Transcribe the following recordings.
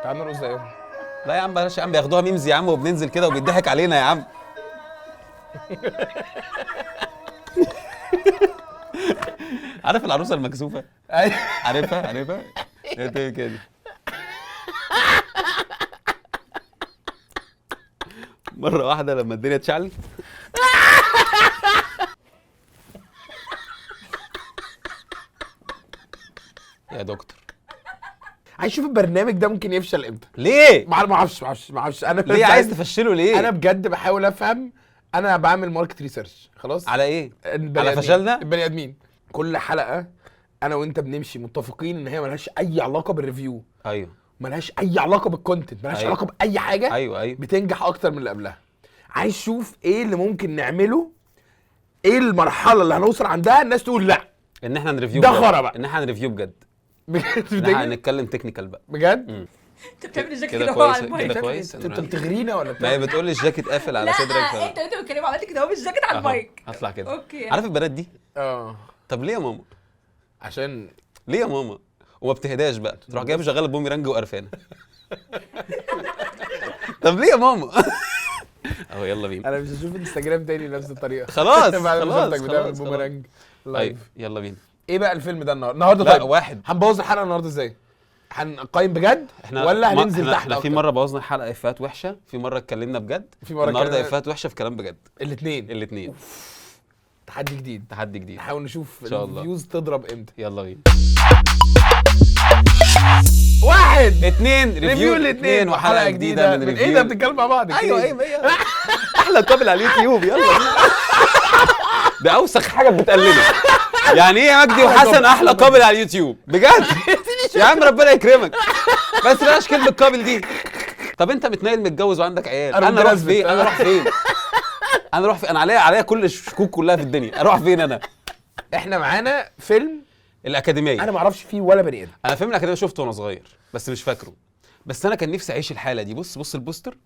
تعال نرقص زيهم. لا يا عم بلاش يا عم، بياخدوها ميمز يا عم وبننزل كده وبيضحك علينا يا عم. عارف العروسه المكسوفه؟ ايوه عارفها هي كده. مره واحده لما الدنيا اتشعل يا دكتور. عايز اشوف البرنامج ده ممكن يفشل امتى. ليه؟ ما اعرفش انا ليه عايز تفشله ليه؟ انا بجد بحاول افهم. انا بعمل ماركت ريسيرش خلاص على ايه؟ البني على فشلنا؟ البني ادمين. كل حلقه انا وانت بنمشي متفقين ان هي ملهاش اي علاقه بالريفيو، ايوه ملهاش اي علاقه بالكونتنت، ملهاش أيوة. علاقه باي حاجه. ايوه بتنجح اكتر من اللي قبلها. عايز اشوف ايه اللي ممكن نعمله، ايه المرحله اللي هنوصل عندها الناس تقول لا ان احنا نريفيو ده بجد. خرا بقى. ان احنا نريفيو بجد. بجد ان احنا هنتكلم تكنيكال بقى. بجد انت بتعمل الجاكيت كده كده هو كويس على المايك. كده كويس. انت بتغرينا ولا ما هي بتقول لي الجاكيت قافل على لا صدرك انت بتتكلم عملت كده هو بالجاكيت على المايك. هطلع كده. اوكي. عارف البنات دي؟ اه طب ليه يا ماما؟ عشان ليه يا ماما؟ وما بتهداش بقى، تروح جايه مشغله بوميرانج وقرفانه. طب ليه يا ماما؟ اهو يلا بينا. انا مش هشوف انستجرام تاني بنفس الطريقه. خلاص بعد ما خلاص شفتك بتعمل خلاص بوميرانج ايوه لايف. يلا بينا. ايه بقى الفيلم ده النهارده؟ لا طيب واحد. هنبوظ الحلقه النهارده ازاي؟ هنقيم بجد ولا هننزل تحت؟ احنا في مره بوظنا حلقه افات وحشه، في مره اتكلمنا بجد، في مرة النهارده اتكلمنا- افات وحشه في كلام بجد. الاثنين الاثنين تحدي جديد. تحدي جديد. نحاول نشوف إن شاء الله. الفيوز تضرب امتى. يلا بينا. 1 2 ريفيو الاثنين وحلقه جديده من ريفيو. ايه ده بتتكلم مع بعض؟ ايوه ايوه احلى قابل على اليوتيوب. يلا بينا. ده اوسخ حاجه بتقلده. يعني ايه يا مجدي وحسن احلى قابل على اليوتيوب بجد؟ يا عم ربنا يكرمك، بس بلاش كلمه قابل دي. طب انت متنايل متجوز وعندك عيال، انا اروح فين؟ انا عليا كل الشكوك كلها في الدنيا، اروح فين انا؟ احنا معانا فيلم الاكاديميه. انا ما اعرفش فيه ولا بني ادم. انا فيلم الاكاديميه شفته وانا صغير بس مش فاكره، بس انا كان نفسي اعيش الحاله دي. بص البوستر.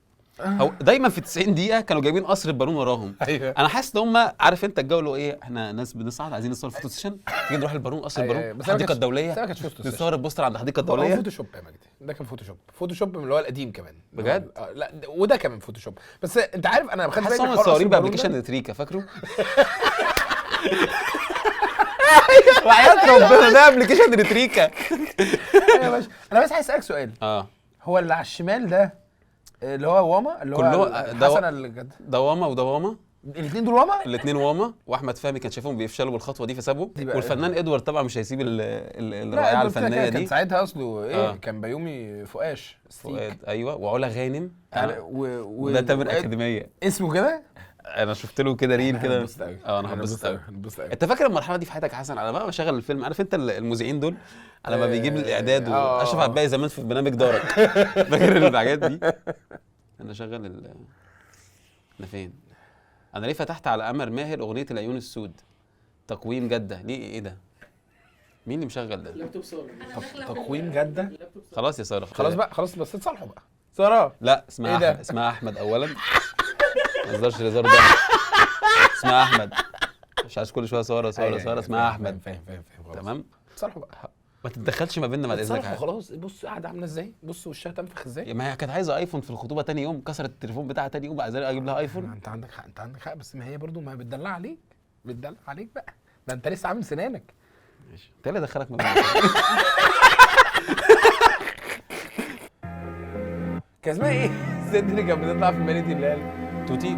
هو دايما في 90 دقيقه كانوا جايبين قصر البارون وراهم. ايوه انا حاسس ان هم عارف انت الجو اللي هو ايه، احنا ناس بنصعد عايزين نصور فوتو سيشن، تيجي نروح البارون قصر أيوة، البارون بس أنا الحديقه ما الدوليه، كانش فوتو سيشن. نصور البوستر عند الحديقه هو الدوليه. فوتوشوب يا مجدي، ده كان فوتوشوب من اللي هو القديم كمان بجد؟ لا وده كمان فوتوشوب. بس انت عارف انا خدت حاسس بالي هم من حوار مصورين قصر البارون بابلكيشن ده. نتريكا فاكره؟ وحياة ربنا ده ابلكيشن نتريكا. أيوة يا باشا. انا بس عايز اسالك سؤال. هو اللي على الشمال ده اللي هو واما اللي هو حسن اللي كده دوامه ودوامه، الاثنين دول واما. الاثنين واما، واحمد فهمي كان شايفهم بيفشلوا بالخطوه دي فسابهم، والفنان ادوارد طبعا مش هيسيب الرائعه الفنيه دي. كان ساعتها اصله ايه؟ آه. كان بيومي فؤاش فؤاد ايوه، وعلا غانم. وده تامر اكاديميه اسمه كده. انا شفت له كده ريل كده. انا هنبسط قوي. قوي. انت فاكر المرحله دي في حياتك يا حسن؟ انا بقى بشغل الفيلم، عارف انت المذيعين دول انا لما بيجيب لي الاعداد واشرف عباية زمان في برنامج دارك. فاكر الحاجات دي؟ انا شغل انا فين؟ انا ليه فتحت على قمر ماهر اغنيه العيون السود تقويم جده؟ ليه ايه ده؟ مين اللي مشغل ده؟ لابتوب ساره. تقويم جده. خلاص يا ساره خلاص بقى خلاص بس اتصالحوا بقى. ساره لا اسمها إيه ده؟ احمد، اسمها احمد اولا. ما تهزرش الهزار ده. اسمها احمد، مش عايز كل شويه ساره اسمها احمد. فاهم تمام. اتصالحوا بقى. ما تتدخلش ما بيننا بعد اذنك. خلاص بص قاعده عامله ازاي، بص وشها تنفخ ازاي. ما هي كانت عايزه ايفون في الخطوبه، تاني يوم كسرت التليفون بتاعها، تاني يوم عايزاني اجيب لها ايفون. انت عندك حق بس ما هي برضو ما بتدلع عليك بقى. ده انت لسه عامل سنانك. ماشي انت اللي دخلك ما بيننا. كان اسمها ايه الست اللي كانت بتطلع في مالتي الليل؟ توتي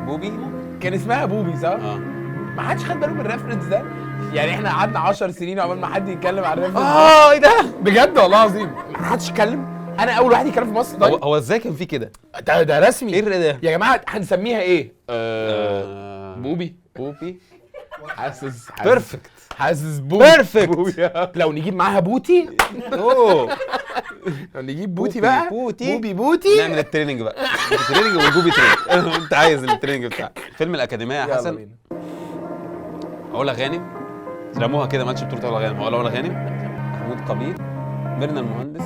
بوبي كان اسمها بوبي صح؟ ما حدش خد باله من الريفرنس ده. يعني احنا قعدنا 10 سنين عقبال ما حد يتكلم عن الريفرنس ده. ايه ده؟ بجد والله العظيم ما حدش اتكلم. انا اول واحد يتكلم في مصر. طيب هو ازاي كان في كده؟ ده رسمي. ايه ده؟ يا جماعه هنسميها ايه؟ بوبي. حاسس بيرفكت. حاسس بوبي. بيرفكت. لو نجيب معاها بوتي. اوه لو نجيب بوتي بقى. بوتي نعمل التريننج بقى. التريننج والبوبي تريننج. انت عايز التريننج بتاعك. فيلم الاكاديميه يا حسن. علا غانم رموها كده، ماتش بطوله علا غانم. علا غانم، محمود قبيل، ميرنا المهندس،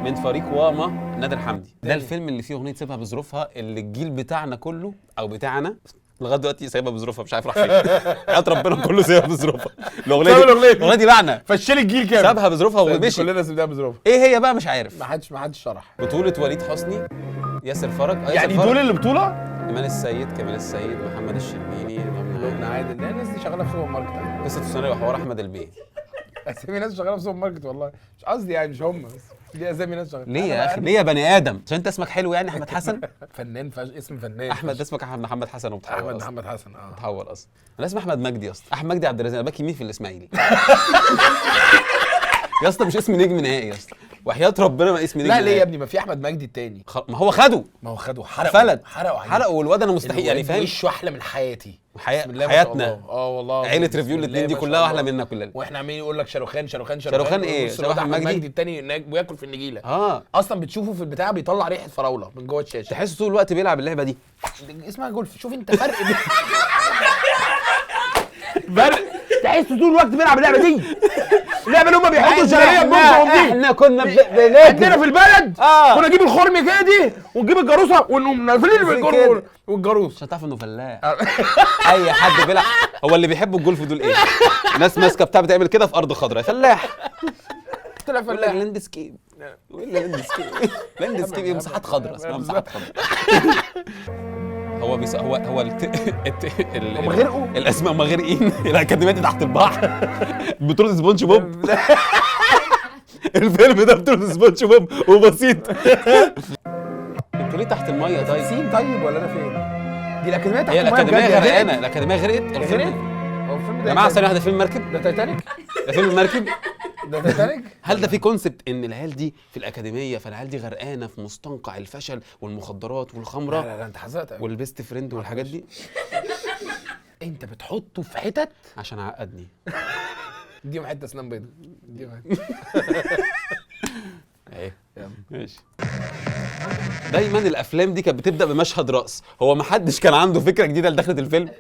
من فريق واما نادر حمدي. ده الفيلم اللي فيه اغنيه سيبها بظروفها اللي الجيل بتاعنا كله او بتاعنا لغايه دلوقتي سايبها بظروفها مش عارف راح فين. حياة ربنا كله سايبها بظروفها. الاغنيه دي لعنه، فشل الجيل كامل، سابها بظروفها ومشي. كلنا سيبناها بظروفها. ايه هي بقى مش عارف. ما حدش شرح. بطولة وليد حسني، ياسر فرج، يعني دول اللي بطولة؟ إيمان السيد، كمال السيد، محمد الشربيني، لبنى عادل. الناس دي شغالة في سوبر ماركت. قصة ثنائي وحوار أحمد البيه. اسامي ناس شغالة في سوبر ماركت والله، مش قصدي يعني مش هم، بس دي اسامي ناس شغالة. ليه يا اخي؟ ليه يا بني ادم؟ عشان انت اسمك حلو يعني احمد حسن؟ فنان اسم فنان. احمد اسمك احمد محمد حسن وبتحول. احمد محمد حسن. بتحول اصلا. انا اسمي احمد مجدي اصلا. احمد مجدي عبد الرزاق، باك يمين في الاسماعيلي. يا اسطى مش اسم نجم نهائي يا اسطى، وحياة ربنا ما اسم نجم. لا ليه يا ابني؟ ما في احمد مجدي التاني. ما هو خده. حرقوا حرقوا والواد انا مستحيل يعني فاهم. وشه احلى من حياتي. حياتنا. والله عيلة ريفيو الاثنين دي كلها احلى منا كلنا. واحنا عمالين يقول لك شاروخان ايه؟ شبه احمد مجدي التاني بياكل في النجيله. اصلا بتشوفه في البتاع بيطلع ريحه فراوله من جوه الشاشه، تحسه طول الوقت بيلعب اللعبه دي اسمها جولف. شوف انت فرق تحسه طول الوقت بيلعب اللعبه دي. اللعبه اللي هم بيحطوا الجلابيه بنصهم دي. احنا كنا عندنا في البلد كنا نجيب الخرم كده دي ونجيب الجاروسه ونقوم نازلين والجاروس عشان تعرف انه فلاح. اي حد بيلعب. هو اللي بيحبوا الجولف دول ايه؟ ناس ماسكه بتاع بتعمل كده في ارض خضراء. فلاح. طلع فلاح. لاندسكيب. لاندسكيب ايه؟ مساحات خضراء، اسمها مساحات خضراء. هو الاسماء هم غرقين. الاكاديميه دي تحت البحر. بطولة سبونج بوب. الفيلم ده بطولة سبونج بوب وبسيط. انتوا ليه تحت الميه طيب؟ سين طيب ولا انا فين؟ دي الاكاديميه تحت الميه. هي الاكاديميه غرقانه، الاكاديميه غرقت. الفيلم ده يا جماعه ثانيه واحده، فيلم مركب؟ ده تايتانيك؟ ده فيلم مركب؟ ده تايتانيك؟ هل ده في كونسبت ان العيال دي في الاكاديميه فالعيال دي غرقانه في مستنقع الفشل والمخدرات والخمره؟ لا انت حزقت قوي. والبيست فريند والحاجات دي. انت بتحطه في حتت عشان عقدني. دي حته اسنان بيضاء. دي ايه ماشي. دايما الافلام دي كانت بتبدا بمشهد رقص. هو ما حدش كان عنده فكره جديده لدخلة الفيلم.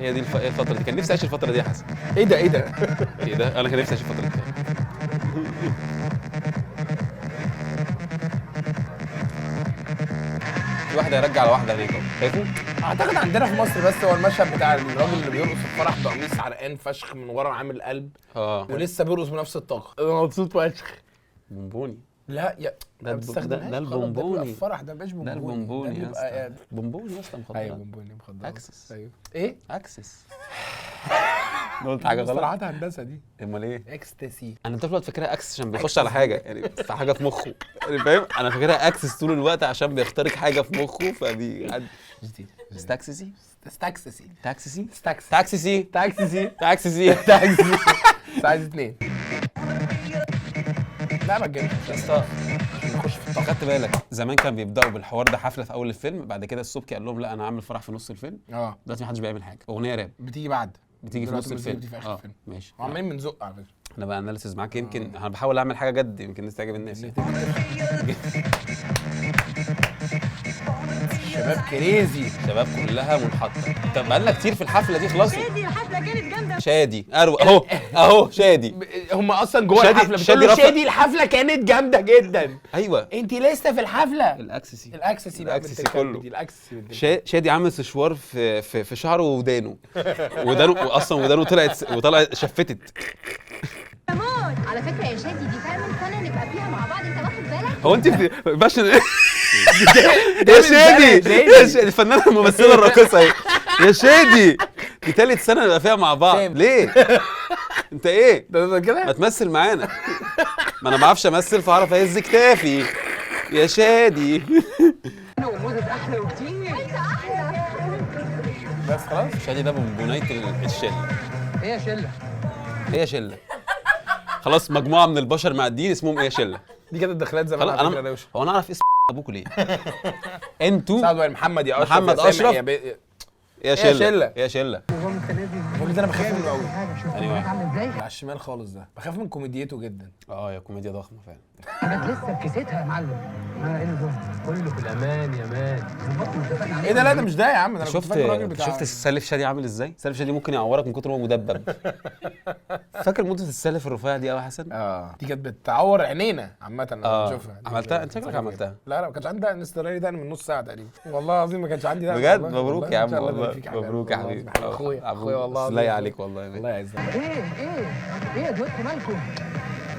هي دي الفتره دي كان نفسي اعيش الفتره دي يا حسن. ايه ده انا كان نفسي اعيش الفتره دي. في واحده يرجع على واحده هناك اهو، شايفه؟ اعتقد عندنا في مصر بس هو المشهد بتاع الراجل اللي بيرقص في الفرح بقميص عرقان فشخ من ورا عامل قلب. ولسه بيرقص بنفس الطاقه. انا مبسوط فشخ. بونبوني. لا يا ده البونبوني. الفرح ده مش بونبوني. ده البونبوني يا اسطى. بونبوني يا اسطى مخدرات. ايوه بونبوني مخدرات. اكسس. ايوه ايه؟ اكسس. قلت حاجه غلط. مصطلحات هندسه دي. امال ايه؟ اكستاسي. انا طول الوقت فاكرها اكسس عشان بيخش على حاجه يعني في حاجه في مخه يعني فاهم. انا فاكرها اكسس طول الوقت عشان بيخترق حاجه في مخه فبيعدي. ستاكسسي. تاكسسي. عايز اتنين. لا ما تجيبش يا اسطى. نخش في الطاقه. خدت بالك زمان كان بيبداوا بالحوار ده حفله في اول الفيلم، بعد كده السبكي قال لهم لا انا هعمل فرح في نص الفيلم. دلوقتي ما حدش بيعمل حاجه. اغنيه راب بتيجي في نص الفيلم. في اخر الفيلم. ماشي. وعمالين بنزق على فكره. انا بقى اناليسيز معاك. يمكن انا بحاول اعمل حاجه جد يمكن الناس تعجب الناس. شباب كريزي. شباب كلها منحطه. طب بقالنا كتير في الحفله دي خلاص. شادي الحفله كانت جامده. شادي اهو شادي. هم اصلا جوه الحفله بتقول شادي الحفله كانت جامده جدا. ايوه انت لسه في الحفله. الاكسسي كله. الاكسسي شادي عامل سشوار في شعره ودانه. ودانه طلعت شفتت. على فكره يا شادي دي فعلا سنه نبقى فيها مع بعض، انت واخد بالك؟ هو انت باشا يا شادي الفنانه الممثله الراقصه اهي. يا شادي دي ثالث سنه نبقى فيها مع بعض. ليه؟ انت ايه؟ ده كده؟ ما تمثل معانا. ما انا ما بعرفش امثل فاعرف اهز كتافي. يا شادي. وموتت احلى وكتير. بس خلاص. شادي ده بونبونايه الشله. هي شله. خلاص مجموعه من البشر معديين اسمهم ايه شله. دي كانت دخلات زمان. هو انا اعرف اسم ابوكوا ليه؟ انتوا سعد محمد يا اشرف. محمد اشرف يا شله. الراجل ده انا بخاف منه قوي. ايوه على الشمال خالص ده بخاف من كوميديته جدا. يا كوميديا ضخمه فعلا. انا لسه بكيستها يا معلم. ايه ده؟ كله في الامان يا مان. ايه ده؟ لا ده مش ده يا عم، ده انا كنت فاكر الراجل بتاع شفت سالف شادي عامل ازاي؟ سالف شادي ممكن يعورك من كتر ما هو مدبب. فاكر مدة السالف الرفيع دي يا حسن؟ دي كانت بتعور عينينا عامة لما بنشوفها. عملتها؟ انت شكلك عملتها. لا ما كانش عندي دقن استرالي ده من نص ساعة تقريبا، والله العظيم ما كانش عندي دقن. بجد والله. مبروك يا عم والله، مبروك يا حبيبي. اخويا والله لا عليك والله. الله يعزك. ايه يا دوتو مالكم؟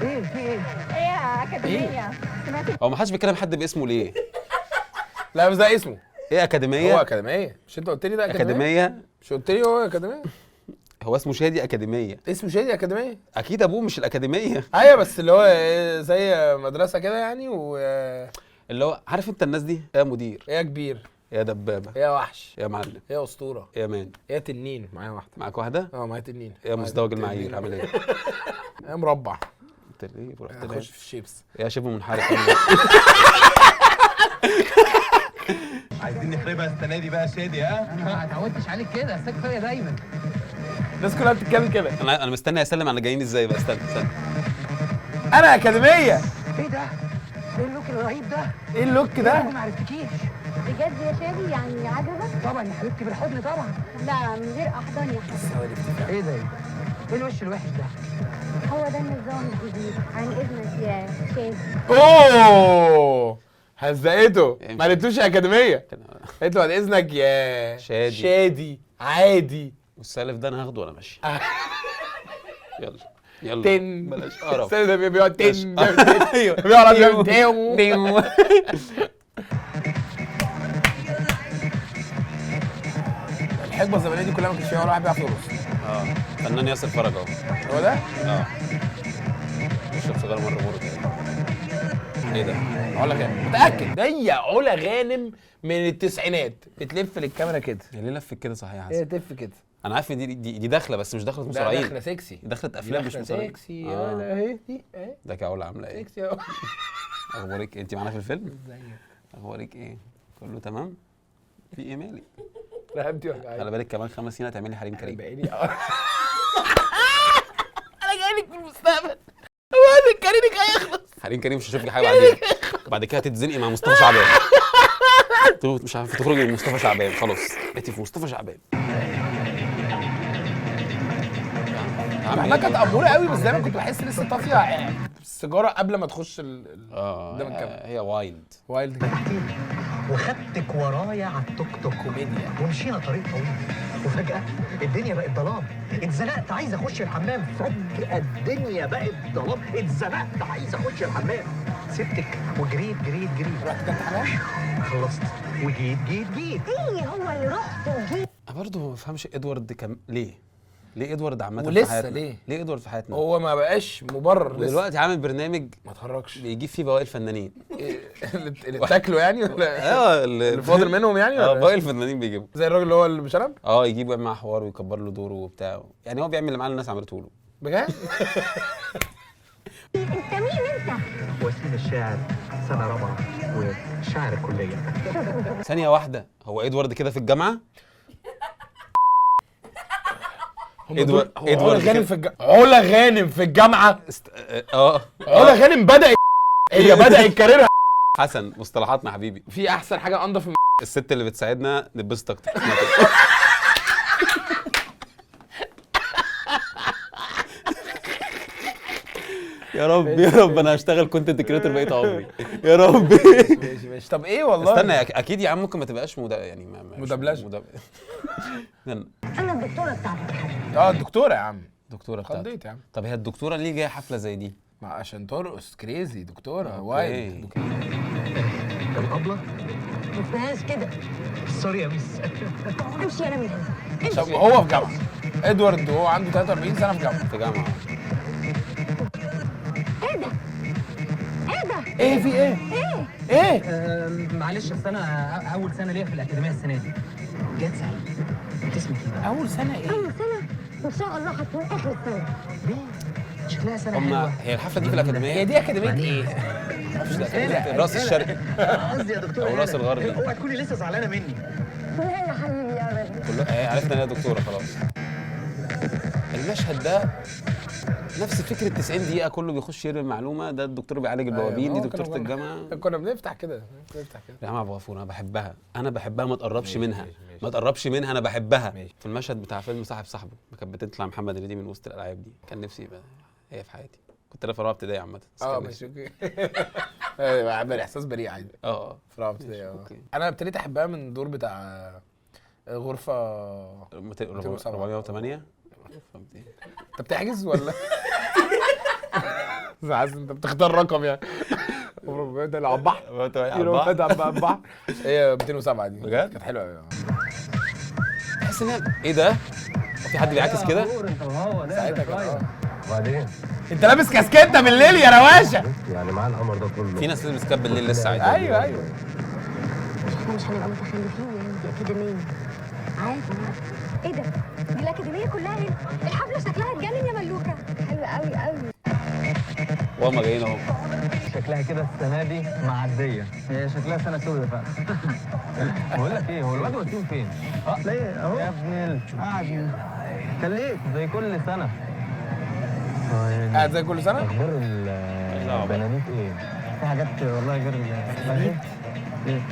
ايه في ايه؟ ايه يا اكاديميه؟ سمعت هو ما حدش بيتكلم حد باسمه ليه؟ لا بس ده اسمه. ايه اكاديميه؟ هو اكاديميه، مش انت قلت لي ده اكاديميه؟ مش قلت لي هو اكاديميه؟ هو اسمه شادي اكاديميه. اسمه شادي اكاديميه؟ اكيد ابوه مش الاكاديميه. ايوه بس اللي هو زي مدرسه كده يعني اللي هو عارف انت الناس دي، يا مدير يا كبير يا دبابه يا وحش يا معلم يا اسطوره يا مان يا تنين. معايا واحده. معاك واحده؟ معايا تنين. يا مزدوج المعايير عامل ايه؟ يا مربع. قلت ليه رحت اخش في الشيبس. يا شبه منحرف. عايزين نخربها السنه دي بقى شادي. انا ما اتعودتش عليك كده، استك فيا دايما. الناس كلها بتتكلم كده. انا مستني اسلم على جايين ازاي بقى. استنى انا اكاديميه. ايه ده؟ ايه اللوك الرهيب ده؟ ايه اللوك ده؟ ما عرفتكيش. بجد يا شادي يعني عجبك؟ طبعا يا حبيبتي بالحضن طبعا. لا من غير احضان يا حبيبي. ايه ده؟ ايه الوش الوحش ده؟ هو ده النظام الجديد، عن اذنك يا شادي. اوه هزقته. ما قالتلوش اكاديميه، قالت له بعد اذنك يا شادي عادي. والسالف ده انا هاخده وانا ماشي. يلا تن بلاش قرف. السالف ده بيقعد تن ايوه بيقعد يعمل الحقبه الزمنيه دي كلها ما كانش فيها ولا واحد بيعرف يرقص. فنان ياسر فرج اهو. هو ده؟ بيشرب سيجاره مره تقريبا. ايه ده؟ علا غانم. متاكد ده هي علا غانم من التسعينات بتلف للكاميرا كده. هي ليه لفت كده صحيح يا هي حسن؟ تلف كده. انا عارف ان دي داخله، بس مش داخله مصارعين. داخله سكسي. داخله افلام مش مصارعين. سكسي اهي دي اهي. ده كعلا عامله ايه؟ سكسي اهو. اخبارك انت معانا في الفيلم؟ ازيك؟ اخبارك ايه؟ كله تمام؟ في ايه مالي؟ رقبتي وجعاني. خلي بالك كمان 5 سنين هتعملي حريم كريم. بقالي انا جاي لك في المستقبل. هو كريمك هيخلص. حريم كريم مش هشوفك حاجه بعدين. بعد كده هتتزنقي مع مصطفى شعبان. مش عارفه تخرجي من مصطفى شعبان، خلاص بقيتي في مصطفى شعبان. احنا كانت اموره قوي، بس دايما كنت بحس لسه طافيه السيجاره قبل ما تخش قدام الكاميرا. هي وايلد وايلد وخدتك ورايا على التوك توك كوميديا. ومشينا طريق طويل، وفجأة الدنيا بقت ظلام، اتزنقت عايز اخش الحمام، فجأة الدنيا بقت ظلام، اتزنقت عايز اخش الحمام، سبتك وجريت رحت كانت حمام. خلصت وجيت ايه هو اللي رحت وجيت؟ انا برضه ما بفهمش ادوارد ليه ادوارد عامه في ولسه حياتنا؟ ليه ادوارد في حياتنا؟ هو ما بقاش مبرر لسه. دلوقتي عامل برنامج ما تهرجش. بيجيب فيه بواقي الفنانين. اللي بتاكلوا يعني ولا اللي فاضل منهم يعني ولا بواقي الفنانين بيجيبوا زي الراجل اللي هو اللي بشنب. يجيب يعمل معاه حوار ويكبر له دوره وبتاع، يعني هو بيعمل اللي معاه الناس عملته له بجد. انت مين انت؟ وسيم الشاعر سنة رابعة وشاعر الكلية. ثانيه واحده، هو ادوارد كده في الجامعه؟ ادوارد ادوارد علا غانم في علا غانم في الجامعه. علا غانم بدأت هي بدأت كاريرها. حسن مصطلحاتنا يا حبيبي. في احسن حاجه انضف من الست اللي بتساعدنا نتبسط اكتر. يا رب انا هشتغل كونتنت كريتور بقيت عمري يا رب. ماشي. طب ايه والله استنى اكيد يا عم ممكن ما تبقاش يعني مدبلجه. انا الدكتوره بتاعتك. الدكتوره يا عم. دكتوره بتاعتك. خضيت يا عم. طب هي الدكتوره ليه جايه حفله زي دي؟ ما عشان ترقص كريزي دكتوره وايد. الأبلة ما فيهاش كده. سوري يا ميس. امشي انا من هنا. طب هو في جامعه. ادوارد وهو عنده 43 سنه في جامعه. ايه ده؟ ايه ده؟ ايه في ايه؟ ايه؟ معلش اصل انا اول سنة ليا في الأكاديمية السنة دي. جت سعيد. انت اسمك ايه؟ اول سنه ايه؟ اول سنه ان شاء الله هتكون اخر سنه. ليه؟ شكلها سنة حلوة. هي الحفله دي في الاكاديميه؟ هي دي اكاديميه ايه؟ مش الاكاديميه الراس الشرقي قصدي يا دكتورة او الراس الغربي. اوعى تكوني لسه زعلانة مني. لا يا حبيبي يا بني. عرفنا ان هي دكتوره خلاص. المشهد ده نفس فكره 90 دقيقه كله بيخش يرمي المعلومه، ده الدكتور بيعالج البوابين، دي دكتوره الجامعه. كنا بنفتح كده يا عم ابو غفور انا بحبها، انا بحبها، ما تقربش منها، ما تقربش منها، انا بحبها. في المشهد بتاع فيلم صاحب صاحبه ما كانت بتطلع محمد هنيدي من وسط الالعاب دي، كان نفسي يبقى هي في حياتي. كنت انا في رابعه ابتدائي عامه. ماشي اوكي. ايوه عامل احساس بريء عادي. في رابعه ابتدائي. انا ابتديت احبها من الدور بتاع غرفه 408. انت بتحجز ولا؟ حاسس انت بتختار رقم يعني. ده اللي على البحر. هي 207 دي بجد؟ كانت حلوه قوي. تحس ان ايه ده؟ في حد بيعاكس كده؟ ساعتها كان وبعدين انت لابس كاسكيته بالليل يا رواشه. يعني مع القمر ده كله في ناس لابس كاب بالليل لسه عادي. ايوه احنا مش هنبقى متخلفين يعني، دي اكاديميه عادي. ايه ده؟ دي الاكاديميه كلها هنا، الحفله شكلها اتجنن يا ملوكه، حلوه قوي قوي. وهم جايين اهو. شكلها كده السنه دي معديه، هي شكلها سنه سودة فعلا. بقول لك ايه، هو الواد وسيم فين؟ ليه اهو يا ابني قاعد خليك زي كل سنه. قاعد زي كل سنه. اخبار البنانيت ايه؟ في حاجات والله غير البنانيت. ايه؟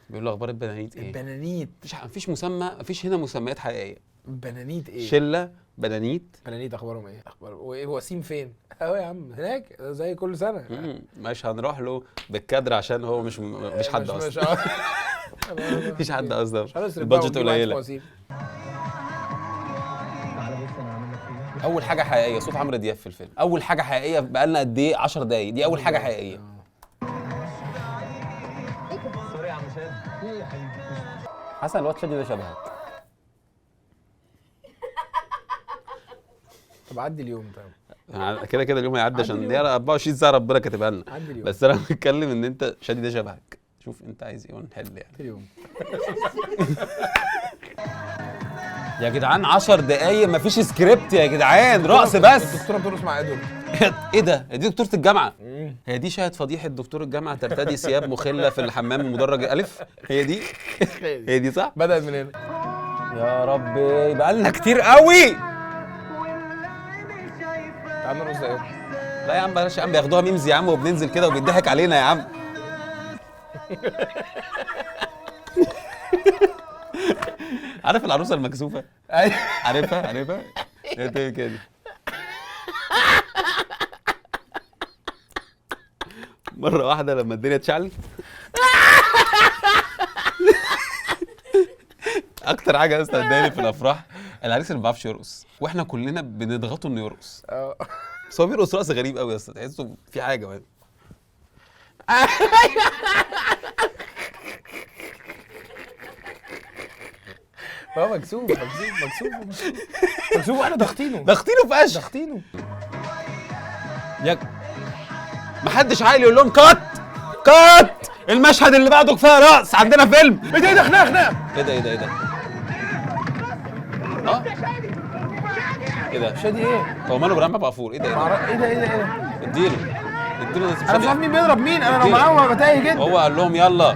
بيقول له اخبار البنانيت ايه؟ البنانيت مفيش مسمى، مفيش هنا مسميات حقيقيه. بنانيت ايه؟ شله بنانيت. بنانيت اخبارهم ايه؟ وايه وسيم فين؟ اهو يا عم هناك زي كل سنه. مش هنروح له بالكادر عشان هو مش حد اصلا. مفيش حد اصلا، البادجت قليله. اول حاجه حقيقيه صوت عمرو دياب في الفيلم، اول حاجه حقيقيه بقالنا قد ايه 10 دقايق، دي اول حاجه حقيقيه. سوري يا عم شاد. ايه يا حبيبي؟ حسن الواد شادي ده شبهك. طب عدي اليوم. طيب كده كده اليوم هيعدي عشان دي 24 ساعه ربنا كاتبها لنا، بس انا بتكلم ان انت شادي ده شبهك. شوف انت عايز ايه ونحل يعني اليوم. يا جدعان 10 دقايق مفيش سكريبت يا جدعان، رقص بس. الدكتوره بترقص مع ادول. ايه ده؟ دي دكتوره الجامعه. هي دي شاهد فضيحه دكتور الجامعه ترتدي ثياب مخله في الحمام مدرج الف. هي دي هي دي صح؟ بدأت من هنا. يا ربي بقالنا كتير قوي. تعال نرقص ايه؟ لا يا عم بلاش يا عم، بياخدوها ميمز يا عم وبننزل كده وبيضحك علينا يا عم. عارف العروسه المكسوفه؟ ايوه عارفها هي كده. مره واحده لما الدنيا اتشعلت اكتر حاجه اصلا اتضايقني في الافراح العريس اللي ما بيعرفش يرقص، واحنا كلنا بنضغطه انه يرقص. بس هو بيرقص رقص غريب قوي يا اسطى، تحسه في حاجه يعني. هو مكسوف واحنا ضاغطينه فشخ. ضاغطينه. محدش عايل يقول لهم كات المشهد اللي بعده كفايه رقص، عندنا فيلم. ايه ده خناقه. ايه ده ايه ده شادي ايه؟ هو ماله برام غفور؟ ايه ده اديله انا مش عارف مين بيضرب مين، انا لو معاهم بتاهي جدا. هو قال لهم يلا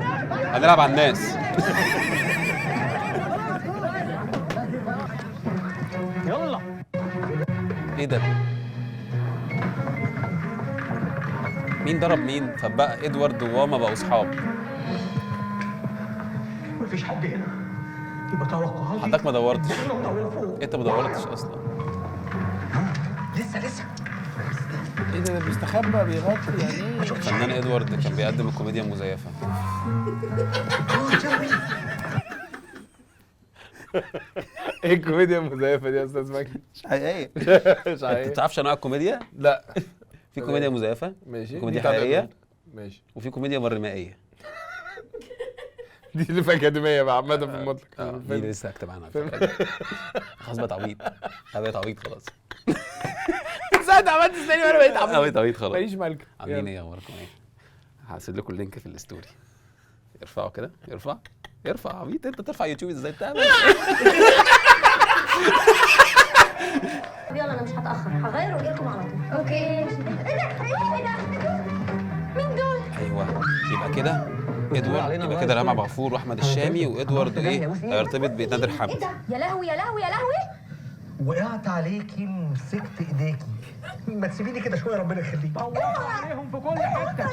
هنلعب على الناس. يلا. ايه ده؟ مين ضرب مين؟ فبقى ادوارد وواما بقوا اصحاب. مفيش حد هنا، يبقى توقعاتي. حضرتك ما دورتش. انت ما دورتش اصلا. لسه ايه ده بيستخبى بيغطي يعني ايه؟ الفنان ادوارد كان بيقدم الكوميديا المزيفه. ايه الكوميديا المزيفه دي يا استاذ مجدي؟ مش حقيقيه. مش انت ما تعرفش انواع الكوميديا؟ لا. في كوميديا مزيفه، ماشي، كوميديا حقيقيه، ماشي، وفي كوميديا مرمائيه. دي اللي في اكاديميه بقى عامه في المطلق. دي لسه هكتب عنها. خلاص بقى تعويض. بقيت عويض خلاص. ساعة عملت استني وانا بقيت عويض خلاص. ماليش مالكه. عاملين ايه؟ اخباركم ايه؟ هسيب لكم اللينك في الستوري. ارفعوا كده، ارفع عبيط انت ترفع يوتيوب ازاي بتعمل؟ يلا انا مش هتاخر، هغير واجي لكم على طول. اوكي. ايه ده؟ مين دول؟ ايوه يبقى كده ادوارد، يبقى كده رامي غفور واحمد الشامي وادوارد ايه هيرتبط بنادر حمدي. يا لهوي. وقعت عليكي مسكت ايديكي ما تسيبيني كده شويه ربنا يخليك. عليهم في كل حته.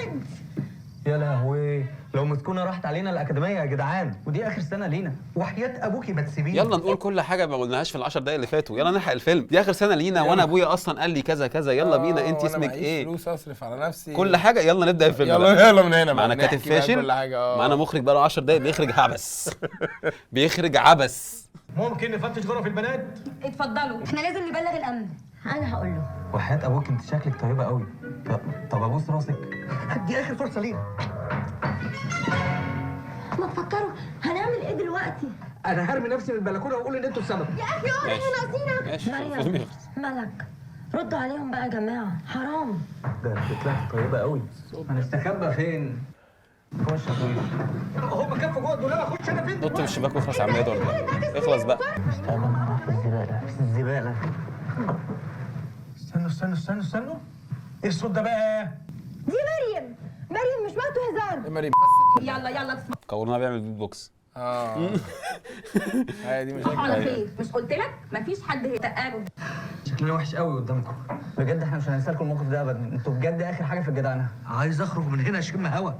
يا لهوي، لو مسكونه راحت علينا الاكاديميه يا جدعان، ودي اخر سنه لينا. وحياه ابوكي ما تسيبيني. يلا نقول كل حاجه ما قلناهاش في ال10 دقايق اللي فاتوا. يلا نلحق الفيلم، دي اخر سنه لينا وانا ابويا اصلا قال لي كذا كذا. يلا بينا. انت اسمك ايه؟ فلوس اصرف على نفسي كل حاجه. يلا نبدا الفيلم. يلا من هنا. معانا كاتب فاشل، معانا مخرج بقى له 10 دقايق بيخرج عبث. بيخرج عبث. ممكن نفتش غرف البنات؟ اتفضلوا. احنا لازم نبلغ الامن. انا هقول له. وحياه ابوك انت شكلك طيبه قوي. طب ابوس راسك. دي اخر فرصه لينا. ما تفكروا هنعمل ايه دلوقتي؟ انا هرمي نفسي من البلكونه واقول ان انتوا السبب. يا اخي اقعد ماشي. احنا ناقصينك. ماشي الفيلم مريم يخلص. ملك ردوا عليهم بقى يا جماعه، حرام. ده انت طلعت طيبه قوي. هنستخبى فين؟ خش يا طويل. هم كفوا جوه الدولاب، اخش انا فين؟ نط من الشباك واخلص يا عم ادوارد بقى. اخلص بقى. انا في الزباله، في الزباله. استنوا. ايه الصوت ده بقى؟ دي مريم مش وقته هزار. مريم يلا تسمع. كورونا بيعمل بيت بوكس. هي دي مشاكل. على خير، مش قلت لك مفيش حد هيتقاله. شكلنا وحش قوي قدامكم. بجد احنا مش هننسى لكم الموقف ده ابدا. انتوا بجد اخر حاجه في الجدعنه. عايز اخرج من هنا اشم هوا.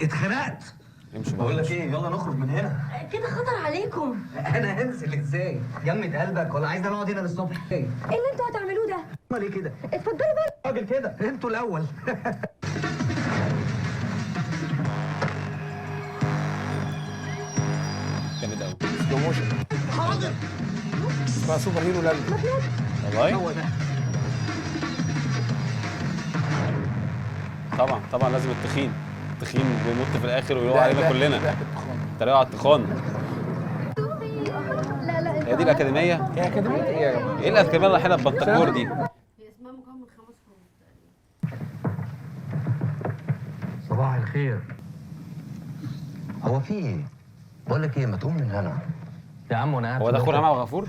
اتخنقت. امشي بقى. بقول لك ايه، يلا نخرج من هنا. كده خطر عليكم. انا هنزل ازاي؟ جمد قلبك ولا عايزنا نقعد هنا للصبح؟ ايه اللي انتوا هتعملوه ده؟ امال ايه كده؟ اتفضلوا بقى. راجل كده انتوا الاول. جامد قوي. سلو موشن. حاضر. اسمها سوبر هيرو لاند. والله هو ده. طبعا لازم التخين بينط في الاخر ويقع علينا كلنا. تريقوا على التخان. لا هي دي الاكاديميه؟ هي اكاديميه ايه يا جماعه؟ ايه الاكاديميه اللي رايحينها ببنتكور دي؟ اسمها مكون من 5 حروف. صباح الخير. هو في ايه؟ بقول لك ايه، ما تقوم من هنا. يا عم وانا قاعد. هو ده خور عمى غفور؟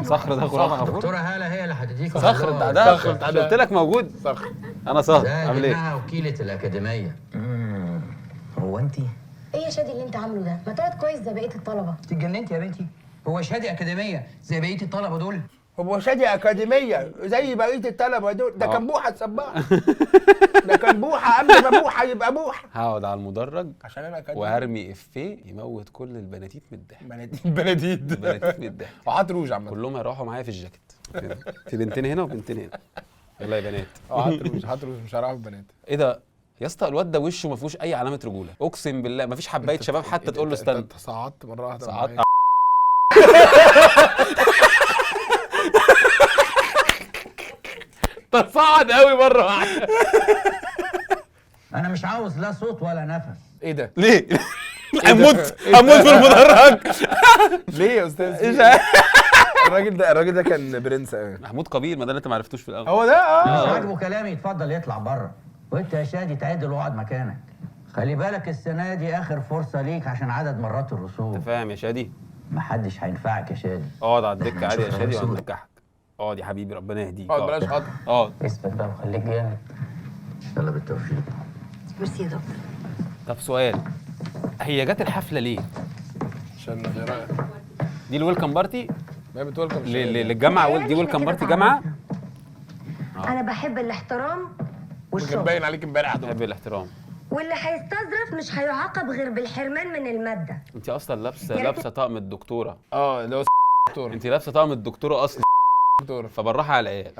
صخر ده خور عمى غفور؟ دكتوره هاله هي اللي هتديك. صخر ده قلت لك موجود. صخر. انا صخر. ده عامل ايه؟ انها وكيله الاكاديميه. هو انت ايه يا شادي اللي انت عامله ده؟ ما تقعد كويس زي بقيه الطلبه. اتجننت يا بنتي؟ هو شادي اكاديميه زي بقيه الطلبه دول؟ هو شادي اكاديميه زي بقيه الطلبه دول؟ ده كان بوحه السباح. ده كان بوحه قبل ما بوحه يبقى بوحه. هقعد على المدرج عشان انا اكاديميه. وهرمي افيه يموت كل البناتيت من الضحك. بناديد. البناتيت من الضحك. وحاط روج عامه. كلهم هيروحوا معايا في الجاكيت. في بنتين هنا وبنتين هنا. يلا يا بنات. حاط روج مش هعرف البنات. ايه ده يا اسطى؟ الواد ده وشه ما فيهوش اي علامه رجوله، اقسم بالله ما فيش حبايه شباب حتى تقول له استنى. انت صعدت مره واحده. صعدت. تصاعد قوي مره واحده. انا مش عاوز لا صوت ولا نفس. ايه ده؟ ليه؟ هموت في المدرج. ليه يا استاذ؟ الراجل ده كان برنس قوي. محمود قبيل، ما ده اللي انت ما عرفتوش في الاول. هو ده مش عاجبه كلامي يتفضل يطلع بره. وانت يا شادي تعدل واقعد مكانك. خلي بالك السنه دي اخر فرصه ليك عشان عدد مرات الرسوم. انت فاهم يا شادي؟ محدش هينفعك يا شادي. اقعد على الدكه عادي يا شادي وهننجحك. اقعد يا حبيبي ربنا يهديك. اقعد بلاش خطر. اقعد. اثبت بقى وخليك جامد. يلا بالتوفيق. ميرسي يا دكتور. طب سؤال، هي جت الحفله ليه؟ عشان غيرها. دي الويلكم بارتي ما بتقول لكم للجامعه. دي ويلكم بارتي جامعه. انا بحب الاحترام كان والشغل، باين عليك امبارح. بحب الاحترام. واللي هيستظرف مش هيعاقب غير بالحرمان من الماده. انت اصلا لابسه طقم الدكتوره. اللي هو دكتور. انت لابسه طقم الدكتوره اصلا. دكتور. فبالراحه على العيال.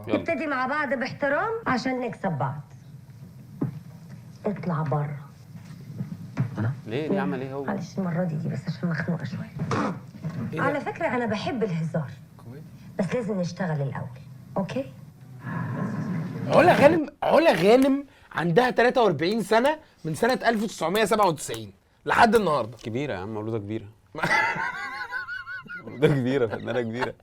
يلا. نبتدي مع بعض باحترام عشان نكسب بعض. اطلع بره. ليه عمل ايه هو؟ معلش المره دي بس عشان مخنوقه شويه. على فكره انا بحب الهزار بس لازم نشتغل الاول. اوكي؟ علا غانم عندها 43 سنه من سنه 1997 لحد النهارده. كبيره يا عم، مولوده كبيره. مولوده كبيره، فنانه كبيره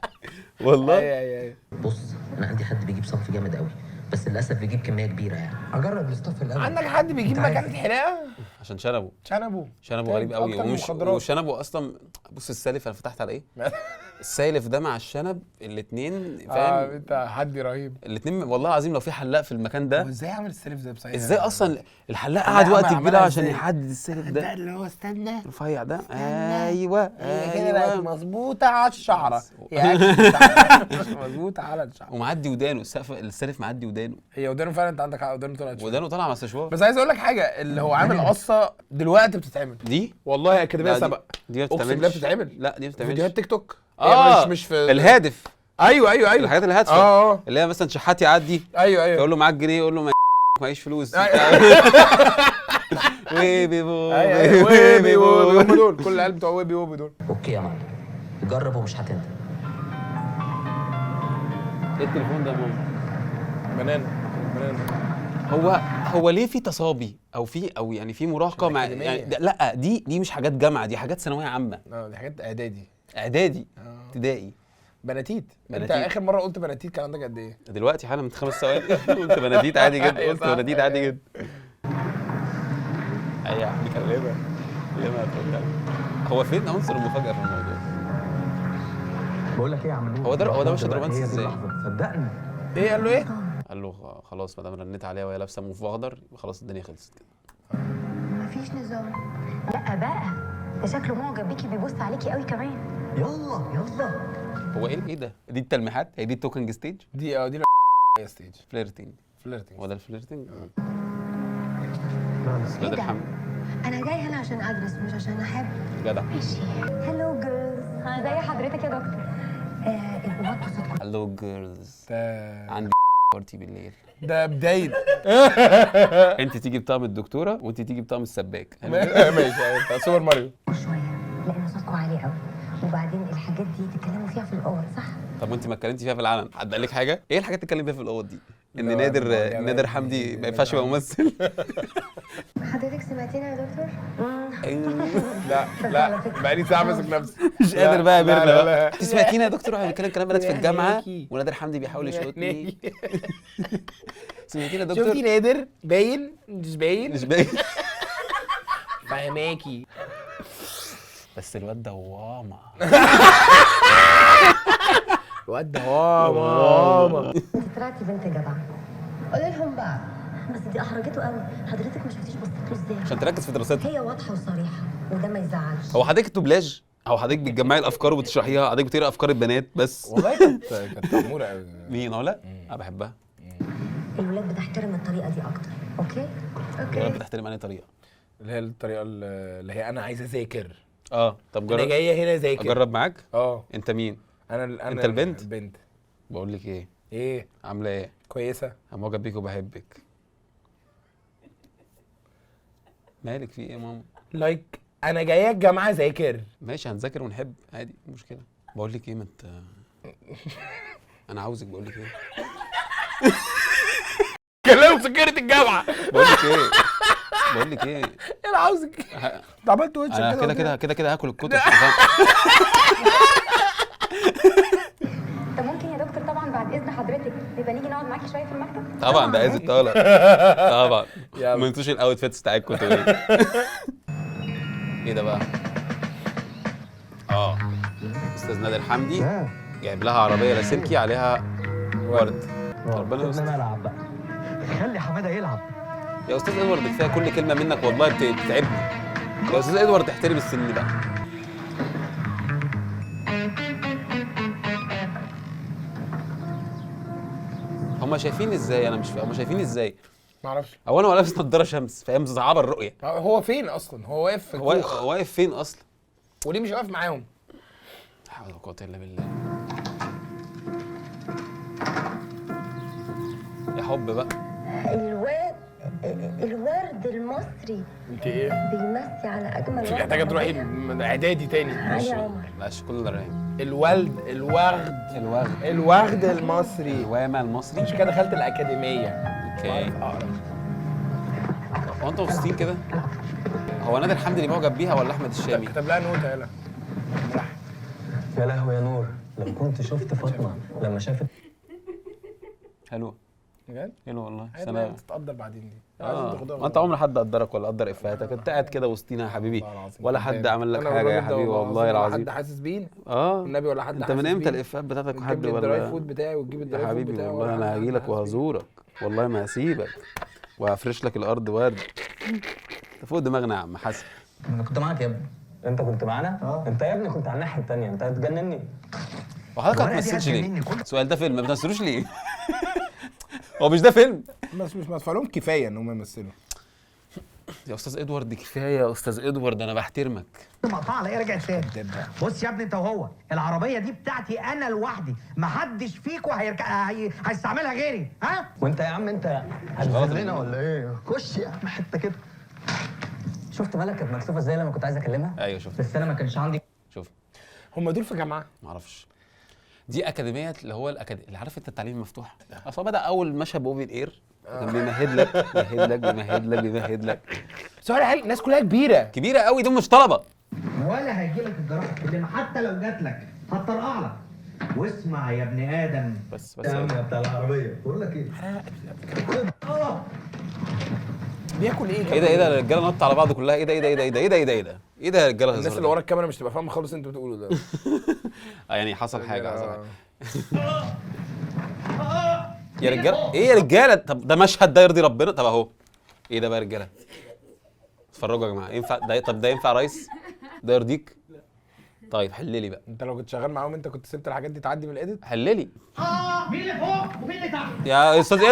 والله. اي بص، انا عندي حد بيجيب صنف جامد قوي، بس للاسف بيجيب كميه كبيره يعني. اجرب الاستاف الاول. عندك حد بيجيب مكان الحلاقه؟ عشان شنبه شنبه غريب قوي. أكتر من المخدرات. وشنبه اصلا. بص السالف انا فتحت على ايه؟ السايلف ده مع الشنب الاثنين فاهم. انت حد رهيب. الاثنين والله العظيم لو في حلاق في المكان ده. هو ازاي عمل السلف ده بصحيح؟ ازاي اصلا الحلاق قعد وقت كبير عشان إزاي؟ يحدد السلف ده ده اللي هو استنى الرفيع ده. ايوه هي كده بقت ايوه مظبوطه على الشعره. هي أكل مظبوطه على الشعره. ومعدي ودانه السلف معدي ودانه. هي ودانه فعلا، انت عندك حق، ودانه طلعت شوية. ودانه طالعه مع استشوار. بس عايز اقول لك حاجه، اللي هو عامل قصه دلوقتي بتتعمل دي والله اكاديميه لا، سبق. دي ما اقسم بالله بتتعملش. بتتعمل. لا دي ما بتتعملش. فيديوهات تيك توك. اه مش في الهادف. ايوه الحاجات الهادفه. اه اللي هي مثلا شحات يعدي ايوه يقول له معاك جنيه يقول له معيش فلوس. ويبي بو ويبي ووبي هم دول، كل العيال بتوع ويبي ووبي دول. اوكي يا معلم، جرب ومش هتندم. ايه التليفون ده يا ماما؟ بنان. هو ليه في تصابي او يعني في مراهقه مع يعني لا دي مش حاجات جامعه، دي حاجات ثانويه عامه. دي حاجات اعدادي ابتدائي. بناتيت. انت اخر مره قلت بناتيت كان عندك قد ايه؟ دلوقتي حالا من 5 ثواني قلت بناتيت عادي جدا. قلت بناتيت عادي جدا. اي يا عم كلمه ليه ما تقول. هو فين عنصر المفاجاه في الموضوع؟ بقول لك ايه يا عم نور، هو ده مشهد رومانسي ازاي؟ صدقني. ايه قال له ايه؟ قال له خلاص ما دام رنيت عليها وهي لابسه موف اخضر يبقى خلاص الدنيا خلصت كده. مفيش نظام. لا بقى، ده شكله معجب بيكي، بيبص عليكي قوي كمان. يلا هو ايه ده؟ دي التلميحات؟ هي دي التوكينج ستيج؟ دي ستيج فليرتنج. فليرتنج. هو ده الفليرتنج؟ ايه ده ده؟ الحمد. انا جاي هنا عشان ادرس مش عشان احب. جدع. ماشي. هلو جيرلز، ازي حضرتك يا دكتور؟ وطوا صوتكم. هلو جيرلز. عندي بارتي بالليل. ده بدايه. انت تيجي بطقم الدكتوره وانت تيجي بطقم السباك. ماشي انت سوبر ماريو. شويه لان صوتكم عالي قوي، وبعدين الحاجات دي تتكلموا فيها في الاول صح؟ طب وانت ما اتكلمتي فيها في العلن حد قال لك حاجه؟ ايه الحاجات اللي تتكلم فيها في الاوض دي؟ ان نادر حمدي ما ينفعش يبقى ممثل. حضرتك سمعتينا يا دكتور؟ لا بقالي ساعه ماسك نفسي مش قادر بقى يا ميرنا بقى. انت سمعتينا يا دكتور واحنا بنتكلم كلام بنات في الجامعه ونادر حمدي بيحاول يشوطني. سمعتينا يا دكتور؟ شفتي نادر باين مش باين فهماكي. بس الواد دوامه. الواد دوامه. انت طلعتي بنت جدعه. قولي لهم بقى. بس دي احرجته قوي، حضرتك ما شفتيش بصيت له ازاي؟ عشان تركز في دراستها. هي واضحه وصريحه وده ما يزعلش. هو حضرتك الدوبلاج او حضرتك بتجمعي الافكار وبتشرحيها، حضرتك بتقرا افكار البنات بس. والله كانت اموره قوي. مين علا؟ انا بحبها. الولاد بتحترم الطريقه دي اكتر. اوكي الولاد بتحترم انهي طريقه؟ اللي هي الطريقه اللي هي انا عايز اذاكر. طب جرب. انا جايه هنا اذاكر. اجرب معاك؟ اه. انت مين؟ انا انت البنت؟ البنت. بقول لك ايه عامله ايه؟ كويسه. انا معجب بيك وبحبك. مالك في ايه يا ماما؟ لايك انا جايه الجامعه اذاكر. ماشي هنذاكر ونحب عادي مش مشكله. بقول لك ايه ما انت انا عاوزك. بقول لك ايه؟ كلام سكرت الجامعه. بقول لك ايه؟ انا عاوزك. انت عملت وش انا كده هاكل الكتب. طب ممكن يا دكتور طبعا بعد اذن حضرتك نبقى نيجي نقعد معاكي شويه في المكتب؟ طبعا ده عايز الطالب. طبعا ما انتوش الاوتفيتس بتاعتكم ايه ده بقى؟ استاذ نادر حمدي جايب لها عربيه لاسلكي عليها ورد. ربنا يستر. انا العب بقى، خلي حماده يلعب. يا استاذ ادوارد كفايه كل كلمه منك والله بتتعبني. يا استاذ ادوارد احترم السن بقى. هما شايفين ازاي؟ انا مش فاهم هما شايفين ازاي؟ ما اعرفش. هو انا لابس نضاره شمس فاهم مصعبه الرؤيه. هو فين اصلا؟ هو واقف في الكوخ. هو واقف فين اصلا؟ وليه مش واقف معاهم؟ لا حول ولا قوه الا بالله. يا حب بقى. الورد المصري. انت ايه؟ بيمسي على اجمل مش محتاجه تروحي اعدادي تاني. علي عمر. ماشي كل ده رايق. الوغد المصري. الوامه المصري. مش كده دخلت الاكاديميه. اوكي. هو انتوا مبسوطين كده؟ هو نادر حمدي اللي معجب بيها ولا احمد الشامي؟ كتب لها نوتة يلا. يا لهوي يا نور، لو كنت شفت فاطمه لما شافت. حلوه. بجد؟ حلو والله. عادي سنه تتقدر بعدين دي. عايزين تاخدوها ما انت عمر حد قدرك ولا قدر افهاتك، انت قاعد كده وسطينا يا حبيبي، ولا حد عمل لك حاجه يا حبيبي والله العظيم. حد حاسس بينا النبي، النبي ولا حد انت من امتى الافيهات بتاعتك حد ولا الدراي ولا فود بتاعي وتجيب يا الدراي فود حبيبي؟ بتاعي والله انا هاجي لك وهزورك، والله ما هسيبك، وهفرش لك الارض ورد. انت فوق دماغنا يا عم حسن. انا كنت معاك يا ابني. انت كنت معانا؟ انت يا ابني كنت على الناحيه الثانيه، انت هتجنني. وحضرتك ما تمثلش ليه؟ السؤال ده فيلم ما بتمثلوش ليه؟ هو مش ده فيلم؟ بس مش مدفوع لهم كفايه ان هم يمثلوا. يا استاذ ادوارد كفايه يا استاذ ادوارد، انا بحترمك. مقطع على ايه رجعت تاني؟ بص يا ابني انت وهو، العربيه دي بتاعتي انا لوحدي، محدش فيكم هيستعملها غيري، ها؟ وانت يا عم انت هتذلنا ولا ايه؟ خش يا عم حته كده. شفت مالك كانت مكسوفه ازاي لما كنت عايز اكلمها؟ ايوه شفت. بس انا ما كانش عندي. شوف هم دول في جامعه؟ ما اعرفش. دي اكاديميه اللي هو اللي عارف انت التعليم المفتوح. اصل بدا اول مشهد باوبن اير كان بيمهد لك. سؤال حلو، الناس كلها كبيره قوي، دول مش طلبه. ولا هيجي لك الجراحه الكلمه، حتى لو جات لك هتطرقع لك. واسمع يا ابن ادم. بس يا عم بتاع العربيه بقول لك ايه؟ بياكل ايه؟ ايه ده الرجاله نط على بعض كلها. ايه ده يا رجاله؟ الناس اللي ورا الكاميرا مش تبقى فاهمه خالص انت بتقوله ده. يعني حصل حاجه. يا رجاله ايه يا رجاله؟ طب ده مشهد ده يرضي ربنا؟ طب اهو ايه ده بقى يا رجاله؟ اتفرجوا يا جماعه. ينفع ده؟ طب ده ينفع يا ريس؟ ده يرضيك؟ طيب حللي بقى. انت لو كنت شغال معاهم انت كنت سبت الحاجات دي تعدي من الايديت؟ حللي. مين اللي فوق ومين اللي تحت؟ يا استاذ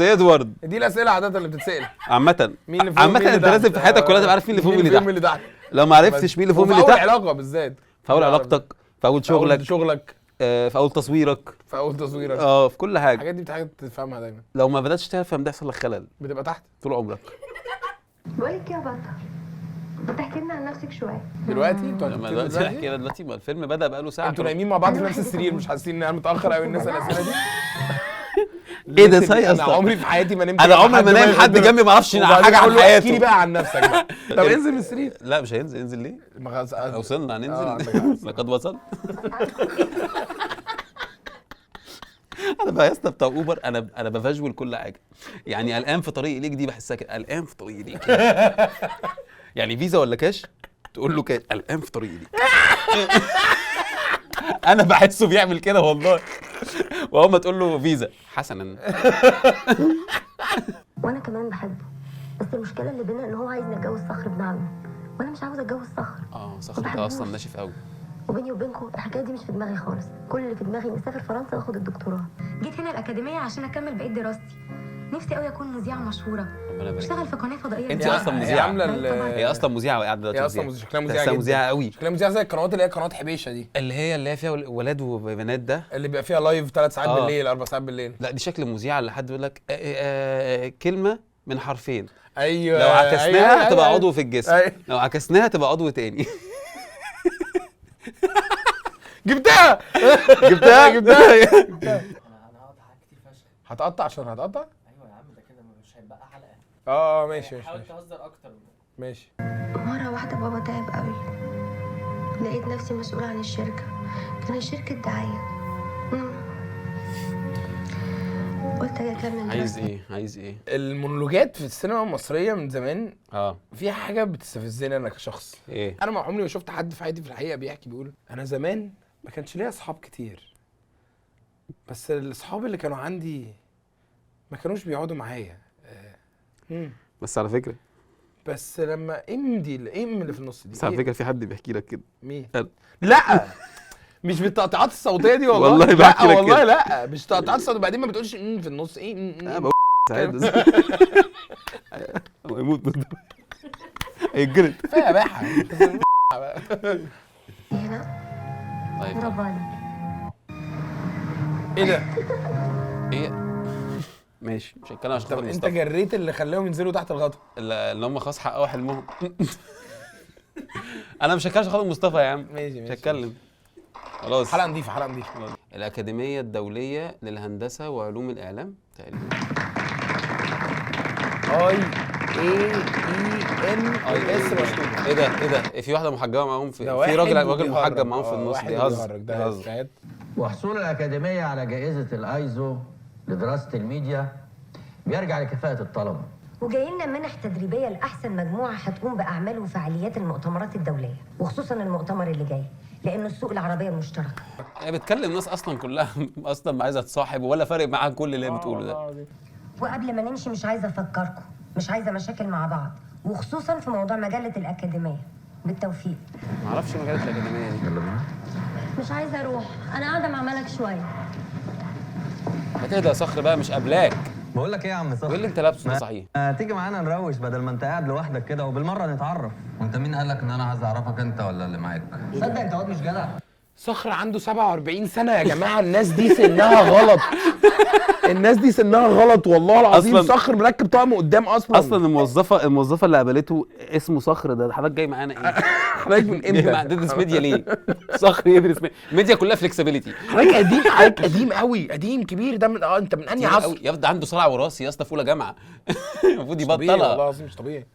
ادوارد دي الاسئله عاده اللي بتتسال. عامه مين اللي فوق انت لازم في حياتك كلها تبقى عارف مين اللي فوق ومين اللي تحت. لو ما عرفتش مين اللي فوق ومين اللي تحت، في اول علاقه بالذات، في اول علاقتك، في اول شغلك، في اول تصويرك، في كل حاجه. الحاجات دي حاجات تفهمها دايما. لو ما بداتش تفهم ده يحصل لك خلل، بتبقى تحت طول عمرك. بقول لك يا بطه، ما تحكي لنا عن نفسك شويه. دلوقتي احكي لنا دلوقتي، ما الفيلم بدا بقاله ساعه. انتوا نايمين مع بعض في نفس السرير، مش حاسين ان انا متاخر قوي الناس الاسئله دي؟ ايه ده صحيح؟ انا عمري في حياتي ما نمت. انا عمري ما نايم حد جنبي ما اعرفش حاجه عن حياته. احكي لي بقى عن نفسك بقى. طب انزل من السرير. لا مش هينزل. انزل ليه؟ وصلنا هننزل. لقد وصلت. انا بقى يا اسطى بتاع اوبر، انا بفجول كل حاجه. يعني قلقان في طريقي ليك دي بحسها كده، قلقان في طريقي ليك. يعني فيزا ولا كاش؟ تقول له كاش. قلقان في طريقي ليك. انا بحسه بيعمل كده والله. وهو ما تقول له فيزا حسنا. وانا كمان بحبه، بس المشكله اللي بينا ان هو عايز نتجوز صخر ابن عمي، وانا مش عاوزه اتجوز صخر. صخر ده اصلا ناشف قوي. وبيني وبينكم الحكايه دي مش في دماغي خالص. كل اللي في دماغي اني اسافر فرنسا واخد الدكتوراه. جيت هنا الاكاديميه عشان اكمل بقيه دراستي. نفسي قوي اكون مذيعه مشهوره، اشتغل في قناه فضائيه. انت اصلا مذيعه. هي اصلا مذيعه وقاعده دلوقتي. هي اصلا شكلها مذيعه قوي. شكلها مذيعه زي القنوات اللي هي قناه حبيشه دي، اللي هي فيها ولاد وبنات، ده اللي بيبقى فيها لايف 3 ساعات بالليل 4 ساعات بالليل. لا دي شكل مذيعه اللي حد يقول لك كلمه من حرفين. ايوه لو عكسناها تبقى عضو في الجسم. لو عكسناها تبقى عضو تاني. جبتها. انا هقطع كتير فشخ. هتقطع عشان هتقطع؟ ايوه يا عم ده كده مش هيبقى حلقه. ماشي. حاول تهزر اكتر. ماشي. مره واحده بابا تعب قوي، لقيت نفسي مسؤوله عن الشركه. كانت شركه دعايه. قلت اجي اكمل. عايز ايه؟ المونولوجات في السينما المصريه من زمان فيها حاجه بتستفزني انا كشخص. ايه؟ انا ما عمري ما شفت حد في حياتي في الحقيقه بيقول انا زمان ما كانش ليا اصحاب كتير، بس الاصحاب اللي كانوا عندي ما كانوش بيقعدوا معايا. بس على فكره، بس لما الام اللي في النص دي، بس على فكره في حد بيحكي لك كده. مين؟ لا مش بالتقطيعات الصوتيه دي والله. والله بحكي لك والله لا مش تقطيعات الصوتيه. وبعدين ما بتقولش في النص ايه. انا بقول سعيد. هو يموت من هيتجلد. كفايه باحه. هنا طيب برافو عليك. ايه ده؟ ايه ماشي مش هتكلم عشان طب انت جريت اللي خلاهم ينزلوا تحت الغطا اللي هم خلاص حققوا حلمهم. انا مش هتكلم عشان خاطر مصطفى يا عم. ماشي مش هتكلم خلاص. حلقه نظيفه. الأكاديمية الدولية للهندسة وعلوم الإعلام تقريبا. IAENS مشهور. ايه ده؟ في واحدة محجبة معاهم في راجل محجب معاهم في النص. بيهزر. وحصول الأكاديمية على جائزة الأيزو لدراسة الميديا بيرجع لكفاءة الطلبة. وجاي لنا منح تدريبيه لاحسن مجموعه هتقوم باعمال وفعاليات المؤتمرات الدوليه، وخصوصا المؤتمر اللي جاي لانه السوق العربيه المشتركه. هي بتكلم ناس اصلا كلها اصلا عايزه تصاحب ولا فارق معاها كل اللي هي بتقوله ده. وقبل ما نمشي مش عايزه افكركم، مش عايزه مشاكل مع بعض، وخصوصا في موضوع مجله الاكاديميه. بالتوفيق. ما اعرفش مجالات الاكاديميه دي. مش عايزه اروح، انا قاعده مع ملك شويه. ما تهدى يا صخر بقى، مش قابلاك. بقول لك ايه يا عم صخر؟ وايه اللي انت لابسه ده صحيح؟ تيجي معانا نروش بدل ما انت قاعد لوحدك كده، وبالمره نتعرف. وانت مين قال لك ان انا عايز اعرفك انت ولا اللي معاك؟ صدق انت واد مش جدع. صخر عنده 47 سنة يا جماعة، الناس دي سنها غلط. الناس دي سنها غلط والله العظيم. صخر مركب طقم قدام اصلا. اصلا الموظفه اللي قابلته اسمه صخر. ده حضرتك جاي معانا ايه؟ حضرتك من امتى؟ تدرس ميديا ليه؟ صخر يدرس ميديا كلها فليكسبيليتي. حضرتك قديم، حضرتك قديم قوي، قديم كبير. ده من انت من انهي عصر؟ يا ده عنده صلع وراثي يا اسطى في اولى جامعه. المفروض طبيعي والله يبطلها. العظيم، مش طبيعي.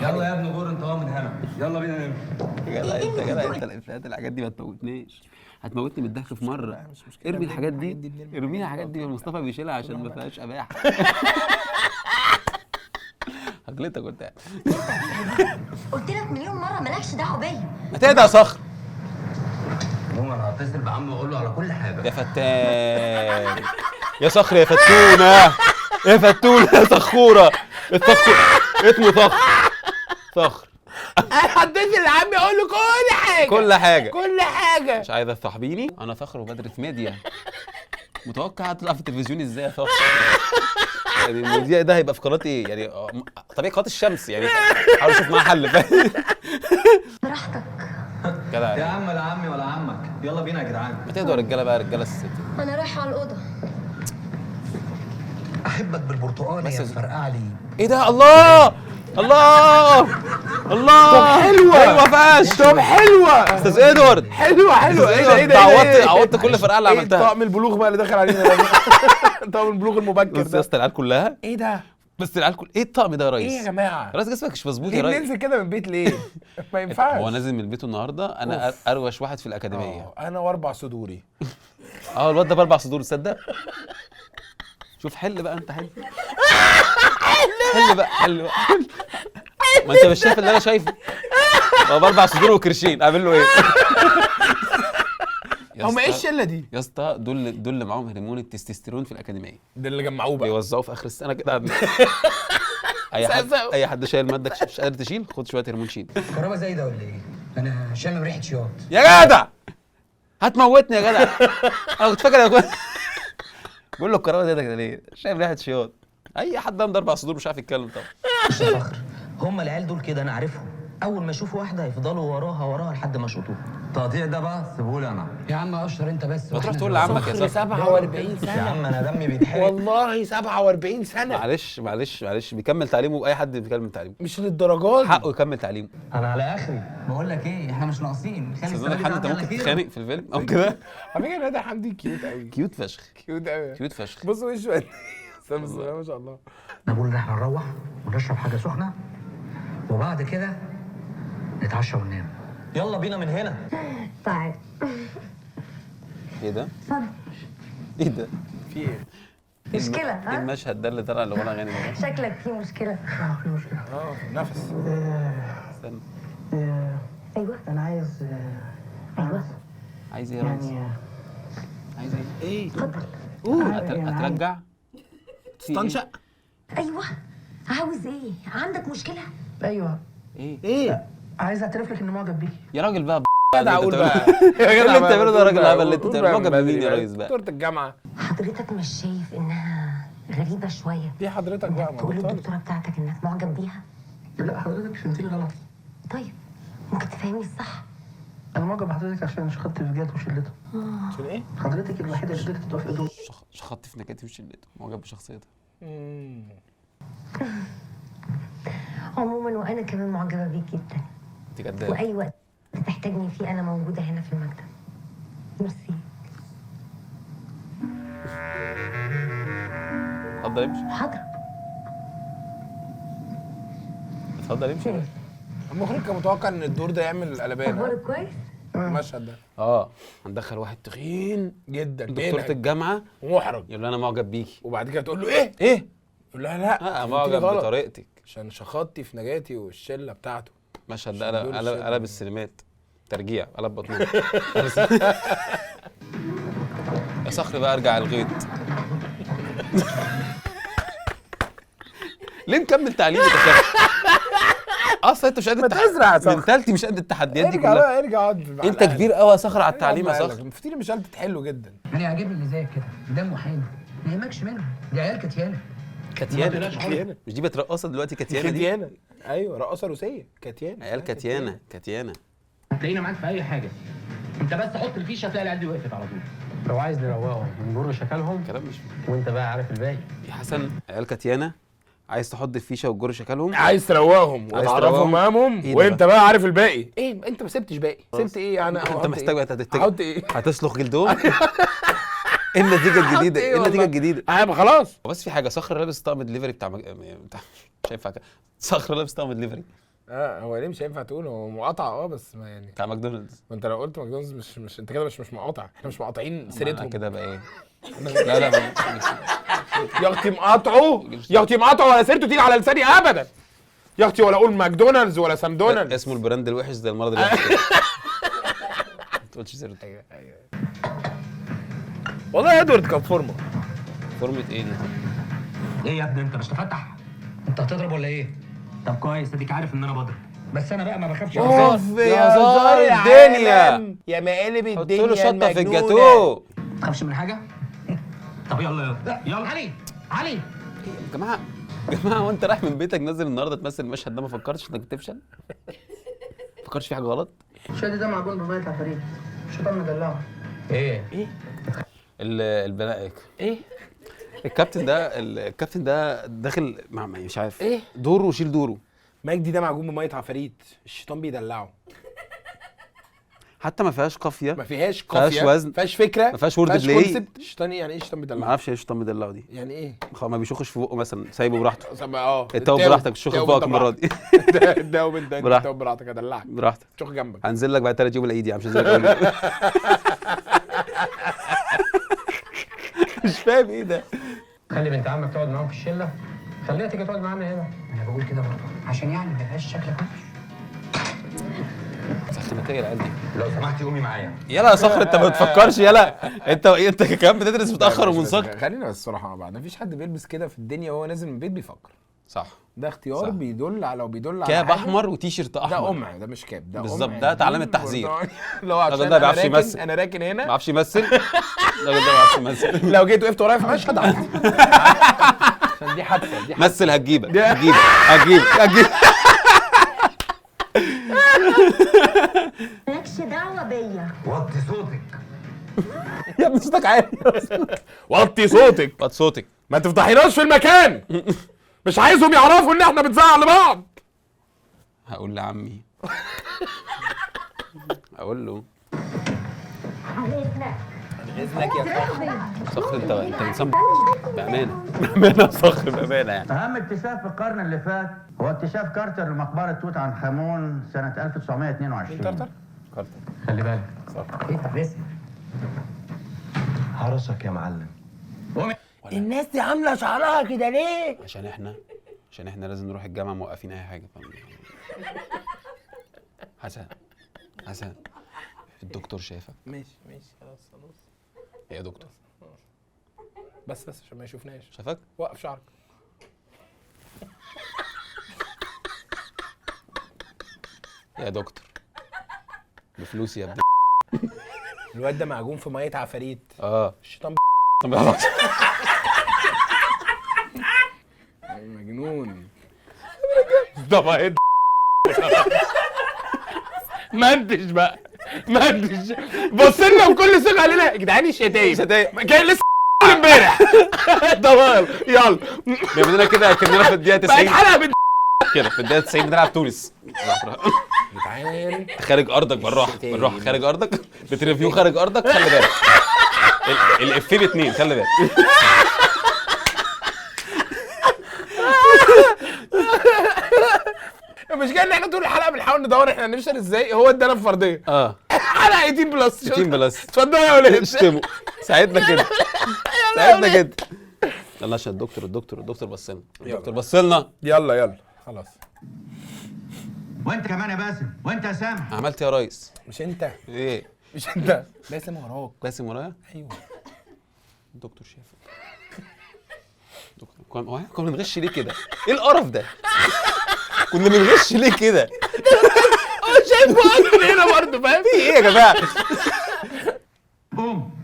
يلا يا ابني غور انت من هنا. يلا بينا نمشي. يا جدع انت، يا جدع انت الافيهات الحاجات دي ما تموتنيش. هتموتني من الضحك في مره. ارمي الحاجات دي، ارميها الحاجات دي. مصطفى بيشيلها عشان ما فيهاش اباحه. هجلتك كنت قاعد. قلت لك مليون مره مالكش دعوه بيا. ما تهدى يا صخر. المهم انا هتصل بعمي واقول له على كل حاجه. يا فتان يا صخر، يا فتونه، يا فتونه، يا صخوره. الصخور اسمه صخر. انا حطيت لعمي اقول له كل حاجة، كل حاجه، كل حاجة. مش عايزه تصاحبيني. انا صخر وبدرس ميديا. متوقع هتطلع في التلفزيون ازاي يا صخر؟ يعني المذيع ده هيبقى في قناه ايه؟ يعني طبيعي قناه الشمس يعني. حاول اشوف معاه حل. فاهم؟ براحتك. جدع يا عم لا عمي ولا عمك، يلا بينا يا جدعان. ما تهدوا يا رجاله بقى، رجاله الست. انا رايحه على الاوضه. احبك بالبرتقال يا فرقعلي. ايه ده؟ الله الله الله. طب حلوة. ايوه فاش. طب حلوة استاذ ادوارد. حلوة حلوة. ايه ده؟ عوضت كل فرقه اللي عملتها. طقم البلوغ بقى اللي دخل علينا ده. طقم البلوغ المبكر بص يا اسطى العيال كلها. ايه ده؟ بس العيال ايه الطقم ده يا ريس؟ ايه يا جماعة؟ راس جسمك مش مظبوط يا ليه ريس. بننزل كده من البيت ليه؟ ما ينفعش. هو نازل من بيته النهارده. انا اروش واحد في الاكاديميه. انا واربع صدوري. الواد ده باربع صدور، تصدق؟ شوف حل بقى انت، حل بقى، حل بقى. ما انت مش شايف اللي انا شايفه؟ هو باربع صدور وكرشين، اعمل له ايه؟ هم ايه الشله دي؟ يا اسطى دول اللي معاهم هرمون التستوستيرون في الاكاديميه. ده اللي جمعوه بقى. بيوزعوه في اخر السنه كده. اي حد شايل ماده مش قادر تشيل، خد شويه هرمون شيل. كهربا زي ده ولا ايه؟ انا شامم ريحه شياط. يا جدع هتموتني يا جدع. انا كنت فاكر بقول له الكهرباء زي ده كده ليه؟ شايف ريحه شياط. اي حد عنده اربع صدور مش عارف يتكلم طبعا. مش يا فخر، هم العيال دول كده انا عارفهم. اول ما يشوفوا واحده يفضلوا وراها لحد ما يشوطوها. التقطيع ده بقى سيبهولي انا. يا عم اشطر انت بس. ما تروح تقول لعمك يا صاحبي. 47 سنة يا عم انا دمي بيتحرق. والله 47 سنة. معلش بيكمل تعليمه. اي حد بيكمل تعليمه مش للدرجات. حقه يكمل تعليمه. انا على اخري. بقول لك ايه، احنا مش ناقصين. استاذ حمدي انت ممكن تتخانق في الفيلم او كده. على فكرة ندى حمدي كيوت قوي. كيوت فشخ. كيوت قوي. كيوت فشخ. بصوا وشه قد ايه. ما شاء الله. انا بقول ان احنا نروح ونشرب حاجه سخنه وبعد كده نتعشى وننام. يلا بينا من هنا. طيب. ايه ده؟ اتفضل. ايه ده؟ في ايه؟ مشكلة ايه ها؟ المشهد ده اللي طلع اللي ورا غانم ده؟ شكلك في مشكلة. نفس. استنى. ايوه. انا عايز ايوه. عايز ايه يا ريس؟ عايز ايه؟ ايه؟ اتفضل. اترجع؟ تستنشق؟ ايوه. عاوز ايه؟ عندك مشكلة؟ ايوه ايه؟ عايز اعترف لك اني معجب بيكي. يا راجل بقى جدع قول بقى. ايه اللي انت بتعمله ده يا راجل الهبل اللي انت بتعمله؟ معجب بمين يا ريس بقى؟ دكتورة الجامعة. حضرتك مش شايف انها غريبة شوية؟ دي حضرتك بقى تقول ما للدكتورة بتاعتك انك معجب بيها؟ لا حضرتك فهمتني غلط. طيب ممكن تفهمني الصح؟ انا معجب بحضرتك عشان شخطت في جات وشلته. عشان ايه؟ حضرتك الوحيده اللي قدرت توافق دول. شخطت في نكاتي وشلته، معجب بشخصيتها. عموما وانا كمان معجبة بيك جدا. انت كداب. واي وقت تحتاجني فيه انا موجودة هنا في المكتب. ميرسي. اتفضل امشي. حاضر. اتفضل امشي. المخرج كان متوقع ان الدور ده يعمل قلبان. اخبارك كويس؟ المشهد ده هندخل واحد تخين جدا دكتورة بينهج الجامعه ومحرج، يقول لها انا معجب بيكي. وبعد كده تقول له ايه؟ ايه؟ يقول لها لا فهمتني معجب غلط. بطريقتك. عشان شخطتي في نجاتي والشله بتاعته. المشهد عشان ده دول قلب الشلة. قلب السينمات ترجيع، قلب بطنه. يا صخر بقى ارجع الغيط. ليه مكمل تعليمك يا صخر؟ اصلا انت مش قد ما تزرع يا صخر. منتالتي مش قد التحديات دي ارجع كلها. بقى، ارجع اقعد مع انت الأهل. كبير قوي يا صخر على التعليم يا صخر. المفتير مش قلت حلو جدا. انا يعجبني اللي زيك كده دمه حامي، ما يهمكش منهم، دي عيال كتيانه. كاتيانا مش دي بترقصها دلوقتي؟ كاتيانا دي كاتيانا، ايوه رقاصه روسيه كاتيانا. عيال كاتيانا. هتلاقينا معاك في اي حاجه، انت بس حط الفيشه هتلاقي العيال دي وقفت على طول. لو عايز نروقهم ونجر شكلهم كلام مش وانت بقى عارف الباقي. يا حسن. عيال كاتيانا عايز تحط الفيشه وتجر شكلهم، عايز تروقهم عايز وتعرفهم تروقهم. مقامهم، إيه ده وانت بقى عارف الباقي. ايه انت ما سبتش باقي؟ سبت ايه يعني؟ انت محتاج بقى احط ايه؟ هتسلخ جلدهم. ايه النتيجه الجديده؟ ايه النتيجه الجديده؟ هيبقى خلاص. بس في حاجه، صخر لابس طقم دليفري بتاع مش هينفع كده. صخر لابس طقم دليفري هو ليه مش هينفع تقول؟ هو مقاطعه بس ما يعني. بتاع ماكدونالدز. ما انت لو قلت ماكدونالدز مش انت كده مش مقاطع، احنا مش مقاطعين سيرتهم كده بقى ايه؟ لا يا اختي مقاطعه، يا اختي مقاطعه ولا سيرته تيجي على لساني ابدا. يا اختي ولا اقول ماكدونالدز ولا سامدونالدز. اسمه البراند الوحش زي المرض الوحش كده. ما تقولش سيرته. ايوه والله ادوارد كان فورمه. فورمه ايه دي؟ ايه يا ابني انت مش تفتح؟ انت هتضرب ولا ايه؟ طب كويس، اديك عارف ان انا بضرب، بس انا بقى ما بخافش. اوف يا زار الدنيا، يا مقالب حط الدنيا له شطه في المجنونة. الجاتوه. ما تخافش من حاجه؟ طب يلا يلا علي. يا جماعه هو انت رايح من بيتك نازل النهارده تمثل المشهد ده، ما فكرتش انك بتفشل؟ ما فكرتش في حاجه غلط؟ شادي ده معجون بميه عفاريت، الشيطان مدلعه. ايه البناء ايه الكابتن ده داخل مش عارف ايه دوره وشيل دوره. مجدي ده معجون بميه عفاريت، الشيطان بيدلعه. حتى ما فيهاش قافيه، ما فيهاش قافيه، وزن، ما فيهاش فكره، ما فيهاش وورد بلاي. كونسبت. الشيطان يعني ايه الشيطان ما بيدلعه؟ اعرفش ايه الشيطان بيدلعه دي. يعني ايه؟ ما بيشخش في بقه مثلا، سايبه براحته. التوب براحتك، الشخ في بقك المره دي. الدوب انت براحتك. التوب براحتك ادلعك براحتك، شوخ جنبك. هنزل لك بعد 3 يوم العيد يا عم، مش هنزل لك. مش فاهم ايه ده. خلي بنت عمك تقعد معاهم في الشله، خليها تيجي تقعد معانا هنا. انا بقول كده برضه عشان يعني ما يبقاش شكلك وحش. سخنتيه العيال دي. لو سمحتي قومي معايا. يلا يا صخر انت ما بتفكرش، يلا انت كمان بتدرس متاخر ومنساق. خلينا بس الصراحه مع بعض، مفيش حد بيلبس كده في الدنيا وهو نازل من البيت بيفكر. صح، ده اختيار صح. بيدل على كاب حاجة. احمر وتيشيرت احمر. ده قمع، ده مش كاب، ده بالظبط، قمع. ده تعليم التحذير. لو عشان الراجل ده ما بيعرفش راكن، يمثل. انا راكن هنا، ما بيعرفش يمثل. الراجل ده ما بيعرفش يمثل. لو جيت وقفت ورايا في مشهد عادي. عشان دي حادثه، دي حادثه. مثل هتجيبك. مالكش دعوه بيا. وطي صوتك. يا ابني صوتك عالي. وطي صوتك، وطي صوتك. ما تفضحيناش في المكان. مش عايزهم يعرفوا ان احنا بنزعق لبعض. هقول لعمي، اقول له اذنك يا صخر، انت انسان بامانه يا صخر، بامانه يعني. أهم اكتشاف في القرن اللي فات هو اكتشاف كارتر لمقبرة توت عنخ آمون سنة 1922. خلي بالك. ايه الرسم؟ حرسك يا معلم. الناس دي عامله شعرها كده ليه؟ عشان احنا لازم نروح الجامعه موقفين اي حاجه. حسن الدكتور شايفك. ماشي خلاص. ايه يا دكتور؟ بس عشان ما يشوفناش. شافك؟ وقف شعرك. يا دكتور بفلوسي يا ابني. الواد ده معجون في ميه عفاريت. الشيطان مجنون. ده بقى منتج بقى، بص لنا بكل ثقه علينا يا جدعان. الشتايم كان لسه امبارح. طب يلا بيعمل لنا كده كاننا في الدقيقه 90 بقت حلقه كده، في الدقيقه 90 بنلعب تونس. جدعان خارج ارضك، بالراحه خارج ارضك، بتريفيو خارج ارضك، خلي بالك. الافيه ب2، خلي بالك. المشكله ان احنا طول الحلقه بنحاول ندور احنا هنفشل ازاي. هو ادانا في فرديه. حلقه 18 بلس. 18 بلس. اتفضلوا يا ولاد. اشتموا. ساعدنا كده. ساعدنا كده. يلا عشان الدكتور بصلنا. الدكتور بصلنا. يلا خلاص. وانت كمان يا باسم، وانت يا سامح. عملت يا ريس؟ مش انت. ايه؟ مش انت. باسم وراك. باسم ورايا؟ ايوه. الدكتور شافك. دكتور كنا بنغش ليه كده؟ ايه القرف ده؟ كنا بنغش ليه كده؟ هو شايفه اكل هنا برضه، فاهم؟ في ايه يا جماعه؟ قوم.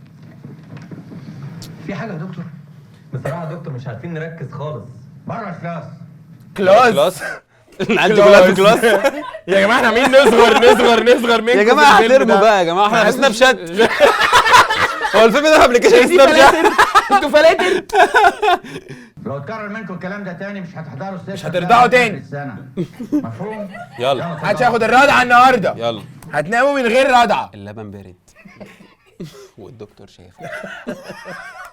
في حاجه يا دكتور؟ بصراحه يا دكتور مش عارفين نركز خالص. بره الكلاس. كلاس. اللي عندي كلها في كلاس. يا جماعه احنا عاملين نصغر منكم. يا جماعه هترموا بقى يا جماعه، احنا في سناب شات. هو الفيلم ده ابلكيشن سناب شات؟ انتوا فلاتر. لو اتكرر منكم الكلام ده تاني مش هتحضروا السنه، مش هترضعوا تاني. السنه. مفهوم؟ يلا محدش هياخد الرضعه النهارده. يلا. هتناموا من غير رضعه. اللبن بارد. والدكتور شايفه.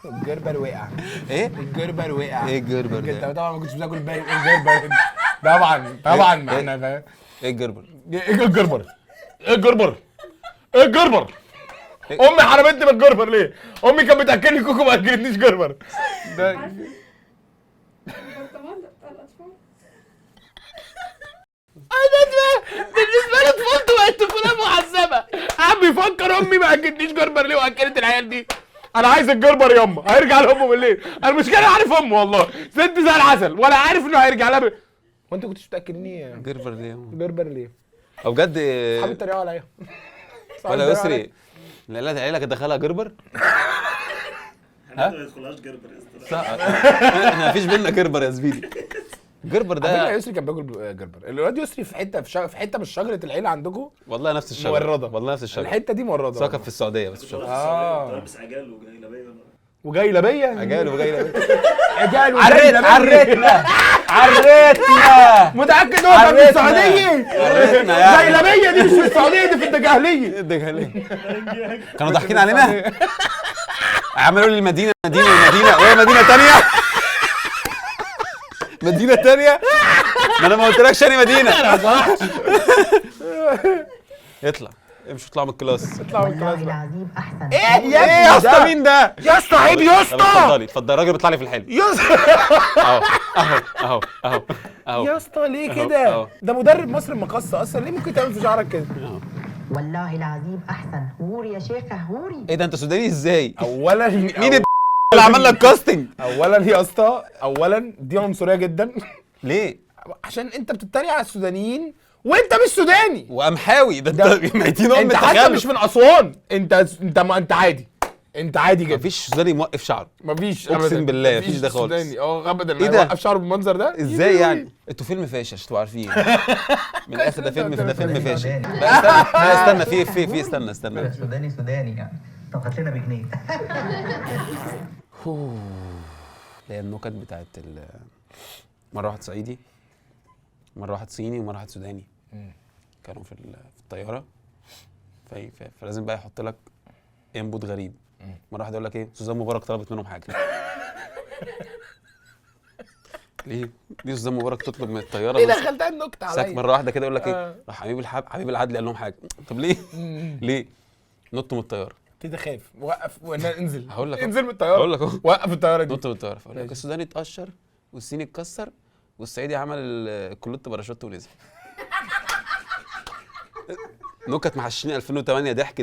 الجربر وقع. ايه؟ الجربر وقع. ايه الجربر انت ده؟ طبعا ما كنتش بتاكل الجربر. طبعا ما احنا فاهم. ايه الجربر؟ ايه الجربر؟ امي حرمتني من الجربر ليه؟ امي كانت بتاكلني كوكو ما اكلتنيش جربر. ده بالنسبه لي طفولته بقت طفوله معذبه. قاعد بيفكر امي ما اكلتنيش جربر ليه واكلت العيال دي. انا عايز الجربر ياما، هيرجع لامه بالليل. انا المشكله عارف امه والله ست زي العسل، ولا عارف انه هيرجع لها وانت كنتش بتاكلني جربر ليه؟ جربر ليه؟ او بجد اصحابي اتريقوا عليا. ولا يسري العيله كانت دخلها جربر؟ ها؟ ما يدخلهاش جربر يا اسطى. احنا مفيش بينا جربر يا زميلي. جربر على فكره ده يسري كان بياكل جربر. الواد يسري في حته من شجره العيله عندكم والله نفس الشجره. مورده. والله نفس الشجره. الحته دي مورده. ساكن في السعوديه بس مش لابس عجال وجاي لبيه. وجاي لبيه. عجال وجاي لبيه. عجال عرتنا متاكد هو كان في السعوديه؟ عرتنا يعني. جاي لبيه دي مش في السعوديه، دي في الدجاهليه. الدجاهليه. كانوا ضاحكين علينا. عملوا لي المدينه وهي مدينه ثانيه. مدينه ثانيه. ما انا ما قلتلكش اني مدينه. اطلع امشي اطلع من الكلاس. اطلع من الكلاس. العظيم احسن. ايه يا اسطى مين ده؟ يا اسطى عيب يا اسطى. اتفضلي الراجل بيطلع لي في الحلم. يا اسطى اهو يا اسطى ليه أهو. كده؟ ده مدرب مصر المقصه اصلا، ليه ممكن تعمل في شعرك كده؟ والله العظيم احسن. هوري يا شيخه هوري. ايه ده انت سوداني ازاي؟ اولا مين اللي عمل لك كاستنج؟ اولا يا اسطى، اولا دي عنصريه جدا. ليه؟ عشان انت بتتريق على السودانيين وانت مش سوداني وقمحاوي. ده انت ميتين ام انت حتى مش التخلف. من اسوان. انت عادي. انت عادي جدا. مفيش سوداني موقف شعره. مفيش اقسم أبداً. بالله مفيش ده خالص. سوداني ابدا. ايه ده؟ وقف شعره بالمنظر ده ازاي يعني؟ انتوا فيلم فاشل عشان تبقوا عارفين. من الاخر ده فيلم فاشل. لا استنى في استنى سوداني يعني. طب هات لنا بجنيه. هي النكت بتاعت مره واحد صعيدي، مره واحد صيني، ومره واحد سوداني كانوا في الطياره. فلازم بقى يحط لك انبوت غريب. مره واحده يقول لك ايه، سوزان مبارك طلبت منهم حاجه. ليه سوزان مبارك تطلب من الطياره؟ ليه دخلتها النكته ساك عليا؟ مره واحده كده يقول لك ايه، راح حبيب العدل قال لهم حاجه. طب ليه؟ ليه؟ نطوا من الطياره. كده خاف. وقف انزل. هقول لك انزل من الطياره. هقول لك اهو. وقف الطياره دي. نط من الطياره. فقول لك السوداني اتقشر والصيني اتكسر والصعيدي عمل الكلوت باراشوت ونزل. نكت محششين 2008. ضحك.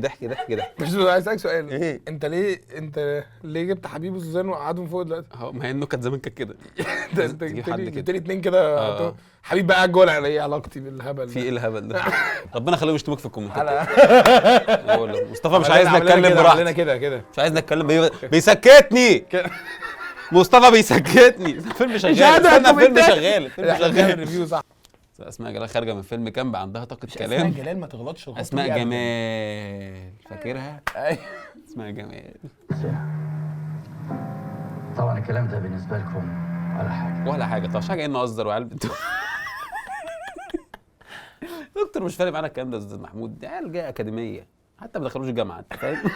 مش عايز اسالك سؤال. ايه؟ انت ليه جبت حبيب وسوزان وقعدهم فوق دلوقتي؟ اهو ما هي النكت زمان كانت كده. انت تجيب حد كده. جبت لي اتنين كده. آه. حبيب بقى قاعد جوه. ايه علاقتي بالهبل في ده؟ ايه الهبل ده؟ ربنا يخليهم يشتموك في الكومنتات. حلقة. بقول له مصطفى مش عايزنا نتكلم عملنا براحتي. كده مش عايزنا نتكلم. بيسكتني. مصطفى بيسكتني. الفيلم شغال. استنى الفيلم شغال. الفيلم شغال. الريفيو صح. اسماء جلال خارجه من فيلم كامب عندها طاقه اسماء كلام. جلال ما تغلطش الغلطة اسماء دي أبداً. جمال فاكرها؟ ايوه. اسماء جمال. طبعا الكلام ده بالنسبه لكم ولا حاجه. طب مش حاجه انه اصدر وعيال دكتور مش فارق معانا الكلام ده يا استاذ محمود. دي عيال جايه اكاديميه حتى ما دخلوش الجامعه. انت فاهم؟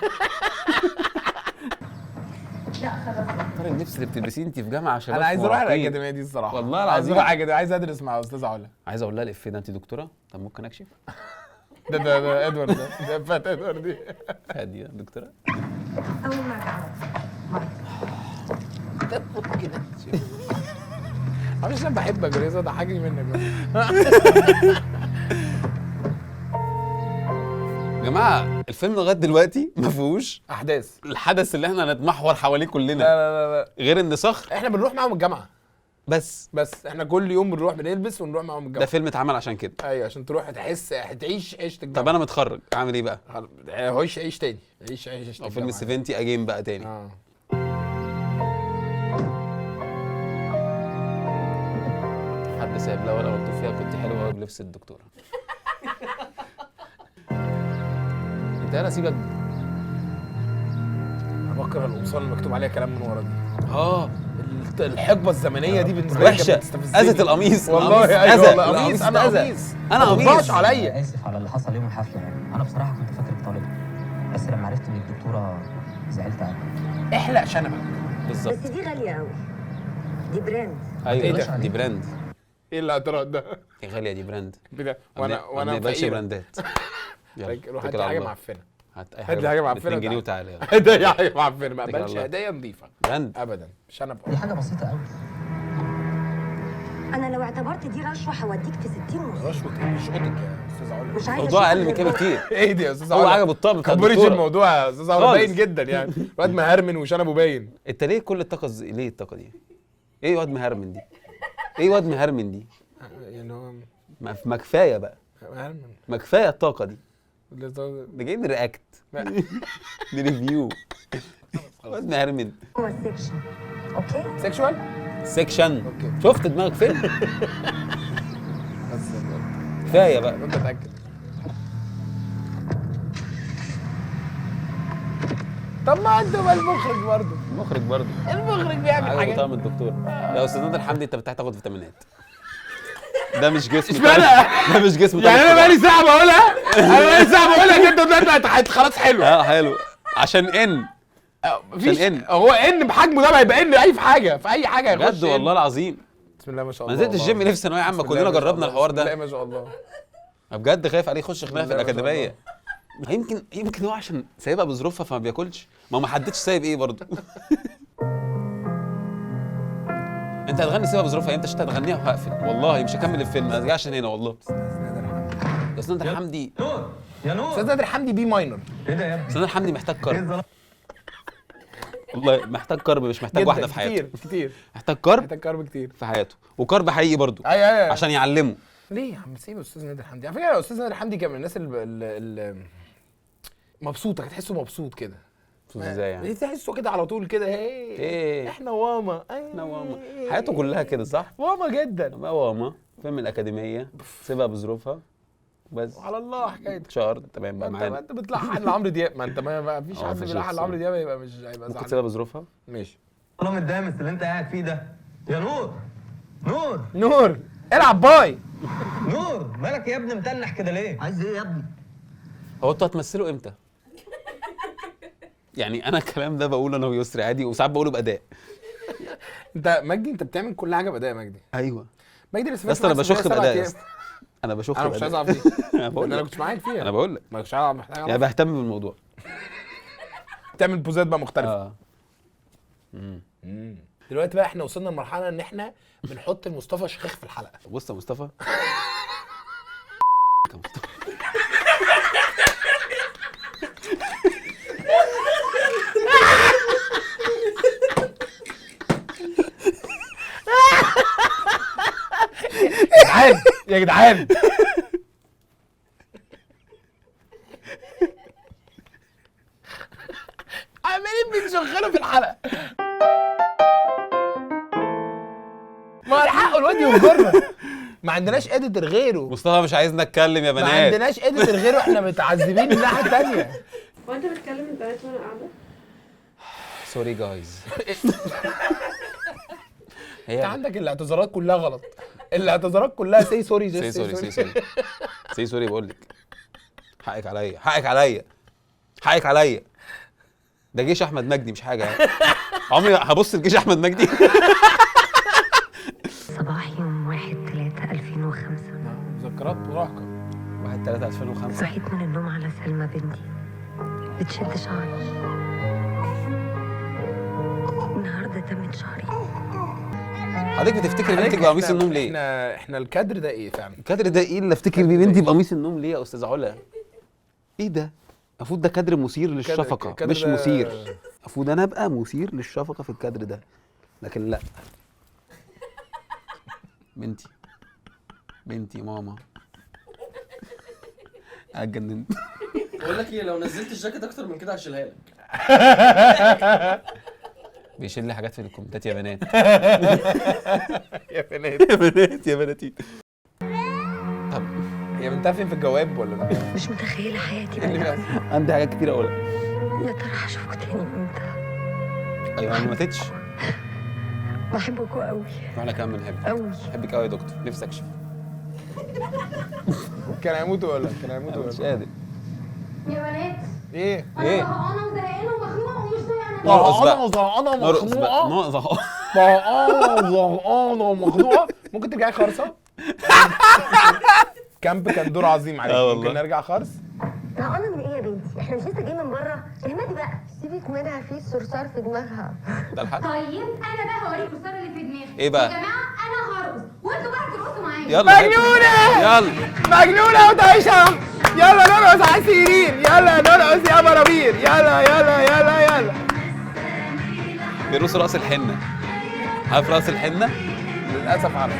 لا خلاص. ترى اللبس اللي بتلبسيه انت في جامعه شباب. انا عايز اروح مراهقين. الاكاديميه دي الصراحه. والله عايز العظيم. اروح الاكاديميه. عايز ادرس مع استاذه علا. عايز اقول لها الافيه ده، انت دكتوره؟ طب ممكن اكشف؟ ده ادوارد، ده فات ادوارد دي. هادي يا دكتوره. أول مرة معلش انا بحبك يا ده حاجه منك بقى. يا جماعه الفيلم لغايه دلوقتي ما فيهوش احداث. الحدث اللي احنا هنتمحور حواليه كلنا. لا غير ان صخر احنا بنروح معاهم الجامعه بس احنا كل يوم بنروح بنلبس ونروح معاهم ده الجامعه. فيلم اتعمل عشان كده. ايوه عشان تروح تعيش عيشه الجامعه. طب انا متخرج اعمل ايه بقى؟ عيش تاني عيش او فيلم 70 اجين بقى تاني. حد سايب لها ورقه مكتوب فيها كنت حلوه قوي بلبس الدكتوره. انت انا سيبك. انا بكره القمصان اللي مكتوب عليها كلام من ورا دي. اه الحقبه الزمنيه دي بالنسبه لي وحشه. اذت القميص والله. اذى. ايوه قميص. انا قميص. انا قميص. ما تطبعش عليا. اسف على اللي حصل يوم الحفله يعني. انا بصراحه كنت فاكرك طالب، بس لما عرفت انك دكتوره زعلت قوي. احلق شنبك. بالظبط. بس دي غالية قوي، دي براند. ايوه إيه ده؟ دي براند. ايه الاعتراض ده؟ دي غاليه دي براند. كده ما وانا بقاش فقير. براندات. روح هات لي حاجه معفنه. هات اي هات لي حاجه معفنه. 2 جنيه وتعالى يلا. هدايا حاجه معفنه. ما اتكل على اقبلش الله. هدايا نظيفه براند ابدا. شنب. دي حاجه بسيطه قوي. أنا لو اعتبرت دي رشوة هوديك في 60 ونص. رشوه ايه؟ مش اوضتك يا استاذ علا. مش عايزة الموضوع أشوف اقل من كده بكتير. ايه دي يا استاذ هو علا؟ عجب الطقم بتاع كبريش الدكتوره. الموضوع يا استاذ علا. خالص. باين جدا يعني. الواد مهرمن وشنبه باين. انت ليه كل الطاقه ليه الطاقه دي؟ ايه واد مهرمن دي؟ ايه واد مهرمن دي؟ يعني هو ما كفايه بقى. مهرمن. ما كفايه الطاقه دي. ده جاي نرياكت. نريفيو. واد مهرمن. هو السكشن. أوكي؟ سيكشوال. سيكشن. اوكي. شفت دماغك فين؟ بس كفايه بقى. انت اتاكد. طب ما انت بقى المخرج برضه. المخرج برضه. المخرج بيعمل عجبه حاجات. طعم الدكتور. يا استاذ نادر حمدي انت بتاخد فيتامينات. ده مش جسم. اشمعنى؟ ده مش جسم. يعني انا بقالي ساعه بقولها. انا بقالي ساعه بقولها انت دلوقتي خلاص حلو. حلو عشان ان مفيش إن. هو ان بحجمه ده هيبقى ان اي في حاجه في اي حاجه يخش بجد والله العظيم. بسم الله ما شاء ما الله. نزلت الجيم ليه في ثانويه عامه؟ كلنا جربنا الحوار بسم الله ده. ما شاء الله. أنا بجد خايف عليه يخش خناقه في بسم الله ما شاء الاكاديميه. يمكن هو عشان سايبها بظروفها فما بياكلش. ما حددش سايب ايه برضه. انت هتغني سيبها بظروفها امتى؟ عشان هتغنيها وهقفل والله مش هكمل الفيلم. ما ارجعش هنا والله. بس نادر حمدي. نور يا نور. استاذ نادر حمدي بي ماينر. ايه ده يا ابني؟ استاذ نادر حمدي محتاج كرب. والله محتاج كرب مش محتاج واحده في حياته. كتير محتاج كرب محتاج كارب كتير في حياته وكرب حقيقي برضه. ايوه عشان يعلمه. ليه يا عم سيب استاذ نادر حمدي؟ على فكره استاذ نادر حمدي كان من الناس اللي مبسوطه. تحسه مبسوط كده. ازاي يعني؟ تحسه كده على طول كده. ايه احنا واما احنا واما حياته كلها كده صح؟ واما جدا. ما واما فيلم الاكاديميه سيبها بظروفها بس. وعلى الله حكايتك. شهر تمام بقى معانا. انت بتلحن لعمرو دياب. ما انت ما فيش حد بيلحن لعمرو دياب يبقى مش هيبقى ممكن زعلان. تسيبها بظروفها. ماشي. والله الدامس اللي انت قاعد فيه ده. يا نور نور العب باي. نور مالك يا ابني متنح كده ليه؟ عايز ايه يا ابني؟ هو انتوا هتمثلوا امتى؟ يعني انا الكلام ده بقوله انا ويسري عادي وساعات بقوله باداء. انت مجدي انت بتعمل كل حاجه باداء. مجدي ايوه مجدي بس بس انا بشخ باداء يا اسطى. انا بشخ انا باداء. مش عايز اعرف دي. انا بقول انا لك. كنت معاك فيها. انا بقول لك ما كنتش عارف محتاج يعني اعرف. بهتم بالموضوع. تعمل بوزات بقى مختلفه. اه دلوقتي بقى احنا وصلنا لمرحله ان احنا بنحط المصطفى شخيخ في الحلقه. بص يا مصطفى. يا جدعان عمالين بنشغله في الحلقه. ما هو الحق الواد يهجرنا. ما عندناش اديتور غيره. مصطفى مش عايزنا نتكلم يا ما بنات. عندناش اديتور غيره. احنا متعذبين من الناحيه الثانيه. هو انت بتكلم البنات وانا قاعده؟ سوري جايز. انت عندك الاعتذارات كلها غلط. الاعتذارات كلها سي سوري. سي سوري سي سوري سي سوري بقول لك. حقك عليا حقك عليا حقك عليا. ده جيش احمد مجدي مش حاجه يعني. عمري هبص لجيش احمد مجدي. صباح يوم 1/3/2005 مذكرات مراهقه. 1/3/2005. صحيت من النوم على سلمى بنتي بتشد شعري. النهارده تمت شهري. حضرتك بتفتكري بنتك بقميص النوم ليه؟ احنا الكادر ده ايه فعلا؟ الكادر ده ايه اللي افتكر بيه بنتي بقميص النوم ليه يا استاذ علا؟ ايه ده؟ المفروض ده كادر مثير للشفقه كادر مش ده- مثير. المفروض انا ابقى مثير للشفقه في الكادر ده، لكن لا. بنتي ماما اتجننت. بقول لك ايه، لو نزلت الجاكيت اكتر من كده هشيلها لك. بيشيل لي حاجات في الكومنتات يا بنات. يا بنات يا بنات يا بناتي. طب هي بنتها فين في الجواب ولا مش متخيله حياتي ايه اللي بقى. بيحصل؟ عندي حاجات كتير اقولها. يا ترى هشوفك تاني امتى؟ ايوه ما ماتتش. بحبكوا قوي وانا كمان بنحبك. قوي. بحبك قوي يا دكتور، نفسي اكشف. كان هيموتوا ولا كان هيموتوا أنا مش ولا قادر. يا بنات ايه؟ ايه؟ انا وزهقانه ومخنوقه ومش طايقه نرقص بقى. انا نرقص بقى. مخنوقه زهقانه ومخنوقه. ممكن ترجعي خرصه؟ كامب كان دور عظيم عليك. والله. ممكن نرجع خرص؟ زهقانه من ايه يا بنتي؟ احنا مش لسه جايين من بره؟ اهمدي بقى. سيبك منها، في صرصار في دماغها. ده الحل. طيب انا بقى هوريكم الصوره اللي في دماغي. إيه بقى؟ يا جماعه انا هرقص وانتوا بقى ترقصوا معايا. يلا مجنونة! يلا مجنونه وطايشه. يلا نرقص على السرير. يلا نرقص يا برابير. يلا يلا يلا يلا. بيرقصوا رقص الحنه. عارف رقص الحنه؟ للاسف عارف.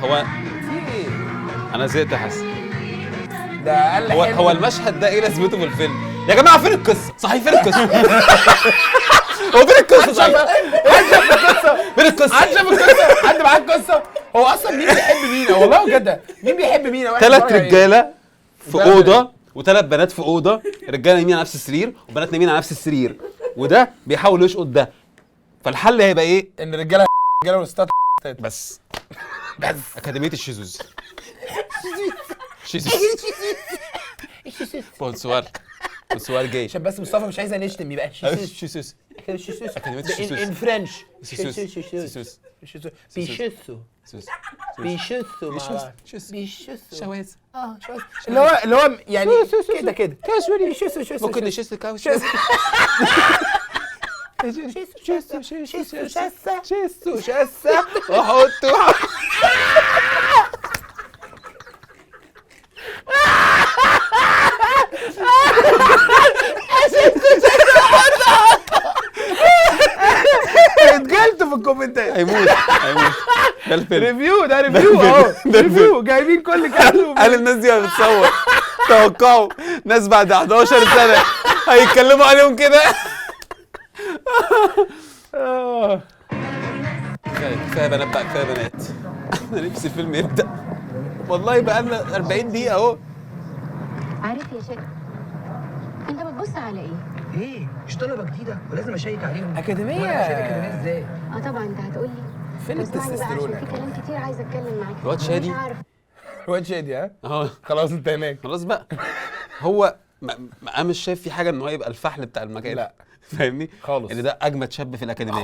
هو في ايه؟ انا زهقت حاسس. ده اقل هو حلم. هو المشهد ده ايه لازمته في الفيلم؟ يا جماعه فين القصه؟ صحيح فين القصه؟ هو فين القصه صحيح؟ فين القصه؟ حد شاف القصه؟ حد معاه القصه؟ هو اصلا مين بيحب مين؟ والله بجد مين بيحب مين؟ واحد 3 بيتفرج على إيه؟ رجاله في وتلات اوضه وثلاث بنات في اوضه، رجاله نايمين على نفس السرير وبنات نايمين على نفس السرير، وده بيحاول يشقط ده. فالحل هيبقى ايه؟ ان الرجاله والستات بس بس اكاديميه الشذوذ. شذوذ بونسوار جاي. عشان بس مصطفى مش عايزه نشتم يبقى شذوذ أكاديمية الشذوذ. ان فرنش شذوذ. بيشسوا شواذ. اللي هو يعني كده بيشسوا ممكن نشس الكاوش. شسه وحطوا اتجلت في الكومنتات. هيموت ده الفيلم. ريفيو ده ريفيو اهو ريفيو جايبين كل كلام. قال الناس دي بتصور. توقعوا ناس بعد 11 سنة هيتكلموا عليهم كده. كفايه بنات بقى، كفايه بنات. انا نفسي الفيلم يبدأ. والله بقى لنا 40 دقيقة اهو. عارف يا شيخ انت بتبص على ايه؟ ايه؟ مش طلبه جديده ولازم اشيك عليهم. أكاديمية. وانا هشيك اكاديميه ازاي؟ طبعا انت هتقول لي. فين بس اسمعني بقى التستوستيرون؟ عشان في كلام كتير عايزه اتكلم معاك. الواد أنا شادي. مش عارف. الواد شادي ها؟ اهو خلاص انت هناك. خلاص بقى. هو انا مش شايف في حاجة ان هو يبقى الفحل بتاع المكان. لا. فاهمني؟ خالص. ان ده اجمد شاب في الأكاديمية.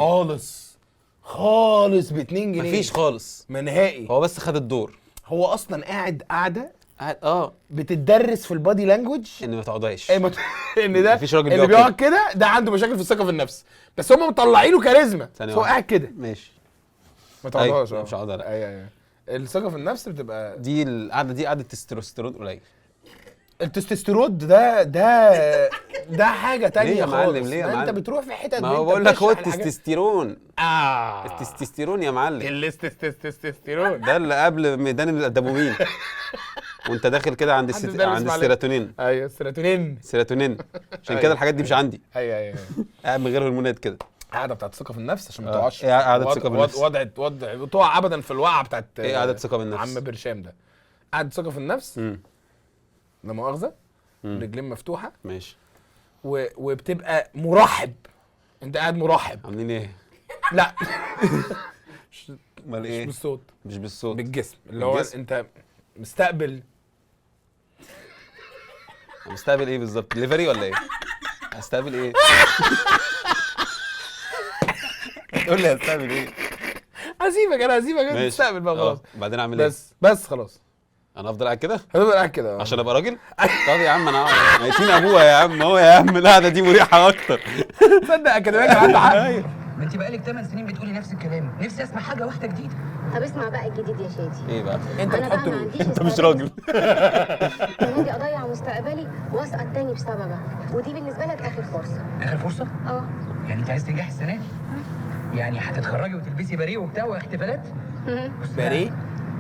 خالص ب 2 جنيه. مفيش خالص. ما نهائي. هو بس خد الدور. هو اصلا قاعده قاعد بتدرس في البادي لانجوج. ان ما تقعداش. ان ده مفيش راجل اللي بيقعد بيقعد كده ده عنده مشاكل في الثقه في النفس، بس هم مطلعينه كاريزما. ثانية هو واحدة. قاعد كده ماشي. ما تقعدهاش. أيوة، مش هقعدها لا. ايوه الثقه في النفس بتبقى دي القعده دي قعده تستوستيرون قليل. التستوستيرون ده حاجه تانية ليه يا خالص. معلم؟ ليه يا ده معلم؟ انت بتروح في حتت ما هو بقول لك هو التستوستيرون. التستوستيرون التستوستيرون يا معلم. التستوستيرون ده اللي قبل ميدان الدبوبين. وانت داخل كده عند عند السيروتونين. ايوه السيروتونين. عشان كده الحاجات دي مش عندي. ايوه قاعد من غير هرمونات كده. قاعده بتاعت ثقه في النفس عشان ما تقعش. قعده ثقه بالنفس. وضع تقع ابدا في الوقعه بتاعت ايه قعده ثقه بالنفس؟ عم برشام ده قعده ثقه في النفس. لا مؤاخذه. رجلين مفتوحه. ماشي. وبتبقى مرحب. انت قاعد مرحب. عاملين ايه؟ لا امال ايه؟ مش بالصوت. مش بالصوت. بالجسم اللي هو انت مستقبل. مستقبل ايه بالظبط؟ دليفري ولا ايه؟ هستقبل ايه؟ قول لي هستقبل ايه؟ هسيبك انا ماشي. تستقبل بقى خلاص. بعدين اعمل ايه؟ بس خلاص. انا افضل قاعد كده هتفضل قاعد كده عشان ابقى راجل؟ طب يا عم انا ميتين ابوها يا عم، هو يا عم القعده دي مريحه اكتر. تصدق اكاديميه كان عنده حق. ما انت بقالك 8 سنين بتقولي نفس الكلام، نفسي اسمع حاجه واحده جديده. طب اسمع بقى الجديد يا شادي. ايه بقى؟ انت انا بقى بتحط ما عنديش انت مش راجل. اجي اضيع مستقبلي واسقط تاني بسببك، ودي بالنسبه لك اخر فرصه. اخر فرصه؟ اه. يعني انت عايز تنجحي السنه دي؟ يعني هتتخرجي وتلبسي باريه وبتاع واحتفالات؟ باريه؟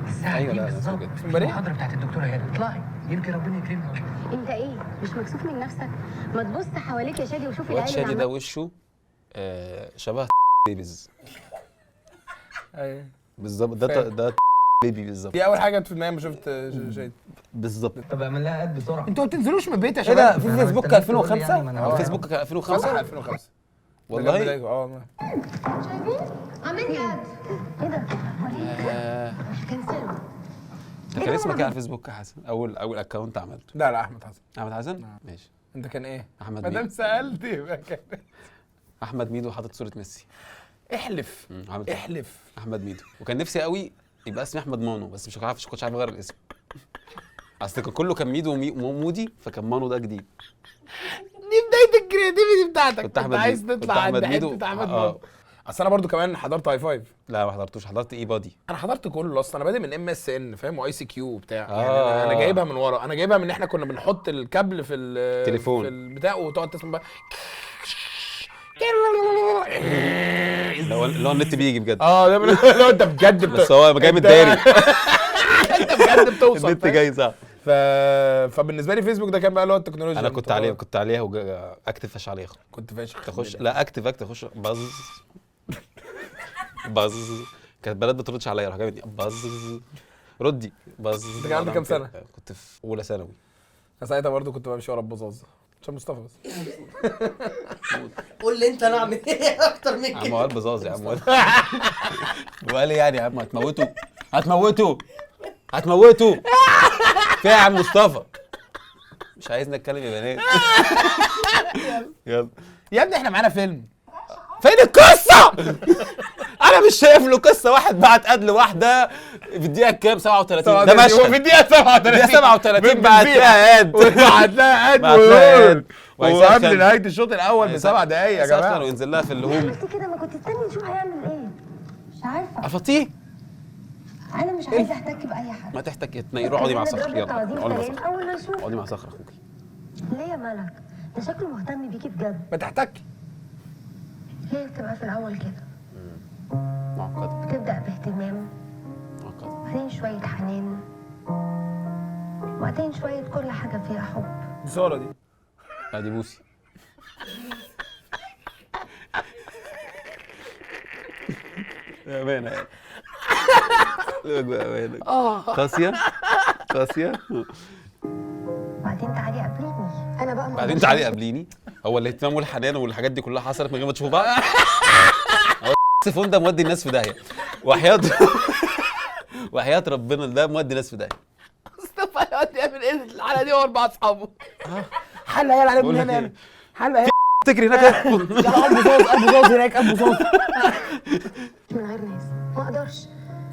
الساعه أيوة، 2 لا، بالظبط كده. في باريه؟ المحاضره بتاعت الدكتوره هاله، اطلعي يمكن ربنا يكرمك. انت ايه مش مكسوف من نفسك؟ ما تبص حواليك يا شادي وشوف الواد العيال شادي اللي ده وشه شبه بيبيز ايوه بالظبط. ده بيبي بالظبط. دي اول حاجه في دماغي لما شفت شادي. بالظبط. طب اعمل لها قد بسرعه. انتوا ما بتنزلوش من البيت يا ايه ده؟ شباب؟ في فيسبوك استنيت تقول لي 2005؟ يعني، ما أنا عارف. فيسبوك كان 2005 صح 2005 والله. اه شايفين؟ عاملين قد ايه ده؟ كنسلوا. انت كان اسمك ايه على الفيسبوك يا حسن؟ اول اكونت عملته؟ لا لا احمد حسن. احمد حسن؟ ماشي. انت كان ايه؟ احمد ما دام ميدو. سالت يبقى كان احمد ميدو حاطط صوره ميسي. احلف عملت احلف. احمد ميدو. وكان نفسي قوي يبقى اسمي احمد مانو، بس مش عارف، كنتش عارف اغير الاسم. اصل كان كله كان ميدو ومودي، فكان مانو ده جديد. دي بدايه الكرياتيفيتي بتاعتك. كنت أحمد عايز ميدو. تطلع كنت عند أحمد ميدو. حته احمد ميدو. اصل انا برضو كمان حضرت هاي فايف. لا ما حضرتوش، حضرت اي بادي. انا حضرت كله اصلا، انا بادئ من ام اس ان فاهم، واي سي كيو وبتاع. يعني آه. انا جايبها من ورا، انا جايبها من ان احنا كنا بنحط الكابل في تليفون. في البتاع وتقعد تسمع بقى اللي هو النت بيجي بجد. اه ده لو انت بجد بس هو جاي من الداري. انت بجد بتوصل النت فاهم؟ جاي صح. فبالنسبه لي فيسبوك ده كان بقى اللي هو التكنولوجيا. انا كنت عليها اكتف فش عليها. كنت فاشخ. تخش لا اكتف اخش باز كانت بلد ما بتردش عليا، راح جايبني باز ردي باز. انت كان عندك كام سنه؟ كنت في اولى ثانوي. انا ساعتها برضو كنت بمشي ورا البزاز عشان مصطفى بس. قول لي انت انا اعمل ايه اكتر من يا عم هو البزاز يا عم وقال لي يعني يا عم هتموتوا فيها يا عم مصطفى. مش عايزني اتكلم يا بنات. يلا يا ابني احنا معانا فيلم. فين القصة؟ أنا مش شايف له قصة. واحد بعت قتل واحدة في الدقيقة كام؟ 37 ده مشهد. في الدقيقة 37 بعت لها اد. بعت لها اد وقبل نهاية الشوط الأول ب7 دقايق يا جماعة. وينزل لها في اللهوم. عملت كده ما كنت استني نشوف هيعمل ايه. مش عارفه. أفطيه؟ انا مش عايزه احتك باي حد. ما تحتاج روح اقعدي مع صخر. يلا اقعدي مع صخر. اول ما نشوف. اقعدي مع صخر أخوكي. ليه يا ملك؟ ده شكله مهتم بيكي بجد. ما تحتكي. هي بتبقى في الاول كده. معقدة. بتبدا باهتمام. معقدة. بعدين شويه حنان. وبعدين شويه كل حاجه فيها حب. دي سارة دي. ادي بوسي. أمانة يعني. أمانة. قاسية. وبعدين تعالي قابليني. انا بقى بعدين تعالي قابليني. هو الاهتمام والحنان والحاجات دي كلها حصلت من غير ما تشوفوا بعض. هو السيفون ده مودي الناس في داهية. وحياة ربنا ده مودي الناس في داهية. مصطفى يقعد يعمل ايه الحلقة دي واربع اصحابه. حل عيال عليه من هنا. حل عيال. تجري هناك. قلب زوز هناك قلب زوز. من غير ناس ما اقدرش.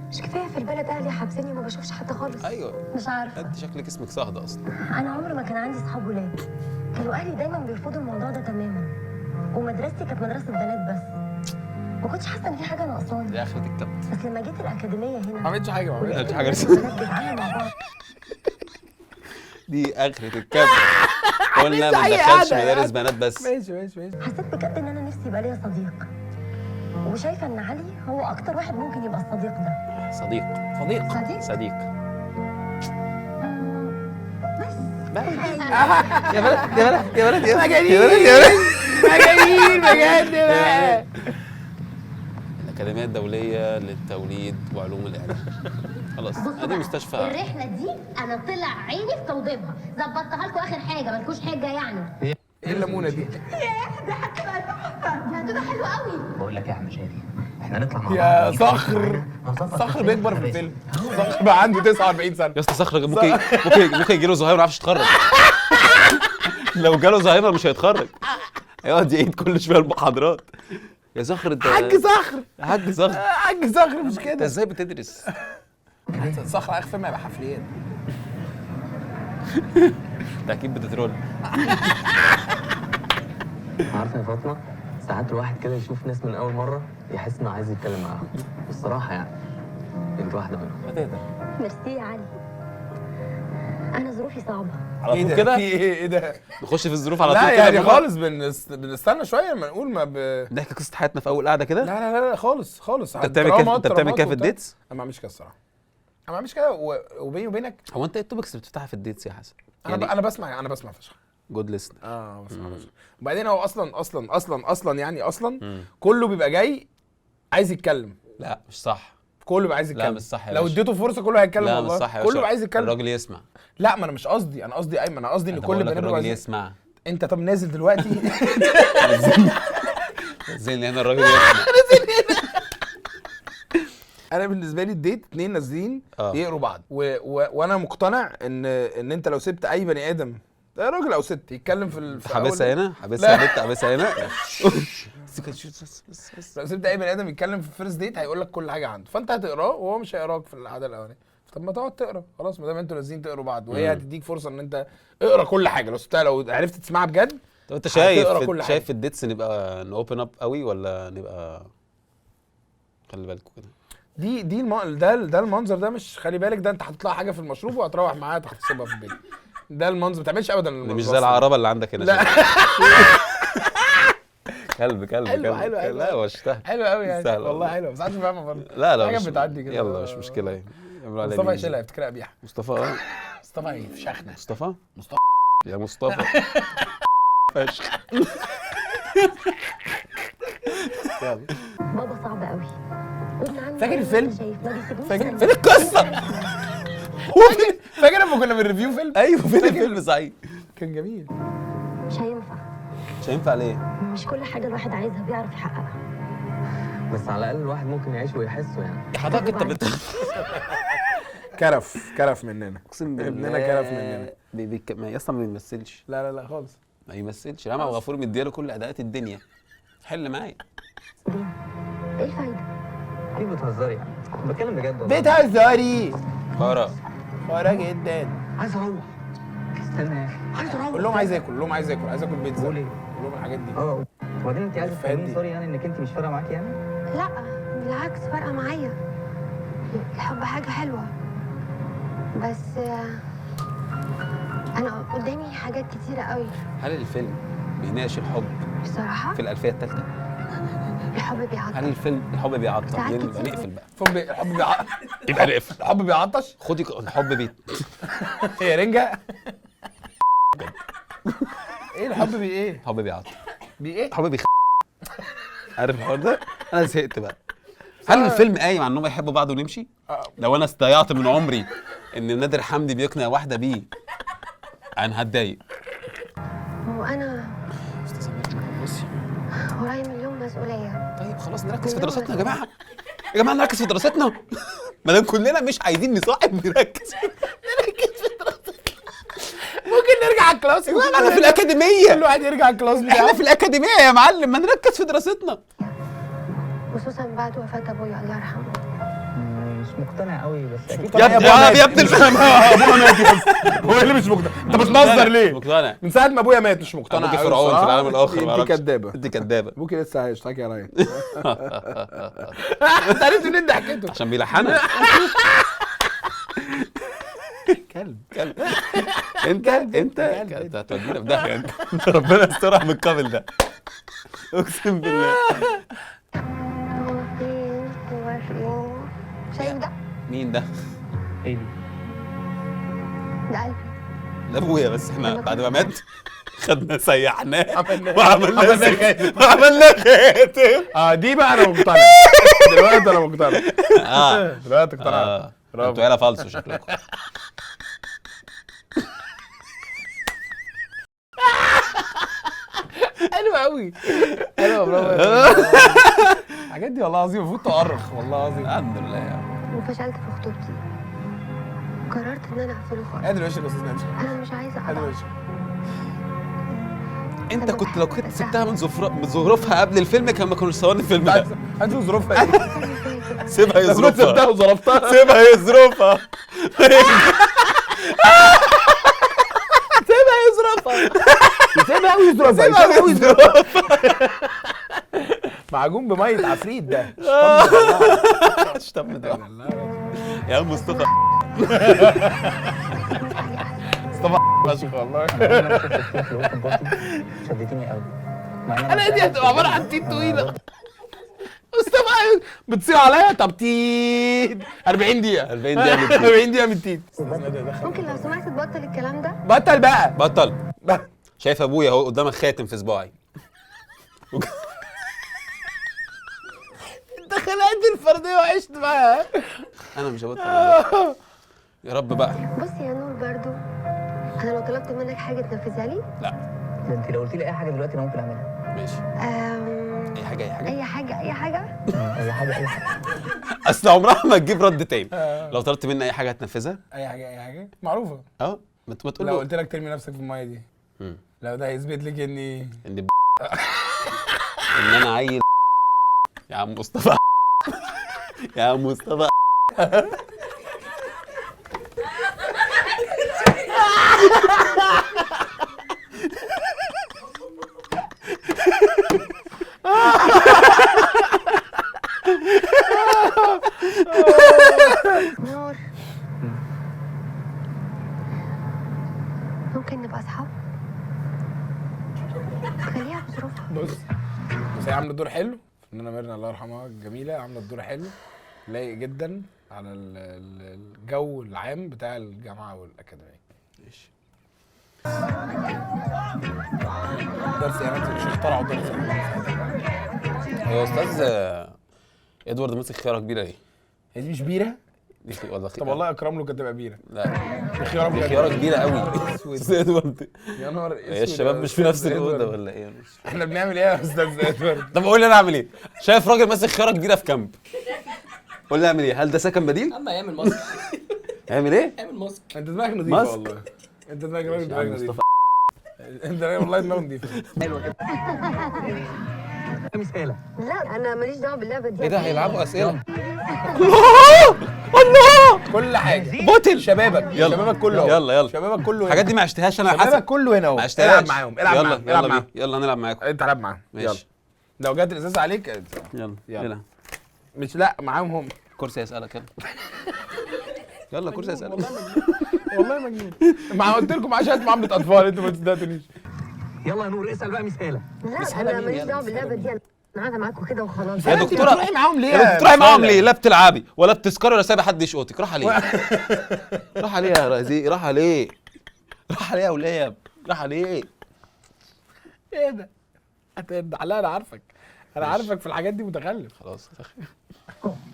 مش كفايه في البلد اهلي حابسيني وما بشوفش حد خالص. ايوه مش عارفه. انت شكلك اسمك صهد اصلا. انا عمري ما كان عندي صحاب ولاد. كانوا اهلي دايما بيرفضوا الموضوع ده تماما. ومدرستي كانت مدرسه بنات بس. ما كنتش حاسه ان في حاجه ناقصاني. دي اخرة الكبت. بس لما جيت الاكاديميه هنا ما عملتش حاجة. عملتش حاجة لسه. بنتعامل مع بعض. دي اخرة الكبت. قلنا ما ندخلش مدارس بنات بس. ماشي. حسيت بجد ان انا نفسي يبقى ليا صديق. وشايفه ان علي هو اكتر واحد ممكن يبقى الصديق ده. صديق. يا بلد مجانين بجد بقى. الأكاديمية الدولية للتوليد وعلوم الإعلام. خلاص ادي مستشفى. الرحله دي انا طلع عيني في توضيبها. ظبطتها لكم اخر حاجه مالكوش حاجه يعني. ايه الليمونة دي؟ دي هتبقى تحفه. دي هتبقى حلوه قوي. بقول لك يا عم شادي احنا نطلع مع بعض. يا صخر بيكبر في الفيلم. صخر بقى عنده 49 سنة. يا اسطى صخر ممكن يجي له زهايمر ما يعرفش يتخرج. لو جاله زهايمر مش هيتخرج. هيقعد يعيد كل شويه المحاضرات. يا صخر انت حاج صخر مش انت كده. ازاي بتدرس؟ صخر اخر فيلم هيبقى حفليات. ده اكيد بتترول. عارفه يا فاطمه، ساعات الواحد كده يشوف ناس من اول مره يحس انه عايز يتكلم معاهم. الصراحه يعني انت واحده منهم. هتقدر ميرسي يا علي. انا ظروفي صعبه. على ايه طول ده؟ كده في ايه ده؟ نخش في الظروف على طول لا كده يعني بقى. خالص بنستنى شويه لما نقول ما نحكي قصه حياتنا في اول قعده كده. لا خالص خالص. انت بتعمل كده، انت بتعمل كده في الديتس؟ انا ما بعملش كده الصراحه. انا ما بعملش كده وبيني وبينك هو انت ايه التوبكس اللي بتفتحها في الديتس يا حسن؟ انا بسمع فشخ. جود ليسن. بسمع فشخ. وبعدين هو اصلا يعني كله بيبقى جاي عايز يتكلم. لا مش صح. كله بيبقى عايز يتكلم. لا مش صح يا لو باشا. اديته فرصه كله هيتكلم. لا والله مش صح يا كله باشا. بيبقى عايز يتكلم. الراجل يسمع. لا ما انا مش قصدي، انا قصدي ايمن، انا قصدي ان كل البنات الراجل يسمع. انت طب نازل دلوقتي؟ زي اللي هنا الراجل يسمع. انا بالنسبه لي الديت اتنين نازلين يقروا بعض وانا مقتنع ان انت لو سبت اي بني ادم راجل او ست يتكلم في حابسها هنا، حابسها يا بنت، حابسها هنا. لو سبت اي بني ادم يتكلم في الفيرست ديت هيقول لك كل حاجه عنده، فانت هتقراه وهو مش هيقراك في القعده الاولانيه. طب ما تقعد تقرا خلاص، ما دام انتوا نازلين تقروا بعض وهي هتديك فرصه ان انت اقرا كل حاجه. لو سبتها، لو عرفت تسمعها بجد. طب انت شايف في الديتس نبقى نوبن اب قوي ولا نبقى خلي بالكم كده؟ ده المنظر ده مش خلي بالك، ده انت هتطلع حاجه في المشروب وهتروح معاها تغتصبها في البيت. ده المنظر ما تعملش ابدا. مش زي العربه اللي عندك هنا. لا كلب حلو لا هو اشتهى حلو قوي يعني سهل والله حلو، بس عارف فاهمها برضه. لا حاجه مش بتعدي كده. يلا مش مشكله اهي. مصطفى يشيلها يفتكرها قبيحه. مصطفى مصطفى ايه في شخنه. مصطفى يا مصطفى فشخ. بابا صعب قوي. فاكر الفيلم؟ فاكر فين القصه؟ فاكر لما كنا بنريفيو فيلم؟ ايوه فين الفيلم صحيح؟ كان جميل. مش هينفع. مش هينفع ليه؟ مش كل حاجه الواحد عايزها بيعرف يحققها. بس على الاقل الواحد ممكن يعيش ويحسه يعني. يا حضرتك انت كرف مننا. اقسم بالله ابننا كرف مننا. ما اصلا ما بيمثلش. لا خالص ما يمثلش. رامي غفور مدياله كل اداءات الدنيا. حل معايا. ايه الفايده؟ ليه بتهزري يعني؟ بتكلم بجد والله. بتهزري. خرا جدا. عايز اروح. استنى يا اخي. عايز اروح. قول لهم عايز اكل، عايز اكل بيتزا. قول لهم الحاجات دي. وبعدين انت عايزه تفهميني سوري يعني انك انت مش فارقه معاكي يعني؟ لا بالعكس فارقه معايا. الحب حاجه حلوه، بس انا قدامي حاجات كتيره قوي. هل الفيلم بيناقش الحب بصراحه في الألفية الثالثة؟ الحب بيعطل. هل الفيلم الحب بيعطل؟ ساعات يبقى كتير. نقفل بقى. الحب بيعطش. يبقى نقفل. الحب بيعطش. خدي الحب بيت. هي رنجة. ايه الحب ايه؟ الحب بيعطل. ايه؟ الحب عارف الحوار ده؟ انا زهقت بقى. هل الفيلم قايم على انهم يحبوا بعض ونمشي؟ لو انا استضيعت من عمري ان نادر حمدي بيقنع واحده بيه انا هتضايق. هو انا استاذ بصي ورايا مليون مسؤوليه. طيب خلاص نركز في دراستنا يا جماعه. يا جماعه نركز في دراستنا. ما دام كلنا مش عايزين نصاحب نركز في دراستنا. ممكن نرجع على الكلاس. لا انا في الاكاديميه. كل واحد يرجع على الكلاس بتاعه. احنا في الاكاديميه يا معلم، ما نركز في دراستنا. خصوصا بعد وفاه ابويا الله يرحمه. مش مقتنع قوي بس اكيد. يا ابن الفهم. ابويا مات يا اسطى. هو اللي مش مقتنع. انت بتنظر ليه؟ مقتنع. من ساعه ما ابويا مات مش مقتنع. ابوكي فرعون في العالم الاخر. انت كدابه. انت كدابه. ابوكي لسه عايش. ضحك يا ريا. انت عرفت منين ضحكته؟ عشان بيلحنها. كلب انت هتودينا في داهيه. انت ربنا يسترها من القابل ده. اقسم بالله. هو فين؟ شايف ده؟ مين ده؟ ايه دي؟ ده قلبي. ده ابويا، بس احنا بعد ما مات خدنا سيحناه عملنا وعملنا خاتم. دي بقى انا مقتنع. دلوقتي انا مقتنع. دلوقتي اقتنعت. انتوا عيله فالصو شكلكم. حلوه قوي. حلوه برافو. الحاجات دي والله العظيم المفروض تؤرخ والله العظيم. الحمد لله يعني. وفشلت في خطوبتي. قررت ان انا اقفله خالص. ادي وشك يا استاذ نانسي. انا مش عايزه ادي اقطع. وشك. انت كنت لو كنت سبتها من ظروفها قبل الفيلم كان ما كانوش صورنا الفيلم ده. هاتوا ظروفها ايه؟ سيبها يظروفها. سبتها وظرفتها. سيبها يظروفها. ظرف يشتوي ظرف. معجون بميه عفريت ده. اشتم ده يا مصطفى. مصطفى فشخ والله. شدتيني قوي. انا دي هتبقى عباره عن تيت طويله. مصطفى بتصيح عليا. طب تيت 40 دقيقه 40 دقيقة من تيت. 40 دقيقه من تيت. ممكن لو سمحت تبطل الكلام ده؟ بطل بقى. بطل. شايف ابويا اهو قدامك خاتم في صباعي. انت خلقت الفرديه وعشت معاها. انا مش هبطل. يا رب بقى. بص يا نور برضو، انا لو طلبت منك حاجه تنفذها لي؟ لا ده انت لو قلت لي اي حاجه دلوقتي انا ممكن اعملها. ماشي. اي حاجه اي حاجه اي حاجه اي حاجه. اي حاجه اي حاجه. اصل عمرها ما تجيب رد تاني. لو طلبت مني اي حاجه هتنفذها. اي حاجه اي حاجه معروفه. اه ما تقول لو له. قلت لك ترمي نفسك في الميه دي، لو ده هيثبت لك اني ان انا عيل. يا عم مصطفى. يا عم مصطفى. نور، ممكن نبقى اصحاب؟ خليها بظروفها. بس هي عامله دور حلو. فنانه ميرنا الله يرحمها الجميله عامله الدور حلو لايق جدا على الجو العام بتاع الجامعه والاكاديميه. ماشي. درس يعني مش اخترعوا درس. هو استاذ ادوارد ماسك خياره كبيره ايه؟ هي دي مش بيره؟ والله طب والله اكرم له كانت تبقى بيره. لا دي خياره دي خياره كبيره قوي. استاذ ادوارد. يا نهار اسود. هي الشباب مش في نفس الاوضه ولا ايه؟ احنا بنعمل ايه يا استاذ ادوارد؟ طب قول لي انا اعمل ايه؟ شايف راجل ماسك خياره كبيره في كامب. قول لي اعمل ايه؟ هل ده سكن بديل؟ اما يعمل ماسك. اعمل ايه؟ اعمل ماسك. انت دماغك نظيفه والله. انت دماغك نظيفه. انت والله دماغك نظيفه. حلوه كده. مثالة. لا انا ماليش دعوه باللعبه دي. ايه ده هيلعبوا اسئله؟ الله كل حاجه. بوتل. شبابك يلا. شبابك كله اهو. يلا شبابك كله هنا. الحاجات دي ما عشتهاش انا يا شبابك حسن. كله هنا اهو. ما عشتهاش. العب معاهم العب معاهم يلا العب معاهم. يلا نلعب معاكم. انت العب معاهم. يلا ماشي. لو جت الازازه عليك يلا يلا. مش لا معاهم هم. كرسي اسالك يلا. يلا كرسي اسالك. والله مجنون. ما قلت لكم عشان معامله اطفال انتوا ما تصدقونيش. يلا يا نور اسال بقى مثالة. لا انا ماليش دعوه باللعبه دي، انا قاعده معاكم كده وخلاص. يا دكتوره تروحي معاهم ليه؟ يا دكتوره معاهم ليه؟ لا بتلعبي ولا بتسكري ولا سايبه حد يشقطك. راح عليه. راح عليه يا رزيق. راح عليه. راح عليه يا ولاد. راح عليه. ايه ده؟ لا انا عارفك. انا عارفك في الحاجات دي متخلف. خلاص.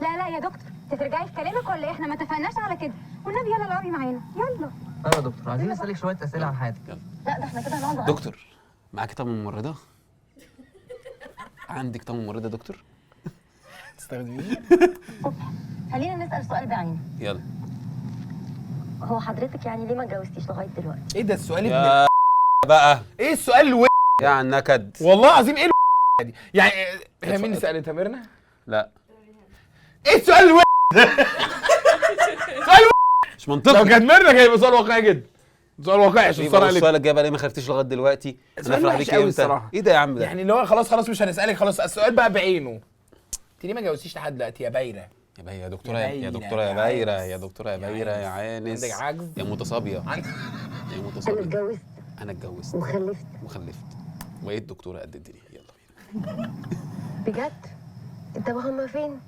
لا لا يا دكتور، انت ترجعي في كلامك ولا ايه؟ احنا ما اتفقناش على كده. والنبي يلا العبي معانا يلا. ايوه يا دكتور، عايزين نسالك شويه اسئله عن حياتك. لا ده احنا كده هنقعد. دكتور معاك طقم ممرضه؟ عندك طقم ممرضه يا دكتور؟ تستخدميه؟ خلينا نسال سؤال بعينه. يلا. هو حضرتك يعني ليه ما اتجوزتيش لغايه دلوقتي؟ ايه ده السؤال يا بقى ايه السؤال يا النكد والله العظيم ايه دي؟ يعني هي مين اللي سالتها ميرنا؟ لا. ايه السؤال سؤال مش منطقي. لو كانت ميرنا كان يبقى سؤال واقعي جدا. سؤال واقعي عشان يبقى السؤال الجاي بقى ليه ما خرفتيش لغايه دلوقتي؟ انا افرح بيك امتى؟ ايه ده يا عم ده؟ يعني اللي هو خلاص مش هنسالك خلاص السؤال بقى بعينه. انت ليه ما جوزتيش لحد دلوقتي يا بايره؟ يا بايره يا دكتوره يا دكتوره يا بايره يا دكتوره يا بايره يا عانس. عندك عجز يا متصابيه. يا انا متصابيه. اتجوزت انا اتجوزت وخلفت وبقيت دكتوره قد الدنيا. يلا بينا. بجد؟ انت هما فين؟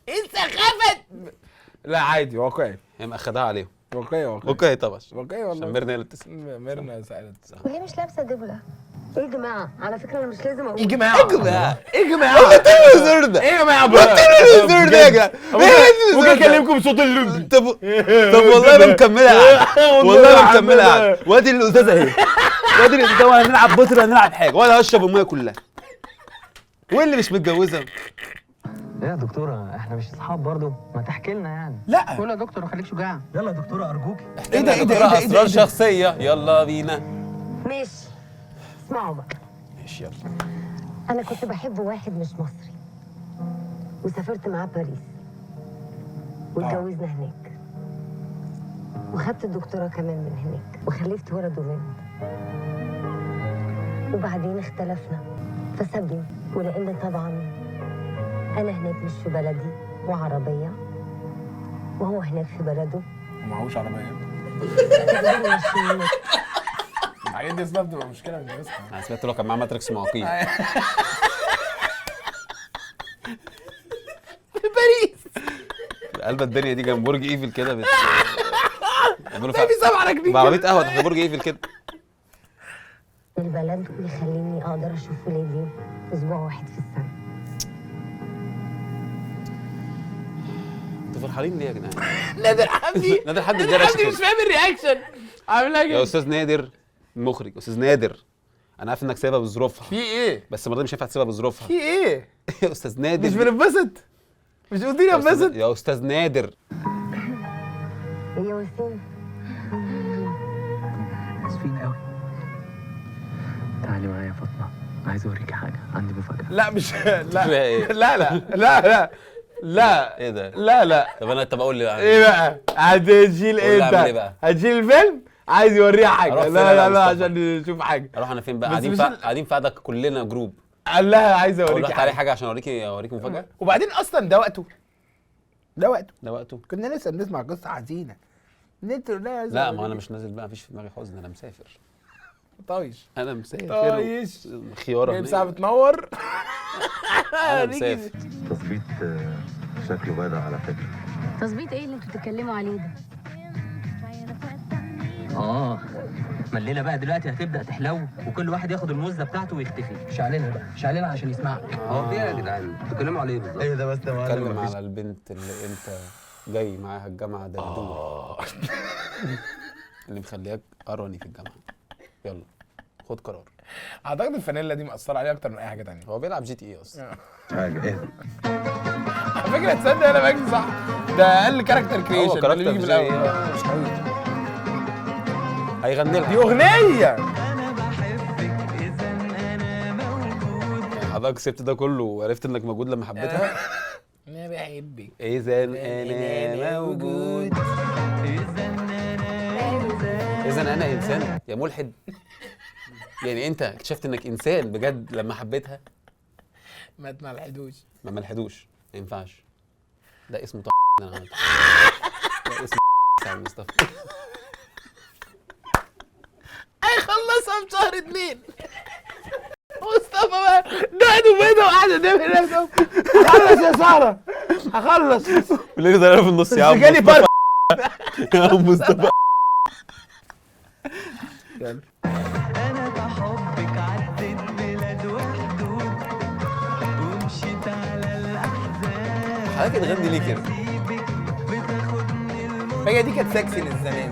انت خفت. لا عادي واقعي. هي مأخدها عليهم. واقعي اوكي طبعا. واقعي والله. عشان ميرنا اللي بتسال. ميرنا سالت. وليه مش لابسه دبله؟ ايه يا جماعه؟ على فكره انا مش لازم اقول. ايه يا جماعه؟ ايه يا جماعه؟ ايه يا جماعه؟ الهزار ده. ايه يا جماعه؟ الهزار ده يا جماعه. ممكن اكلمكم بصوت اللمبي. طب والله انا مكملها قاعد. والله انا مكملها قاعد. وادي الاستاذه اهي. وادي الاستاذه ولا هنلعب بوتر ولا هنلعب حاجه ولا هشرب الميه كلها. واللي مش متجوزه يا دكتوره احنا مش اصحاب برضه، ما تحكي لنا يعني. لا قول يا دكتور وخليك شجاع. يلا يا دكتوره ارجوكي. ايه ده اسرار شخصيه. يلا بينا. ماشي اسمعوا بقى. ماشي يلا. انا كنت بحب واحد مش مصري وسافرت معاه باريس واتجوزنا هناك وخدت الدكتوراه كمان من هناك وخلفت ولد وبنت وبعدين اختلفنا فسابني، ولان طبعا انا هناك مش في بلدي وعربيه، وهو هناك في بلده ومعهوش عربيه. تقدروا ماشيين. الحاجات دي اصلا بتبقى مشكله بالنسبه. انا سمعت له كان معاه ماتريكس معاقين. في باريس. قلب الدنيا دي جنب برج ايفل كده بيعملوا في 7 جنيه بعربيه قهوه تحت برج ايفل كده. البلد ويخليني اقدر اشوف ولادي اسبوع واحد في السنه. انتوا فرحانين ليه يا جدعان؟ نادر حمدي نادر حمدي نادر اتجرش حمدي كده. مش فاهم الرياكشن عاملها يا كده. استاذ نادر المخرج، استاذ نادر انا عارف انك سايبها بظروفها، في ايه؟ بس المره دي مش هينفع تسيبها بظروفها. في ايه؟ يا استاذ نادر مش بنتبسط؟ مش قلتيلي يا أستاذ- انبسط؟ يا استاذ نادر. يا وسيم اسفين قوي. تعالي معايا يا فاطمه، عايز اوريكي حاجه، عندي مفاجاه. لا مش فيها لا إيه؟ لا لا لا لا لا ايه ده؟ لا لا. طب اقول لي ايه بقى؟ هتشيل قول لي ايه أعمل إيه انت؟ بقى؟ هتشيل الفيلم؟ عايز يوريها حاجه. أروح لا فين أنا لا يا لا مصطفى؟ عشان نشوف حاجه. اروح انا فين بقى؟ بس قاعدين مش قاعدين في قعده كلنا جروب. قال لها عايز اقول اوريكي لك تعالي حاجه. حاجه عشان اوريكي مفاجاه. وبعدين اصلا ده وقته. ده وقته. ده وقته. كنا لسه بنسمع قصه حزينه. لا ما انا مش نازل بقى، مفيش في دماغي حزن، انا مسافر. طايش. انا مسافر. طايش. خياره جايب هناك. ساعه بتنور. انا مسافر. تظبيط شكله بدأ على فكرة. تظبيط ايه اللي انتوا بتتكلموا عليه ده؟ ما الليله بقى دلوقتي هتبدا تحلو، وكل واحد ياخد الموزه بتاعته ويختفي. مش علينا بقى، مش علينا عشان يسمعك. هو في ايه يا جدعان؟ بتتكلموا على ايه بالظبط؟ ايه ده بس يا معلم؟ اتكلم على البنت اللي انت جاي معاها الجامعه دلدوع اللي مخلياك قرني في الجامعه. يلا خد قرار. اعتقد الفانيلا دي مأثره عليه اكتر من اي حاجه تانية. هو بيلعب جي تي اي اصلا. حاجة ايه؟ على فكره تصدق انا باجي صح. ده اقل كاركتر كريشن. هو كاركتر اللي بيجي في زي الاول. مش قوي. هيغني لها. دي اغنيه. حضرتك سبت ده كله وعرفت انك موجود لما حبيتها؟ انا بحبك. اذا انا موجود، اذا انا انسان يا ملحد. يعني انت اكتشفت انك انسان بجد لما حبيتها؟ ما تملحدوش. ما ملحدوش، ما ينفعش. ده اسمه اللي انا عملته. ده اسمه سعد مصطفى. هيخلصها في شهر 2. مصطفى بقى دهنه بيضه وقاعده تعمل نفسه. هخلص يا ساره. هخلص. ليه ده في النص يا عم جالي مصطفى؟ يا عم مصطفى. انا بحبك عديت بلاد وحدود ومشيت على الاحزان. حضرتك تغني ليه كده؟ هي دي كانت سكسي للزمان.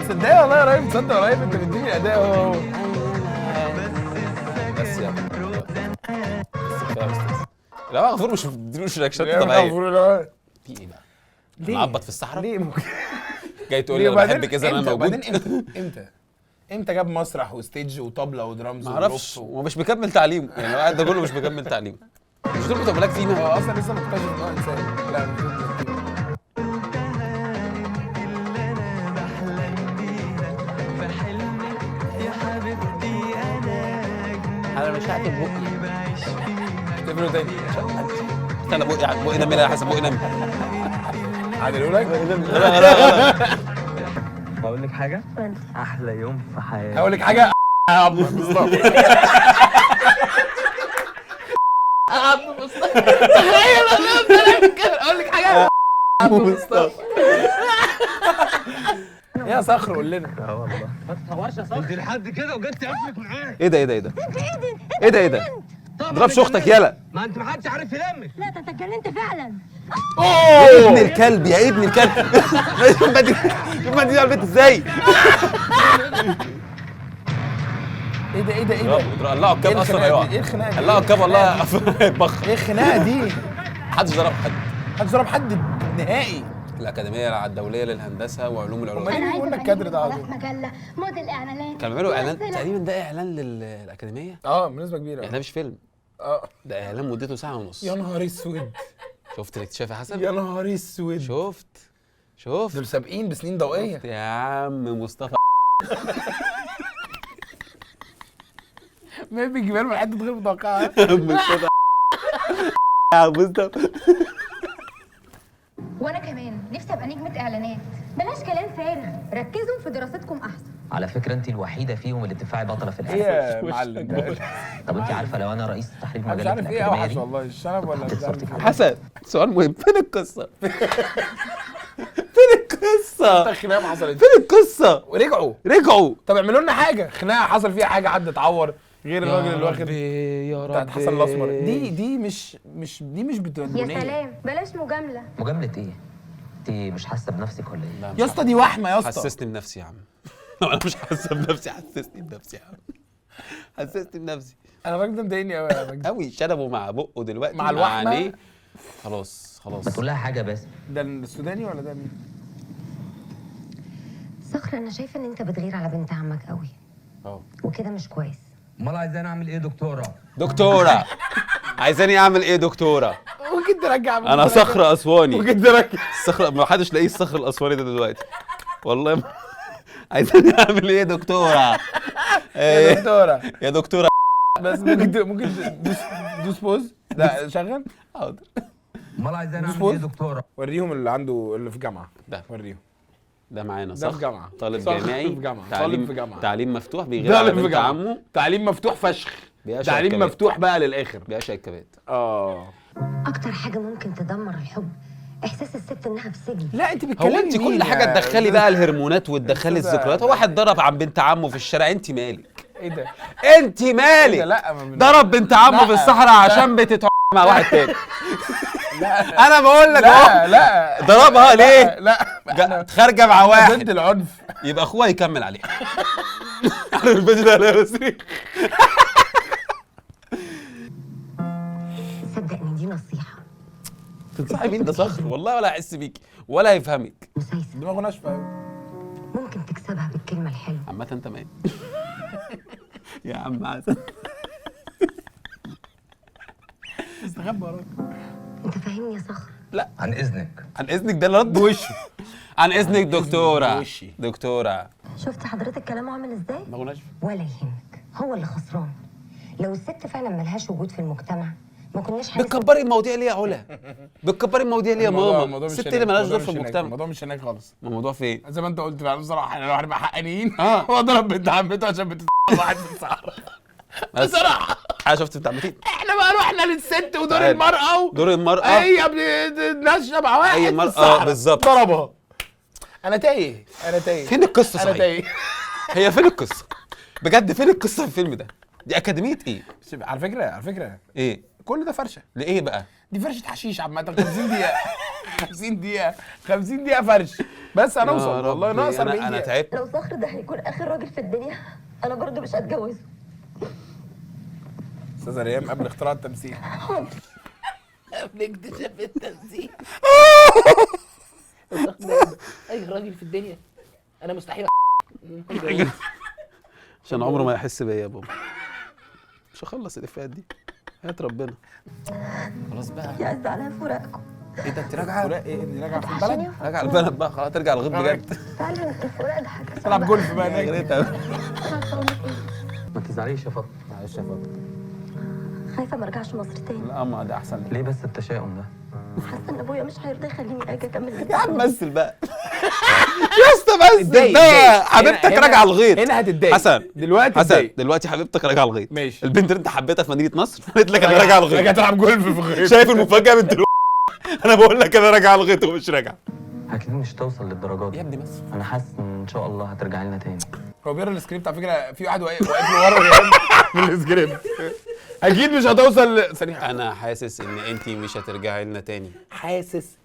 تصدقني والله يا ريم، تصدق قريب انت بتديني الاداء اهو. بس يا عم. بس كفايه يا استاذ. لا غفور مش بتديلوش رياكشنات طبيعيه. في ايه بقى؟ ليه؟ معبط في الصحراء؟ ليه ممكن؟ جاي تقول لي انا بحبك اذا انا موجود؟ بعدين امتى جاب مسرح وستيج وطبله ودرامز ما اعرفش، هو مش مكمل تعليمه، يعني الواحد ده كله مش مكمل تعليمه. مش دول بتوع بلاك هو فينا؟ اصلا لسه مكتشف ان هو انسان. لا مش دول. انا مش هقفل بقي. اعتبره تاني. انا بقي نمي يا حسن، بقي نمي. عادل لك. لا لا. اقول لك حاجه؟ احلى يوم في حياتي. هقول لك حاجه يا عم مصطفى. يا عم مصطفى تخيل انا افضل كده اقول لك حاجه يا عم مصطفى. يا صخر قول لنا. اه والله ما تصورش يا صاحبي. انت لحد كده وجيت تقفلك معاك. ايه ده ايه ده ايه ده؟ ايه ده؟ ضربش اختك يلا. ما انت ما حدش عارف يلمك. لا ده انت اتجننت فعلا. يا ابن الكلب يا ابن الكلب. شوف ما دي البيت ازاي. ايه ده ايه ده ايه ده؟ قلعوا الكاب اصلا هيقع. ايه الخناقه دي؟ قلعوا الكاب والله هيتبخر. ايه الخناقه دي؟ محدش ضرب حد. محدش ضرب حد نهائي. الأكاديمية الدولية للهندسة وعلوم العلوم. امال ليه قلنا الكادر ده عظيم؟ مجله موديل اعلانات. كانوا بيعملوا إعلان تقريبا، ده إعلان للأكاديمية؟ بنسبه كبيره. يعني ده مش فيلم. ده إعلان مدته ساعة ونص. يا نهار اسود. شفت الاكتشاف يا حسن؟ يا نهار اسود، شفت دول سابقين بسنين ضوئيه. يا عم مصطفى ما بيجيبها له حته غير متوقعه. مصطفى يا مصطفى. وانا كمان نفسي ابقى نجمه اعلانات. بلاش كلام فارغ، ركزوا في دراستكم احسن. على فكره انت الوحيده فيهم اللي بتدفعي بطله في ايه الاعلان. يا معلم ده؟ طب انت عارفه لو انا رئيس تحرير انا مش مجله عارف ايه الاكاديميه اوحش دي والله، الشنب ولا مش عارف إيه. حسن سؤال مهم، فين القصه؟ فين القصه؟ خناقه حصلت، فين القصه؟ ورجعوا. طب اعملوا لنا حاجه، خناقه حصل فيها حاجه، حد اتعور غير الراجل اللي واخد يا بتاعت رب حسن الاسمر. دي مش يا بتغنيه. سلام بلاش مجامله. مجامله ايه؟ انت مش حاسه بنفسك ولا ايه؟ يا اسطى دي وحمه يا اسطى. حسسني بنفسي يا عم. انا مش حاسه بنفسي، حسسني بنفسي يا عم. حسسني بنفسي. انا الراجل ده مضايقني قوي يا مجدي. قوي شنبه مع بقه دلوقتي مع الوحمة. عينيه. خلاص ما تقول لها حاجه بس. ده السوداني ولا ده مين؟ صخر انا شايفه ان انت بتغير على بنت عمك قوي. وكده مش كويس. امال عايزاني اعمل ايه دكتوره؟ دكتوره عايزاني اعمل ايه دكتوره؟ ممكن ترجع انا صخر اسواني. ممكن ترجع الصخر، ما حدش لاقيه الصخر الاسواني ده دلوقتي والله. عايزاني اعمل ايه دكتوره؟ يا دكتوره يا دكتوره. بس ممكن دوس بوز. ده شغل. حاضر. امال عايزاني اعمل ايه دكتوره؟ وريهم اللي عنده اللي في جامعه ده وريهم. ده معانا ده في صح؟ جامعه، طالب صخر جامعي في جامعه، تعليم طالب في جامعه، تعليم مفتوح بيغير على بنت عمه. تعليم مفتوح فشخ، بيعشق تعليم الكبات. مفتوح بقى للاخر. بيعشق الكبات. اكتر حاجه ممكن تدمر الحب احساس الست انها في سجن. لا انت هو بتتكلمي انت كل مين حاجه يا تدخلي بقى الهرمونات وتدخلي أستاذة؟ الذكريات. هو واحد ضرب عن بنت عمه في الشارع، انت مالك؟ ايه ده؟ انت مالك؟ ده لا ضرب بنت عمه لا. في الصحراء عشان بتتع مع واحد تاني. لا انا بقول لك لا اهو. لا ضربها ليه؟ لا خارجه مع واحد ضد العنف. يبقى اخوها يكمل عليها. عارف الفيديو ده يا ياسرين؟ صدق ان دي نصيحه. تنصحي مين ده صخر؟ والله ولا هيحس بيكي ولا هيفهمك. مسايسه دماغه ناشفه قوي. ممكن تكسبها بالكلمه الحلوه. عامة انت مالك؟ يا عم حسن استخبى وراك. انت فاهمني يا صخر؟ لا عن اذنك. عن اذنك ده الرد وشي. عن اذنك دكتوره. وشي. دكتوره. شفت حضرتك كلامه عامل ازاي؟ دماغه ناشفه. ولا يهمك، هو اللي خسران. لو الست فعلا ملهاش وجود في المجتمع ما كناش بتكبري المواضيع ليه يا علا؟ بتكبري المواضيع ليه يا ماما؟ الست اللي مالهاش دور في المجتمع. الموضوع مش هناك خالص. الموضوع فين؟ زي ما انت قلت فعلا بصراحه، احنا لو هنبقى حقانيين هو ضرب بنت عمته عشان واحد في الصحراء. بصراحه انا شفت بتاع متين. احنا بقى رحنا للست ودور تعال. المراه دور المرأة. هي ناشفه مع واحد أي في مرأة الصحراء. بالظبط. ضربها. انا تايه فين القصه انا صحيح؟ تايه. هي فين القصه؟ بجد فين القصه في الفيلم ده؟ دي اكاديميه ايه؟ على فكره ايه؟ كل ده فرشه. لايه بقى؟ دي فرشه حشيش عامه. 50 دقيقه 50 دقيقه 50 دقيقه فرش بس هنوصل. والله ناقص 40 دقيقه. انا تعبت. لو صخر ده هيكون اخر راجل في الدنيا انا برضه مش هتجوزه. استاذه ريم قبل اختراع التمثيل. قبل اكتشاف التمثيل. اي راجل في الدنيا انا مستحيل عشان عمره ما يحس بيا يا بابا. مش هخلص الافيهات دي. هات ربنا. خلاص بقى. يعز عليا فراقكم. ايه ده انت راجعه؟ فراق ايه؟ انت راجعه في البلد؟ راجعه البلد بقى خلاص ترجع الغيط بجد. فعلا الفراق ده حاجه تلعب جولف بقى يا هناك. ريت. ما تزعليش يا فاطمه. معلش يا فاطمه. خايفه ما ارجعش مصر تاني. لا ما ده احسن لي. ليه بس التشاؤم ده؟ حاسه ان ابويا مش هيرضى يخليني اجي اكمل يا عم مثل بقى. يا اسطى مثل بقى. حبيبتك راجعه الغيط. هنا هتتضايق. حسن دلوقتي حسن هتتضايق. دلوقتي حبيبتك راجعه الغيط. ماشي. البنت اللي انت حبيتها في مدينه نصر قالت لك انا راجعه الغيط. راجعه تلعب جولف في الغيط. شايف المفاجاه من دلوقتي؟ انا بقول لك انا راجعه الغيط ومش راجعه. اكيد مش توصل للدرجات دي يا ابني بس. انا حاسس ان شاء الله هترجعي لنا تاني. هو بيقرا السكريبت على فكره. في واحد واقف له ورا من السكريبت. اكيد مش هتوصل ثانيه. انا حاسس ان انت مش هترجعي لنا تاني. حاسس.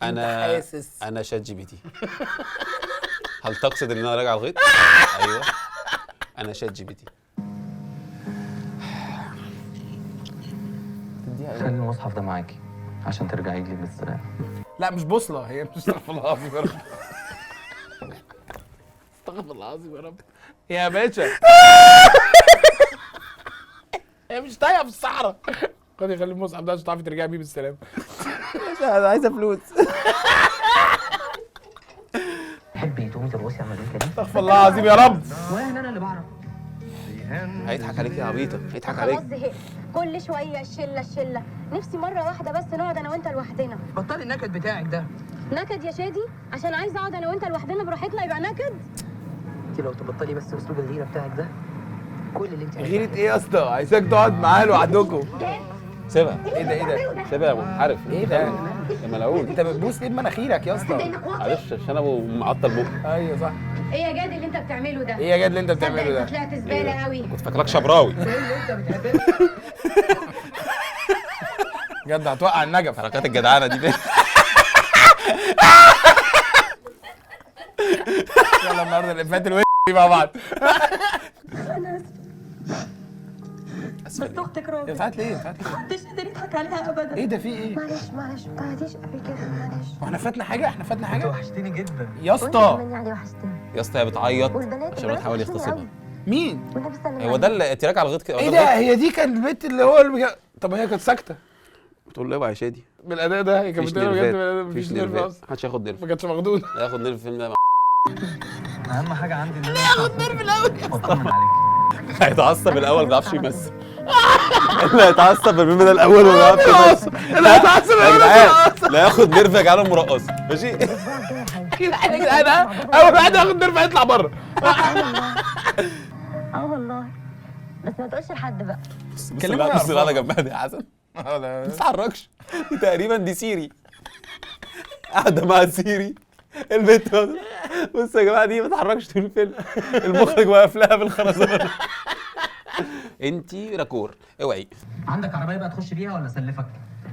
انا شات جي بي تي. هل تقصد ان انا راجع الغيط؟ ايوه انا شات جي بي تي. خلي المصحف ده معاكي عشان ترجعي لي بالسلامه. لا مش بوصله هي. مش استغفر الله العظيم يا رب. استغفر الله العظيم يا رب. يا باشا هي مش تايهه في الصحراء. خدي خلي المصحف ده عشان تعرفي ترجعي بيه بالسلامه. عايزه فلوس. تحبي تقومي ترقصي على المزيكا دي؟ استغفر الله العظيم يا رب. وانا اللي بعرف. هيضحك عليك يا عبيطه، هيضحك خلاص عليك. زهقت، كل شويه الشله. نفسي مره واحده بس نقعد انا وانت لوحدنا. بطلي النكد بتاعك ده. نكد يا شادي؟ عشان عايزه اقعد انا وانت لوحدنا براحتنا يبقى نكد؟ انت لو تبطلي بس اسلوب الغيره بتاعك ده كل اللي انت عايزاه. غيرة ايه يا اسطى؟ عايزاك تقعد معاه لوحدكم. سيبها. ايه ده؟ سيبها يا منحرف. ايه ده؟ يا ملعون. انت بتبوس ليه بمناخيرك يا اسطى؟ معلش عشان ابو معطل بقه. ايوه صح. ايه يا جاد اللي انت بتعمله ده؟ ايه يا جد اللي انت بتعمله تصدق ده؟ انت طلعت زباله قوي. كنت فاكرك شبراوي. جد هتوقع النجف. حركات الجدعانه دي فين؟ يلا النهارده الافات الوش دي مع بعض. بس اختك راجل. ينفعت ليه؟ محدش قادر يضحك عليها ابدا. ايه ده في ايه؟ معلش ما تعديش قوي كده معلش. هو احنا فاتنا حاجه؟ انت وحشتني جدا يا وانت اسطى. كمان يعني وحشتني. يا اسطى هي بتعيط والبنات عشان بتحاول يغتصبها. مين؟ والنبي استنى هو ده اللي اتراك على الغيط كده. ايه ده؟ هي دي كانت البنت اللي هو طب هي كانت ساكته بتقول له اوعى يا شادي. بالاداء ده؟ هي كانت مفيش بتقول بجد نيرفات. بالاداء مفيش مفيش نيرف نيرفات. اصلا. محدش ياخد نيرف. ما كانتش مخدود. لا ياخد نيرف الفيلم ده. اهم حاجه عندي ان انا ياخد نيرف الاول. اطمن عليك. هيتعصب الاول ما بيعرفش يمثل. اللي هيتعصب الفيلم ده الاول وما بيعرفش يمثل. اللي هيتعصب يا جدعان لا ياخد نيرف يجعله مرقص ماشي. يا جدعان اول واحد ياخد نيرف هيطلع بره. والله بس ما تقولش لحد بقى. كلمه بص على جنبها دي يا حسن. ما تتحركش. تقريبا دي سيري قاعده مع سيري البنت. بص يا جماعه دي ما تتحركش طول الفيلم. المخرج واقف لها بالخرزانه. انتي راكور اوعي. عندك عربيه بقى تخش بيها ولا اسلفك؟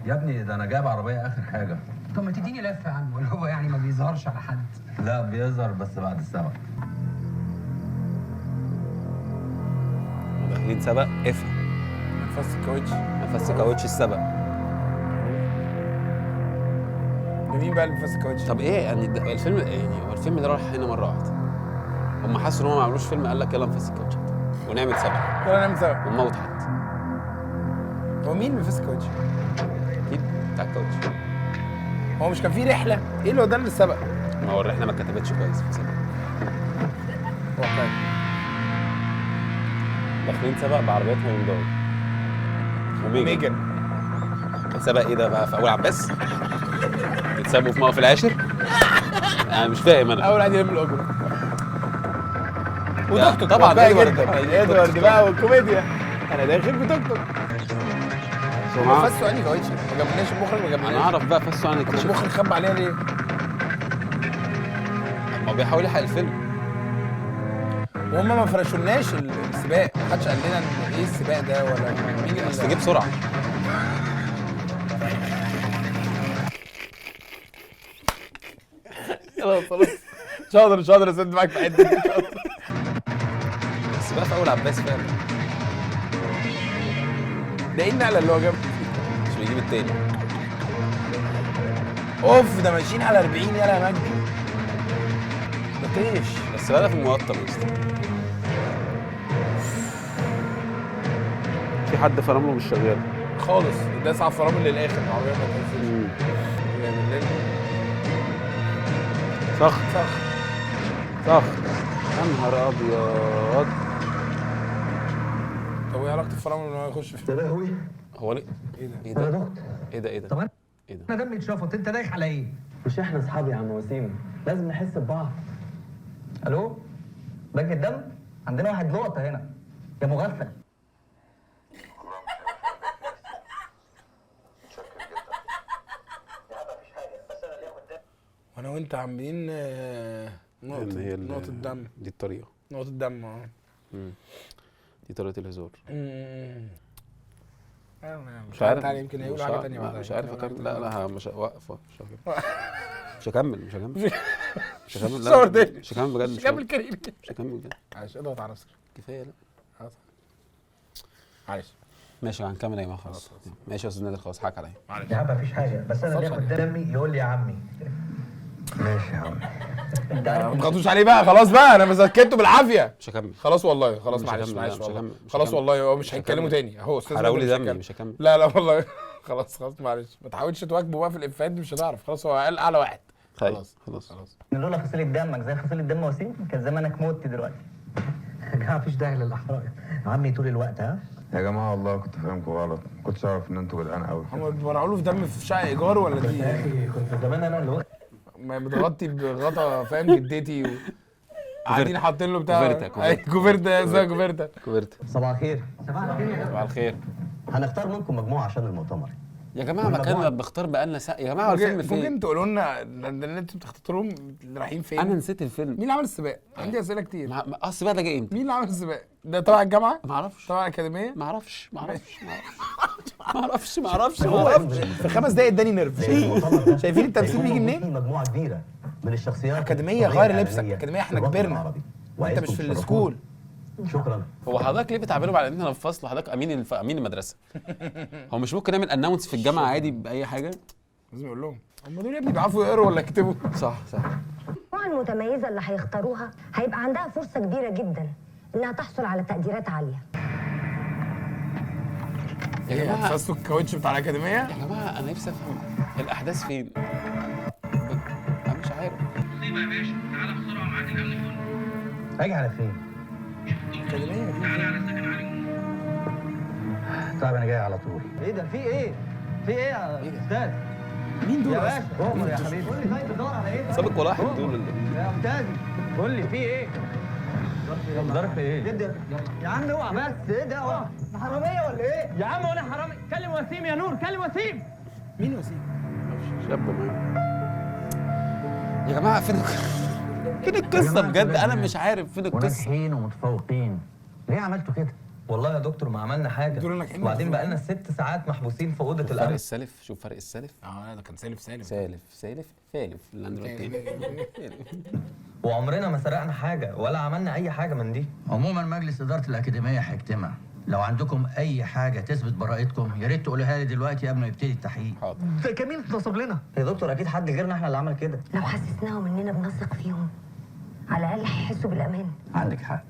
يا ابني ده انا جايب عربيه اخر حاجه. طب ما تديني لفه يا عم، ولا هو يعني ما بيظهرش على حد؟ لا بيظهر بس بعد السبق. داخلين سبق افهم. نفس الكاوتش. نفس كاوتش السبق. مين بقى اللي نفس الكاوتش؟ طب ايه يعني الفيلم يعني هو الفيلم ده راح هنا مره واحده. هم حسوا ان هم ما عملوش فيلم قال لك يلا نفس الكاوتش ونعمل سبق. يلا نعمل سبق ونموت حد. هو مين اللي نفس الكاوتش؟ اكيد بتاع الكاوتش. هو مش كان في رحله؟ ايه اللي ودانا للسبق؟ ما هو الرحله ما اتكتبتش كويس في السبق. واقعي. داخلين سبق بعربيات هيونداي وميجن. سبق ايه ده بقى في اول عباس؟ يتسابوا في موقف العاشر؟ انا مش فاهم انا. اول واحد يلم الاجره. وتوك توك طبعا ادوارد بقى والكوميديا. انا داخل بتوك توك. هو فسوا انهي كاوتش؟ ما جابلناش المخرج ما جابلناش. انا اعرف بقى فسوا عن الكشف. المخرج خبى عليها ليه؟ ما بيحاول يلحق الفيلم. وهم ما فرشولناش السباق، ما حدش قال لنا ايه السباق ده ولا مين اللي بس جه بسرعه. خلاص مش هقدر اسد معاك في حته دي. بس بقى في اول عباس فعلا. ده ايه النقله اللي هو جابها؟ مش بيجيب التاني. اوف ده ماشيين على 40 يلا يا مجدي. ده طيش. بس بقى في الموطن يا اسطى. في حد فرامله مش شغال خالص. داس على الفرامل للاخر العربيه ما تنزلش. صخ يا نهار ابيض. طب وايه علاقه الفرامل ان هو يخش في يا لهوي. هو ليه؟ ايه ده؟ ايه ده؟ طب انا دمي اتشفط، انت دايخ على ايه؟ مش احنا اصحاب يا عم وسيم، لازم نحس ببعض. الو؟ بنك الدم؟ عندنا واحد لقطه هنا يا مغفل. وانا وانت عاملين نقطه دم. دي الطريقه. نقطه دم دي طريقه الهزار. مش عارف. يمكن هيقول حاجه ثانيه بعدها. مش عارف اكمل. لا مش واقفه. مش هكمل. مش هكمل. لا مش هكمل بجد. مش هكمل كريم. مش هكمل بجد. معلش اضغط على نفسك. كفايه لا. معلش. ماشي هنكمل يا جماعه خلاص. ماشي يا استاذ نادر خلاص حك عليا. يا عم مفيش حاجه، بس انا اللي ياخد دمي يقول لي يا عمي. ماشي يا عم. ما تضغطوش عليه بقى خلاص بقى. انا مسكته بالعافيه. مش هكمل. خلاص والله خلاص مش معلش هكمل. معلش مش هكمل. خلاص والله هو مش هيتكلموا تاني اهو استاذ. حرقوا لي دمي مش هكمل. لا والله خلاص معلش، ما تحاولش تواكبه بقى في الافيهات دي، مش هتعرف. خلاص هو قال اعلى واحد. خلاص. لولا فصيلة دمك زي فصيلة دم وسيم كان زمانك مت دلوقتي. يا جماعه مفيش داعي للاحراج عمي طول الوقت. ها يا جماعه والله كنت فاهمكم غلط، ما كنتش اعرف ان انتوا جدعان قوي. هم بيبرعوا له في دم في شقه ايجار ولا دي؟ يا اخي كنت زمان انا اللي ما متغطي بغطا فاهم جدتي قاعدين حاطين له بتاع كوفرتا اسمها كوفرتا. صباح الخير. صباح الخير. هنختار منكم مجموعه عشان المؤتمر. يا جماعه مكان ما بختار بقالنا ساعه يا جماعه. هو الفيلم فين؟ ممكن تقولوا لنا اللي انتوا بتختاروهم رايحين فين؟ انا نسيت الفيلم. مين اللي عمل السباق؟ عندي اسئله كتير. السباق ده جاي امتى؟ مين اللي عمل السباق؟ ده تبع الجامعه؟ ما اعرفش. تبع الاكاديميه؟ ما اعرفش. في 5 دقايق اداني نيرف. شايفين التمثيل بيجي منين؟ مجموعه كبيره من الشخصيات. اكاديميه غير لبسك، اكاديميه احنا كبرنا وانت مش في السكول. شكرا. هو حضرتك ليه بتعملوا على ان احنا في فصل وحضرتك امين المدرسه؟ هو مش ممكن نعمل اناونس في الجامعه عادي باي حاجه؟ لازم اقول لهم هم دول يا ابني بيعرفوا يقروا ولا يكتبوا؟ صح. المجموعة المتميزة اللي هيختاروها هيبقى عندها فرصة كبيرة جدا إنها تحصل على تقديرات عالية. يا جماعه فاستوا الكاوتش بتاع الاكاديميه؟ يا جماعه انا نفسي افهم الاحداث فين؟ انا مش عارف. مصيبه يا باشا، تعالى بسرعه معاك الامن فوق. اجي على فين؟ الاكاديميه دي تعالى على سكن علي. طيب انا جاي على طول. ايه ده؟ في ايه؟ في ايه يا استاذ؟ مين دول يا اصلا؟ باشا عمر يا حبيبي قول لي طيب بتدور على ايه؟ سابق ولاحق دول يا استاذي قول لي في ايه؟ ظرف ايه؟ يا عم اوعى بس ايه ده؟ اوعى حراميه ولا ايه؟ يا عم وانا حرامي؟ كلم وسيم يا نور، كلم وسيم. مين وسيم؟ شاب معايا. يا جماعه فين القصه بجد؟ انا مش عارف فين القصه. وناجحين ومتفوقين، ليه عملتوا كده؟ والله يا دكتور ما عملنا حاجه. وبعدين بقى لنا 6 ساعات محبوسين في اوضه فرق الامن. السالف، شوف فرق السالف. ده كان سالف اللي عنده وعمرنا ما سرقنا حاجه ولا عملنا اي حاجه من دي. عموما مجلس إدارة الأكاديمية هيجتمع، لو عندكم أي حاجة تثبت براءتكم يا ريت تقولوها لي دلوقتي قبل ما يبتدي التحقيق. حاضر. ده كمين اتنصب لنا. يا دكتور اكيد حد غيرنا احنا اللي عمل كده. لو حسسناهم إننا بنثق فيهم على الأقل هيحسوا بالأمان. عندك حق.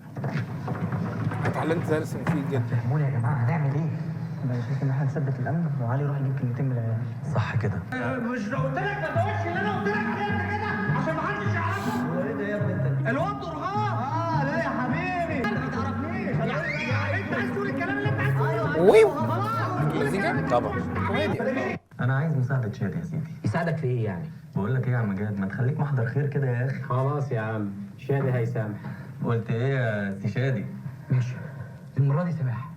اتعلمت درس مفيد جدا. فهمونا يا جماعه هنعمل ايه؟ انا شايف ان احنا نثبت الامن وعلي يروح يجيب كلمتين من العيال. صح كده. مش لو قلت لك ما تقولش اللي انا قلت لك عليه انت كده عشان ما حدش يعرفه. هو ايه ده يا ابني انت؟ الواد درغام. لا يا حبيبي انت ما تعرفنيش. انت عايز تقول الكلام اللي انت عايز تقوله. طبعا. انا عايز مساعده شادي يا سيدي. يساعدك في ايه يعني؟ بقول لك ايه يا عم جاد، ما تخليك محضر خير كده يا اخي. خلاص يا عم، شادي هيسامح. قلت ايه يا سي شادي؟ ماشي المره دي سماح،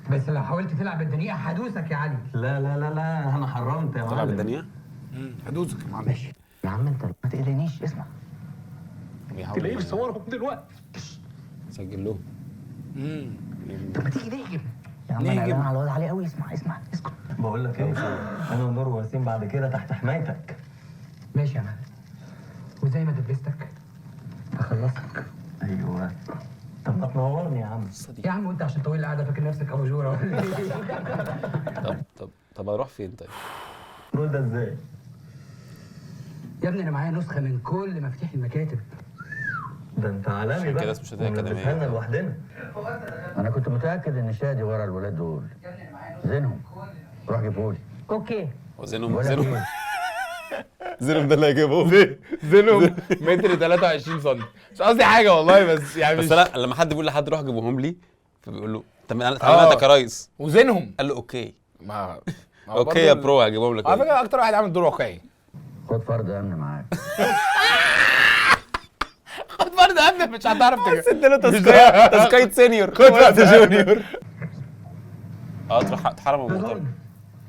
بس لو حاولت تلعب الدنيا هدوسك يا علي. لا لا لا لا انا حرمت يا معلم. تلعب الدنيا؟ هدوسك يا معلم. ماشي يا عم انت ما تقلقنيش. اسمع تلاقيه بيصورهم دلوقتي. سجل لهم. طب ما تيجي نهجم يا عم. انا قلقان على الواد علي قوي. اسمع اسكت. بقول لك ايه، انا ونور وسيم بعد كده تحت حمايتك. ماشي يا معلم، وزي ما دبستك اخلصك. ايوه. طب ما تنورني يا عم. يا عم وانت عشان طويل القعده فاكر نفسك ابو جوره ولا ايه؟ طب اروح فين طيب؟ تقول ده ازاي؟ يا ابني انا معايا نسخه من كل مفاتيح المكاتب. ده انت عالمي بقى. كده اسمه شادي أكاديمية. احنا لوحدنا. أنا كنت متأكد إن شادي ورا الولاد دول. زينهم، روح جيبهولي. أوكي. وزينهم إيه؟ زينهم ده اللي هيجيبهم. زينهم متر 23 سم. مش قصدي حاجه والله، بس يعني بس لا، لما حد بيقول لحد روح جيبهم لي فبيقول له تعالى يا ريس. وزينهم قال له اوكي. ما اوكي يا برو هجيبهم لك. على فكره اكتر واحد عامل دور واقعي. خد فرد أمن معاك. خد فرد امن مش هتعرف سد له تسكايت سينيور. خد فرد جونيور. تروح تحرم المؤتمر.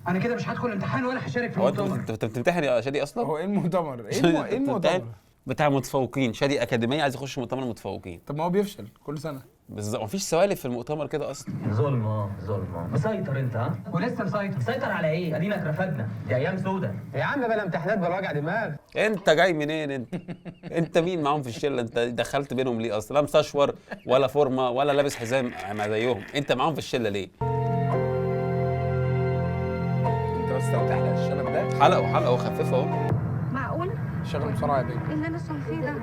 انا كده مش هدخل امتحان ولا هشارك في هو المؤتمر. انت بتمتحن يا شادي اصلا؟ هو ايه المؤتمر؟ ايه المؤتمر؟ بتاع متفوقين. شادي اكاديميه عايز يخش مؤتمر متفوقين. طب ما هو بيفشل كل سنه. بالظبط، مفيش سوالف في المؤتمر كده اصلا. ظلم. مسيطر انت ها؟ ولسه مسيطر على ايه؟ ادينا اترفدنا، دي ايام سودة. يا عم بلا امتحانات بلا وجع دماغ. انت جاي منين انت؟ انت مين معاهم في الشله؟ انت دخلت بينهم ليه اصلا؟ لا مستشور ولا فورمه ولا لابس حزام مع زيهم، انت معاهم في الشله ليه؟ انت بس تحلق الشنب ده حلقه وخففه اهو. معقول؟ شغل بسرعه يا بيه. اللي انا شايفاه ده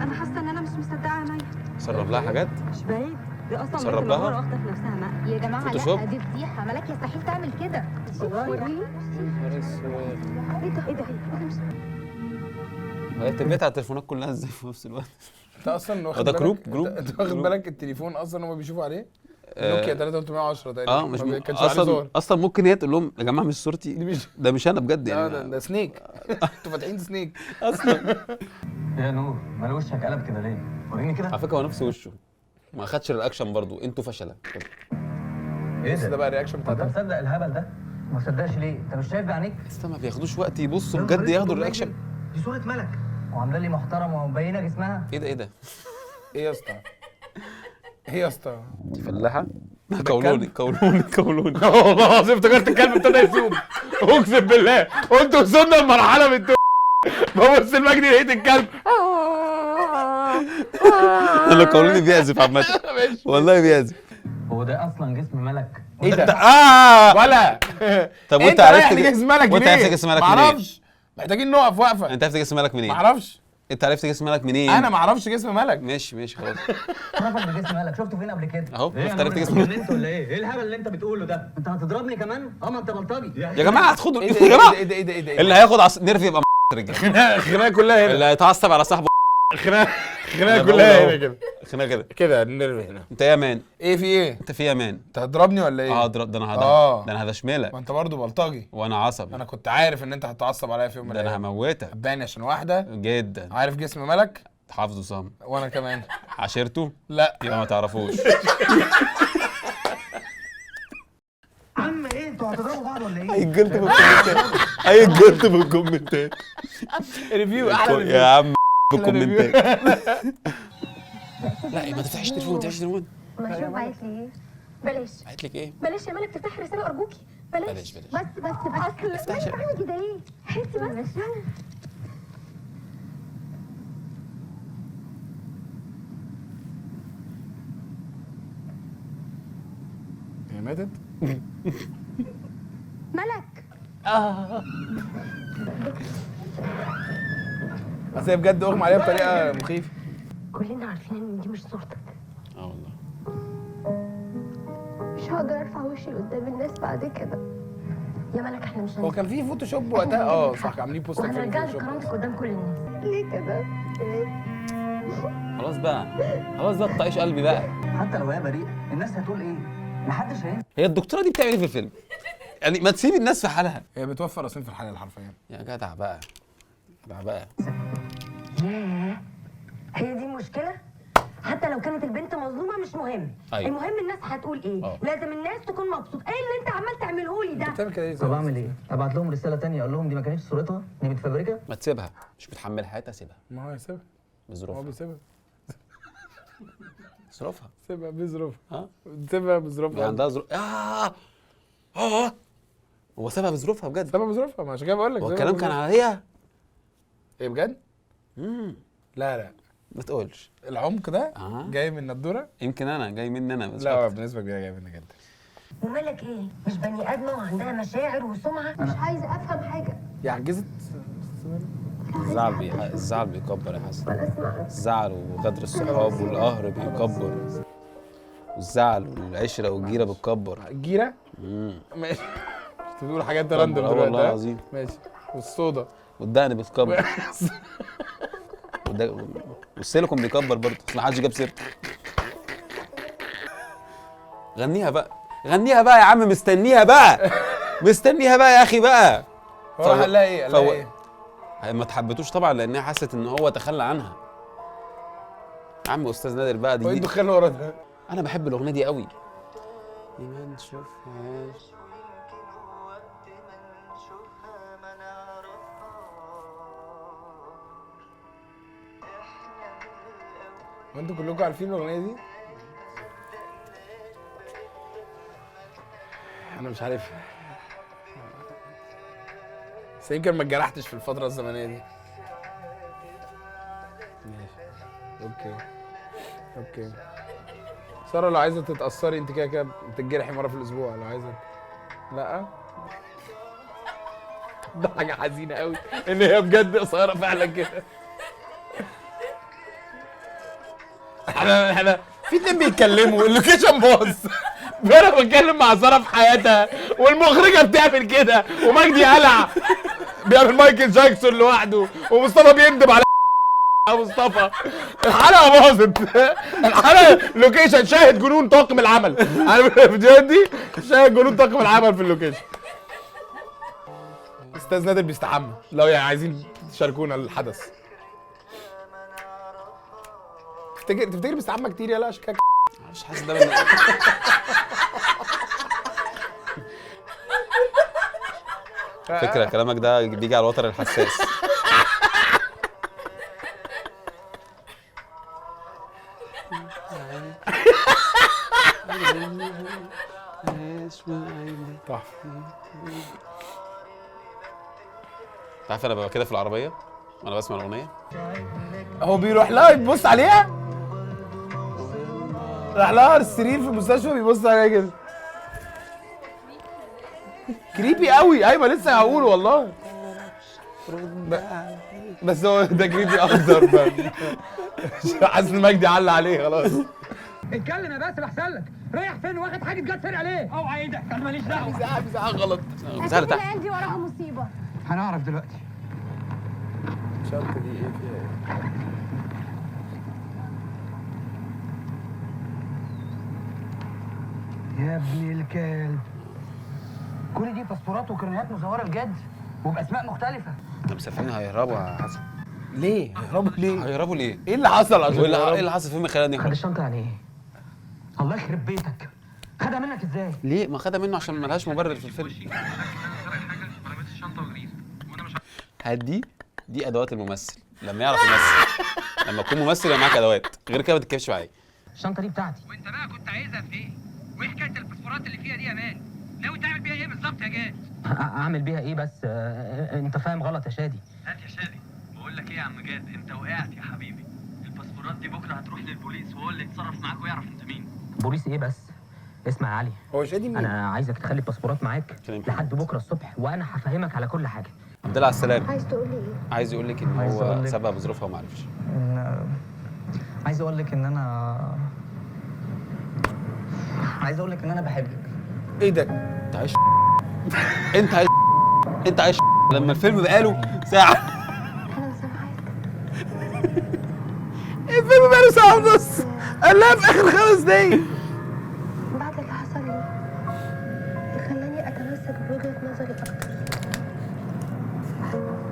انا حاسه ان انا مش مصدقه عينيا. سرب لها حاجات. مش بعيد. دي اصلا سرب بنت لها؟ مغروره واخده في نفسها مقلب. يا جماعه فوتوشوب؟ لا دي فضيحه، ملاك يستحيل تعمل كده. وريني. ايه ده ايه ده؟ هي التنبيهات على التليفونات كلها ازاي في نفس الوقت؟ انت اصلا واخد ده بالك جروب انت واخد بالك التليفون اصلا هم بيشوفوا عليه نوكيا 3310 تقريبا. مش ما كانش عليه اصلا صور. اصلا ممكن هي تقول لهم يا جماعه مش صورتي ده مش انا بجد يعني. ده سنيك. انتوا فاتحين سنيك اصلا. يا نور مال وشك قلب كده ليه؟ وريني كده. على فكره هو نفس وشه ما خدش الرياكشن برضو، انتوا فشله كده. ايه ده بقى الرياكشن بتاع انت ده. مصدق الهبل ده؟ ما تصدقش ليه؟ انت مش شايف بعينيك؟ لسه ما بياخدوش وقت يبصوا بجد ياخدوا الرياكشن. دي صورة ملك وعامله لي محترمه ومبينه جسمها. ايه ده ايه ده؟ ايه يا اسطى؟ ايه يا اسطى؟ دي فلاحه؟ كولوني والله العظيم افتكرت الكلب ابتدى يسوق. اقسم بالله قلت وصلنا لمرحله من ببص المجدي لقيت الكلب. انا كولوني بيعزف عامه والله بيعزف. هو ده اصلا جسم ملك؟ ايه ده؟ ولا طب وانت عرفت جسم ملك وانت عرفت جسم ملك منين؟ معرفش، محتاجين نقف وقفه. انت عرفت جسم ملك منين؟ معرفش. انت عرفت جسم ملك منين؟ انا معرفش جسم ملك. ماشي خلاص. عرفك بجسم ملك، شفته فين قبل كده؟ اهو ايه عرفت يا جسم نور، ملك. انت ولا ايه؟ ايه الهبل اللي انت بتقوله ده؟ انت هتضربني كمان؟ ما انت بلطجي. يا جماعه هتاخدوا ايه يا ده جماعه ايه ده ايه ده ايه ده اللي هياخد نيرف يبقى رجاله. الخناقه كلها هنا. اللي هيتعصب على صاحبه الخناقه كلها هنا كده. خناقه كده كده النيرف هنا. انت يا مان ايه في ايه؟ انت في يا مان انت هتضربني ولا ايه؟ ده انا ده انا هدشملك. ما انت برضه بلطجي وانا عصبي. انا كنت عارف ان انت هتتعصب عليا في يوم من ده انا الايام. هموتك باين عشان واحده جدا. عارف جسم ملك؟ حافظه صم. وانا كمان. عشيرته؟ لا يبقى ما تعرفوش. عم ايه انتوا هتضربوا بعض ولا ايه؟ هيتجلط بالكومنتات هيتجلط بالكومنتات. ريفيو احلى ريفيو يا عم بالكومنتات. لا ما تفتحش تليفون ما تفتحش تليفون. ما شوف عايز لي ايه؟ بلاش قالت لك ايه؟ بلاش يا ملك تفتحي رساله ارجوكي. بلاش. بس مالك عامله كده ايه؟ حسي بس. هي ماتت؟ ملك بس هي بجد اغمى عليها بطريقه مخيفه. كلنا عارفين ان دي مش صورتك. والله مش هقدر ارفع وشي قدام الناس بعد كده. يا ملك احنا مش هو كان في فوتوشوب وقتها صح عاملين بوستر في وهنرجع لك الفوتوشوب. كرامتك قدام كل الناس. ليه كده؟ خلاص بقى طايش قلبي بقى. حتى لو هي بريئه الناس هتقول ايه؟ محدش هينفع. هي الدكتوره دي بتعمل ايه في الفيلم؟ يعني ما تسيب الناس في حالها. هي بتوفر راسين في الحلال حرفيا. يا جدع بقى ياه هي دي المشكله. حتى لو كانت البنت مظلومه مش مهم. أيوة. المهم الناس هتقول ايه. لازم الناس تكون مبسوطه. ايه اللي انت عمال تعمله لي ده؟ بتعمل كده ايه؟ طب اعمل ايه؟ ابعت لهم رساله ثانيه اقول لهم دي ما كانتش صورتها، دي متفبركه؟ ما تسيبها، مش بتحمل حياتها سيبها. ما هو يسيبها بظروفها. هو بيسيبها ظروفها. سيبها بظروفها. سيبها بظروفها. عندها ظروف. هو سابها بظروفها بجد. سيبها بظروفها، ما عشان كده بقول لك. هو الكلام كان على هي؟ ايه بجد؟ لا ما تقولش. العمق ده جاي من الندوره؟ يمكن انا جاي مني انا بس. لا بنسبه كبيره جاي منك انت. ومالك ايه؟ مش بني ادمه وعندها مشاعر وسمعه؟ مش عايزه افهم حاجه. يا عجزت. الزعل بيكبر يا حسن. الزعل وغدر الصحاب والقهر بيكبر. والزعل والعشره والجيره بتكبر. الجيره؟ ماشي. بتقول حاجات راندوم دلوقتي. والله العظيم. ماشي. والصودا. والدقن بتكبر. والسيليكون بيكبر برضه، ما حدش جاب سيرته. غنيها بقى يا عم، مستنيها بقى يا اخي بقى. هو قال لها ايه؟ قال لها ايه؟ ما تحبتوش طبعا لانها حست ان هو تخلى عنها. يا عم استاذ نادر بقى دي. هو ايه الدخان اللي ورا ده؟ انا بحب الاغنيه دي قوي. ما نشوفهاش. وانتوا كلكم عارفين الاغنيه دي؟ انا مش عارف. بس يمكن ما اتجرحتش في الفتره الزمنيه دي. ماشي. اوكي. ساره لو عايزه تتاثري انت كده بتتجرحي مره في الاسبوع لو عايزه. لا ده حاجه حزينه قوي ان هي بجد قصيره فعلا كده. احنا في اتنين بيتكلموا اللوكيشن باظ. انا بتكلم مع ساره في حياتها والمخرجه بتعمل كده ومجدي قلع بيعمل مايكل جاكسون لوحده ومصطفى بيندب على مصطفى. الحلقه باظت. الحلقه لوكيشن شاهد جنون طاقم العمل. عارف الفيديوهات دي؟ شاهد جنون طاقم العمل في اللوكيشن. استاذ نادر بيستحمى لو يعني عايزين تشاركونا الحدث. تفتكر بيستحمى كتير؟ يلا عشان كده مش حاسس ده من... فكرة كلامك ده بيجي على الوتر الحساس. تعرف انا ببقى كده في العربية وانا بسمع الاغنية، هو بيروح لها يبص عليها، راح لها السرير في المستشفى بيبص عليها كده. كريبي قوي. ايوه لسه هقوله والله. بس هو ده كريبي اكتر بقى. حاسس ان مجدي علق عليه خلاص. اتكلم يا باسل احسن لك. رايح فين واخد حاجه جت سريع عليه؟ اوعى ايدك انا ماليش دعوه. في ساعه غلط. اكيد العيال دي وراها مصيبه. هنعرف دلوقتي. الشنطه دي ايه فيها ايه؟ يا ابن الكلب، كل دي باسبورات وكرنيهات مزوره بجد وباسماء مختلفه. ده مسافرين هيهربوا يا حسن. ليه؟ هيهربوا ليه؟ هيهربوا ليه؟ ايه اللي حصل عشان ايه اللي حصل فيهم خلاني خد الشنطه يعني ايه؟ الله يخرب بيتك، خدها منك ازاي؟ ليه؟ ما خدها منه عشان ملهاش مبرر في الفيلم. دي ادوات الممثل لما يعرف يمثل. لما تكون ممثل يبقى معاك ادوات، غير كده ما تتكلمش معايا. الشنطه دي بتاعتي. وانت بقى كنت عايزها في ايه؟ وايه حكايه الباسبورات اللي فيها دي يا مان؟ ناوي تعمل بيها ايه بالظبط يا جاد؟ اعمل بيها ايه بس؟ انت فاهم غلط يا شادي. هات يا شادي. بقول لك ايه يا عم جاد، انت وقعت يا حبيبي. الباسبورات دي بكره هتروح للبوليس وهو اللي يتصرف معاك ويعرف انت مين. بوليس ايه بس؟ اسمع يا علي، هو شادي مين؟ انا عايزك تخلي الباسبورات معاك لحد بكره الصبح وانا هفهمك على كل حاجه. الحمد لله على السلامه. عايز تقول لي ايه؟ عايز يقول لك ان هو سبب بظروفها وما عرفش. عايز اقول لك ان انا بحبك. ايه ده؟ انت عايش انت عايش لما الفيلم بقاله ساعه. انا سامعاك. الفيلم بقاله ساعه ونص، قال لها في اخر 5 دقايق. بعد اللي حصل لي خلاني اتمسك بوجهه نظري اكتر.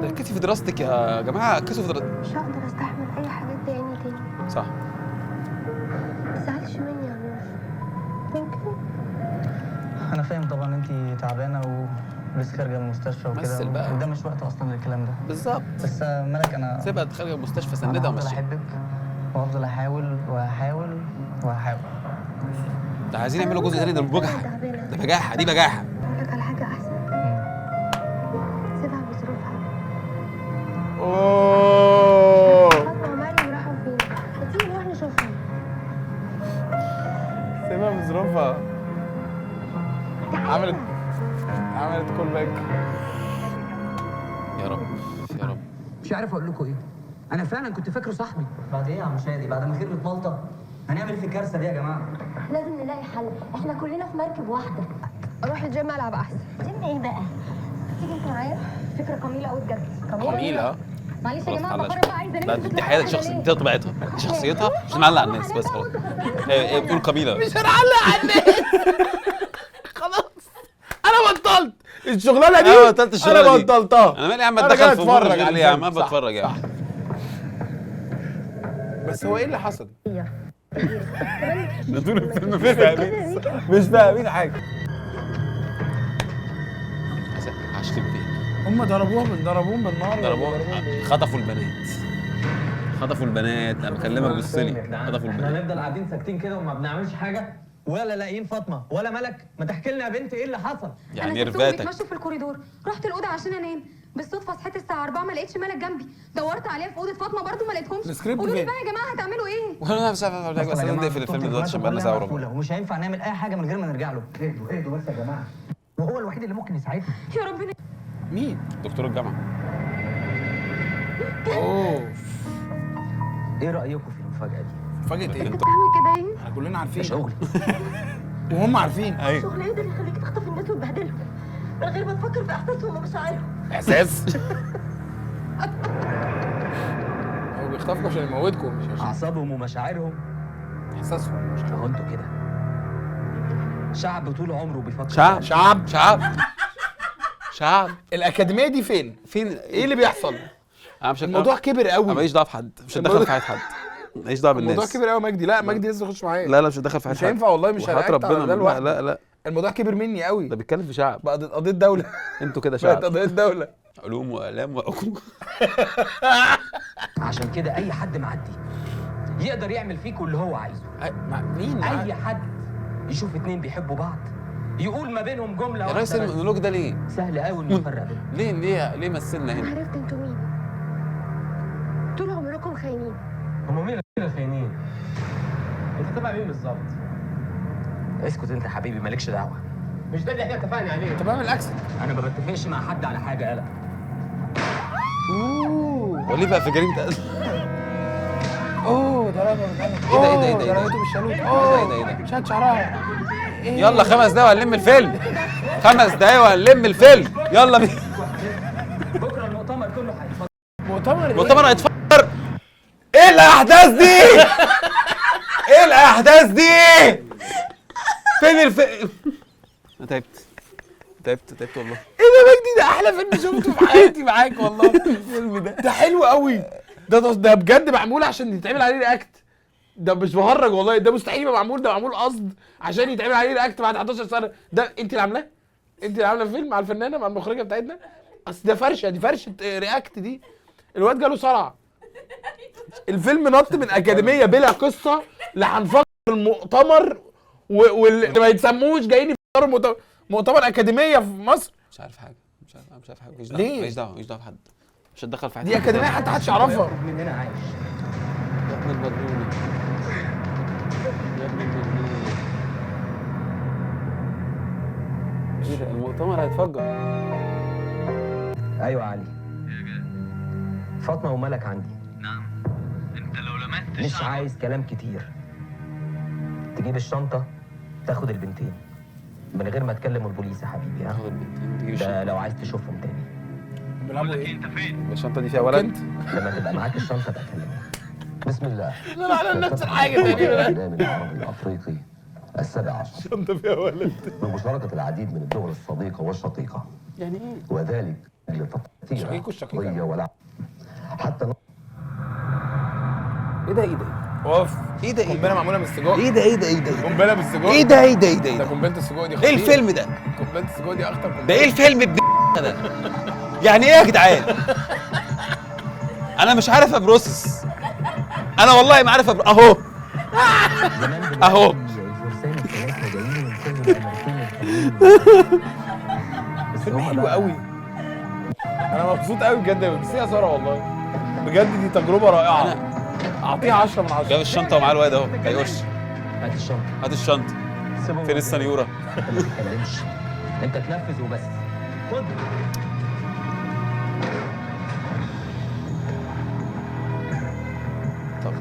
ركزي في دراستك يا جماعه، ركزوا في دراستك. مش هقدر استحمل اي حاجات تاني تاني. صح. ما تزعلش مني يا نور. ممكن؟ انا فاهم طبعا انت تعبانه ولسه خارجه من المستشفى وكده، مثل بقى. وده مش وقت اصلا للكلام ده. بالظبط. بس ملك انا سيبها خارجه من المستشفى، سندها هفضل ومشيها. احبك وهفضل احاول وهحاول وهحاول. ده عايزين يعملوا جزء تاني، ده بجحه، ده بجاحه، دي بجاحه. اقول لك على حاجه احسن. سيبها بظروفها. اوه فاطمه ومريم راحوا فين؟ ما تيجي نروح نشوفهم. سيبها بظروفها. عملت كول باك. يا رب يا رب. مش عارف اقول لكم ايه، انا فعلا كنت فاكره صاحبي. بعد ايه يا عم شادي؟ بعد ما خربت مالطا هنعمل ايه في الكارثه دي يا جماعه؟ لازم نلاقي حل، احنا كلنا في مركب واحده. اروح الجيم العب احسن. جيم ايه بقى؟ تيجي انت معايا؟ فكره جميله قوي بجد. جميله. معلش يا جماعه خلاص بقرر بقى، عايزه لا دي حياتها شخصيتها، دي طبيعتها، دي شخصيتها مش هنعلق على الناس بس خلاص. هي بتقول قبيله. مش هنعلق على الناس. خلاص انا بطلت الشغلانه دي. انا بطلت الشغلانه دي. انا بطلتها. انا مالي يا عم اتدخل في امور اتفرج عليه يا عم، بتفرج يا عم. بس هو ايه اللي حصل؟ ده طول الفيلم مش فاهمين حاجه. هشتم فين؟ هم ضربوهم بالنار. ضربوهم، خطفوا البنات. خطفوا البنات، انا بكلمك بالصيني. خطفوا احنا البنات. هنفضل قاعدين ساكتين كده وما بنعملش حاجه ولا لاقيين فاطمه ولا ملك؟ ما تحكي لنا يا بنت ايه اللي حصل؟ يعني انا رفاتك بتمشوا في الكوريدور، رحت الاوضه عشان انام، بالصدفه صحيت الساعه 4 ما لقيتش ملك جنبي، دورت عليها في اوضه فاطمه برضه ما لقيتهمش. السكريبت قولوا لي فين؟ بقى يا جماعه هتعملوا ايه؟ وانا مش عارف بس انا نقفل الفيلم دلوقتي عشان بقالنا ساعه وربع. ومش هينفع نعمل اي حاجه من غير ما نرجع له. اهدوا بس يا جماعه، وهو الوحيد اللي ممكن يساعدنا. يا ربنا. مين؟ دكتور الجامعه. اوه ايه رايكم في المفاجاه دي؟ مفاجاه ايه؟ انت بتعمل كده ايه؟ احنا كلنا عارفين شغل وهم عارفين. شغل ايه ده اللي يخليك تخطف الناس وتبهدلهم من غير ما تفكر في احساسهم ومشاعرهم؟ احساس. هو بيخطفكم عشان يموتكم مش عشان اعصابهم ومشاعرهم. احساسهم مش اهو انتوا كده شعب طول عمره بيفكر. شعب. الاكاديميه دي فين؟ ايه اللي بيحصل؟ انا مش الموضوع كبر قوي. انا ماليش دعوه بحد، مش هتدخل في حياه حد، ماليش دعوه بالناس. الموضوع كبر قوي يا مجدي. لا مجدي لازم يخش معايا. لا مش هتدخل في حياه مش حد، هينفع والله. مش وحياة هرياكت على ربنا. ده لوحده. لا الموضوع كبر مني قوي. ده بيتكلم في شعب، بقت قضيه دوله. انتوا كده بقت شعب، قضيه دوله. علوم واعلام وحقوق. عشان كده اي حد معدي يقدر يعمل فيكوا اللي هو عايزه. مين؟ اي حد يشوف اتنين بيحبوا بعض يقول ما بينهم جمله يا واحده ريس بس. المونولوج ده ليه؟ سهل قوي انه يفرق بينهم. ليه مثلنا انا هنا؟ عرفت انتوا مين. طول عمركم خاينين. هم مين الخاينين؟ انت تبع مين بالظبط؟ اسكت انت يا حبيبي مالكش دعوه. مش ده اللي احنا اتفقنا عليه. انت بعمل اكسنت. انا ما بتفقش مع حد على حاجه. يالا وليه بقى في جريمه قتل؟ اوه ده رابع بتقلب. ايه ده؟ رميته بالشالوت. ايه ده؟ شاد شعرها. يلا 5 دقايق وهنلم الفيلم. 5 دقايق وهنلم الفيلم. يلا بينا. بكره المؤتمر كله هيتفضل. مؤتمر هيتفكر. ايه الاحداث دي؟ ايه الاحداث دي؟ فين الفيلم؟ انا تعبت والله. ايه ده مجدي؟ ده احلى فيلم شفته في حياتي معاك والله. الفيلم ده حلو قوي. ده بجد معمول عشان يتعمل عليه رياكت. ده مش بهرج والله. ده مستحيل يبقى معمول. ده معمول قصد عشان يتعمل عليه رياكت بعد 11 سنه. ده انت اللي عاملاه؟ انت اللي عامله فيلم مع الفنانه مع المخرجه بتاعتنا؟ اصل ده فرشه. دي فرشه رياكت دي. الواد جاله صرع. الفيلم نط من اكاديميه بلا قصه لهنفكر المؤتمر واللي ما يتسموش جايين يفكروا مؤتمر اكاديميه في مصر. مش عارف حاجه. ليه؟ ماليش دعوه بحد. مش هتدخل في حد. دي اكاديميه حتى محدش يعرفها. مننا عايش. يا ابن المجنون. ايه ده؟ المؤتمر هيتفجر. ايوه يا علي. فاطمه وملك عندي. نعم. انت لو لمست مش عايز كلام كتير. تجيب الشنطه تاخد البنتين من غير ما تكلم البوليس يا حبيبي. ها؟ تاخد البنتين تجيب ده الشنطه. لو عايز تشوفهم تاني. بيلعبوا ايه؟ انت فين؟ الشنطه دي فيها ولد. لما تبقى معاك الشنطه بقى كلمني. بسم الله. لا على نفس الحاجه تقريبا. الإعلام العربي الأفريقي 17 الشنطه فيها ولد. بمشاركة العديد من الدول الصديقة والشقيقة، يعني ايه؟ وذلك لتطهير شقيق والشقيقة. قضية ولعب حتى ايه ده؟ اوف. ايه ده؟ قنبله معموله من السجق. ايه ده؟ قنبله بالسجق. ايه ده؟ ده قنبله السجق دي ايه خطيرة. الفيلم ده؟ قنبله السجق دي اخطر قنبله. ده ايه الفيلم ده؟ يعني ايه يا جدعان؟ انا مش عارف ابروسس. انا والله ما عارف اهو. اهو. الفرسان الثلاثه جايين من كل الامريكان. فيلم حلو قوي. انا مبسوط قوي بجد. بس يا ساره والله بجد دي تجربه رائعه. اعطيها 10 من 10. جاب الشنطه ومعاه الواد اهو. هيقش. هات الشنطه. هات الشنطه. فين السنيوره؟ ما تتكلمش. انت تنفذ وبس. خد. طب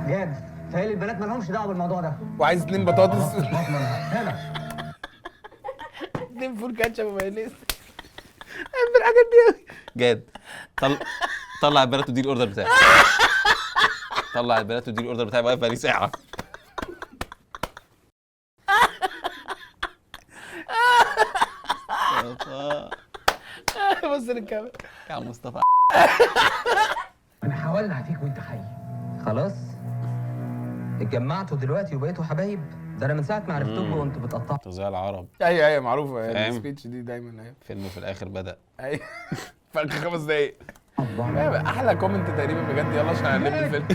جاد تهيألي البنات ما لهمش دعوه بالموضوع ده. وعايز 2 بطاطس. هنا 2 فول كاتشب ومايونيز. بحب الحاجات دي قوي. جاد طلع البنات ودي الاوردر بتاعي. طلع البنات ودي الاوردر بتاعي. واقف بقالي ساعه. بص للكاميرا يا عم مصطفى. انا حاولنا فيك وانت حي. خلاص اتجمعتوا دلوقتي وبقيتوا حبايب. ده انا من ساعه ما عرفتكم وانتوا بتقطعوا. زي العرب. ايوه معروفه. فاهم؟ السبيتش دي دايما. ايوه فيلم في الاخر بدأ. ايوه في اخر 5 دقايق. احلى كومنت تقريبا بجد. يلا عشان هنلم الفيلم.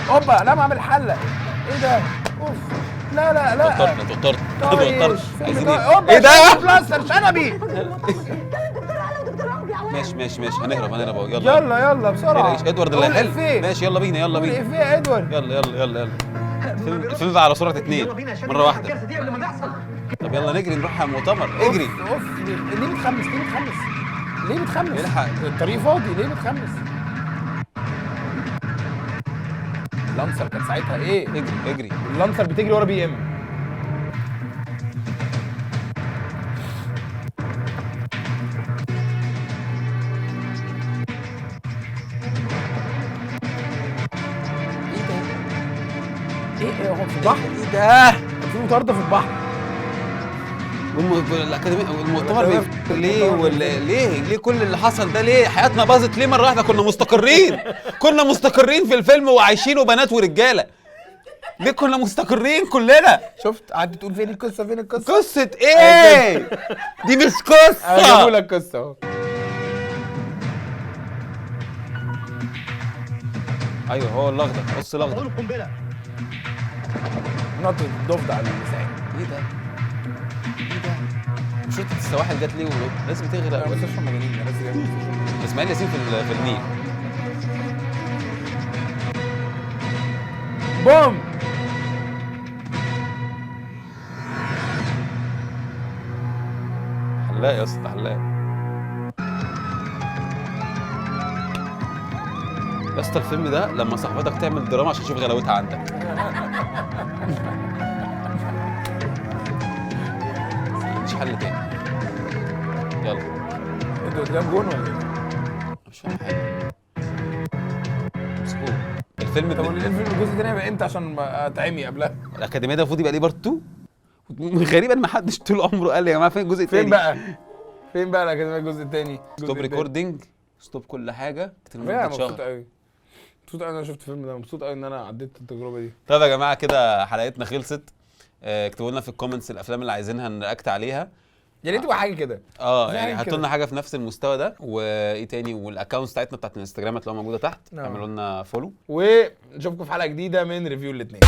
هوبا انا بعمل حله. ايه ده؟ اوف. لا توترت. عايزين ايه ده؟ بلاستر شنبي. ماشي هنهرب اهو. يلا بسرعه. ادوارد اللي هيحل. ماشي يلا بينا. قول ايه يا ادوارد؟ يلا. الفيلم بقى على سرعه 2 مره واحده. طب يلا نجري نروح على المؤتمر. اجري. اوف. ليه بتخمس؟ الطريق فاضي. ليه بتخمس؟ اللانسر كان ساعتها ايه؟ اجري اللانسر بتجري ورا بي ام. ايه هو في البحر؟ ايه ده؟ في مطاردة في البحر. الاكاديميه والمؤتمر ليه كل اللي حصل ده؟ ليه حياتنا باظت؟ ليه مره واحده كنا مستقرين في الفيلم وعايشين وبنات ورجاله؟ ليه كنا مستقرين كلنا؟ شفت قعدت تقول فين القصه فين القصه؟ قصه ايه؟ دي مش قصه. انا بقول لك قصه اهو. ايوه هو الاخضر، بص الاخضر القنبله نقطه الضفدع على اللسان. ايه ده؟ شرطة السواحل جت ليه لازم تغرق؟ مستشفى مجانين ده لازم يعمل اسماعيل ياسين في النيل. بوم. حلاق يا اسطى حلاق يا اسطى. الفيلم ده لما صاحبتك تعمل دراما عشان تشوف غلاوتها عندك. مش حل تاني. يلا انتوا قدام جون ولا ايه؟ مش فاهم حاجه. مسكوه الفيلم طب الفيلم الجزء الثاني هيبقى امتى عشان اتعمي قبلها؟ الاكاديميه ده المفروض يبقى ليه بارت 2. غريبا ما حدش طول عمره قال لي يا جماعه فين الجزء الثاني؟ فين بقى الاكاديميه الجزء الثاني؟ ستوب ريكوردنج، ستوب كل حاجه. مبسوط قوي انا شفت الفيلم ده، مبسوط قوي ان انا عديت التجربه دي. طيب يا جماعه كده حلقتنا خلصت. اكتبوا لنا في الكومنتس الافلام اللي عايزينها نرياكت عليها. يا ريت تبقى حاجه كده. يعني هاتوا لنا حاجه في نفس المستوى ده. وايه تاني؟ والاكونتس بتاعتنا بتاعت الانستجرام هتلاقوها موجوده تحت. اعملوا لنا فولو ونشوفكم في حلقه جديده من ريفيو الاثنين.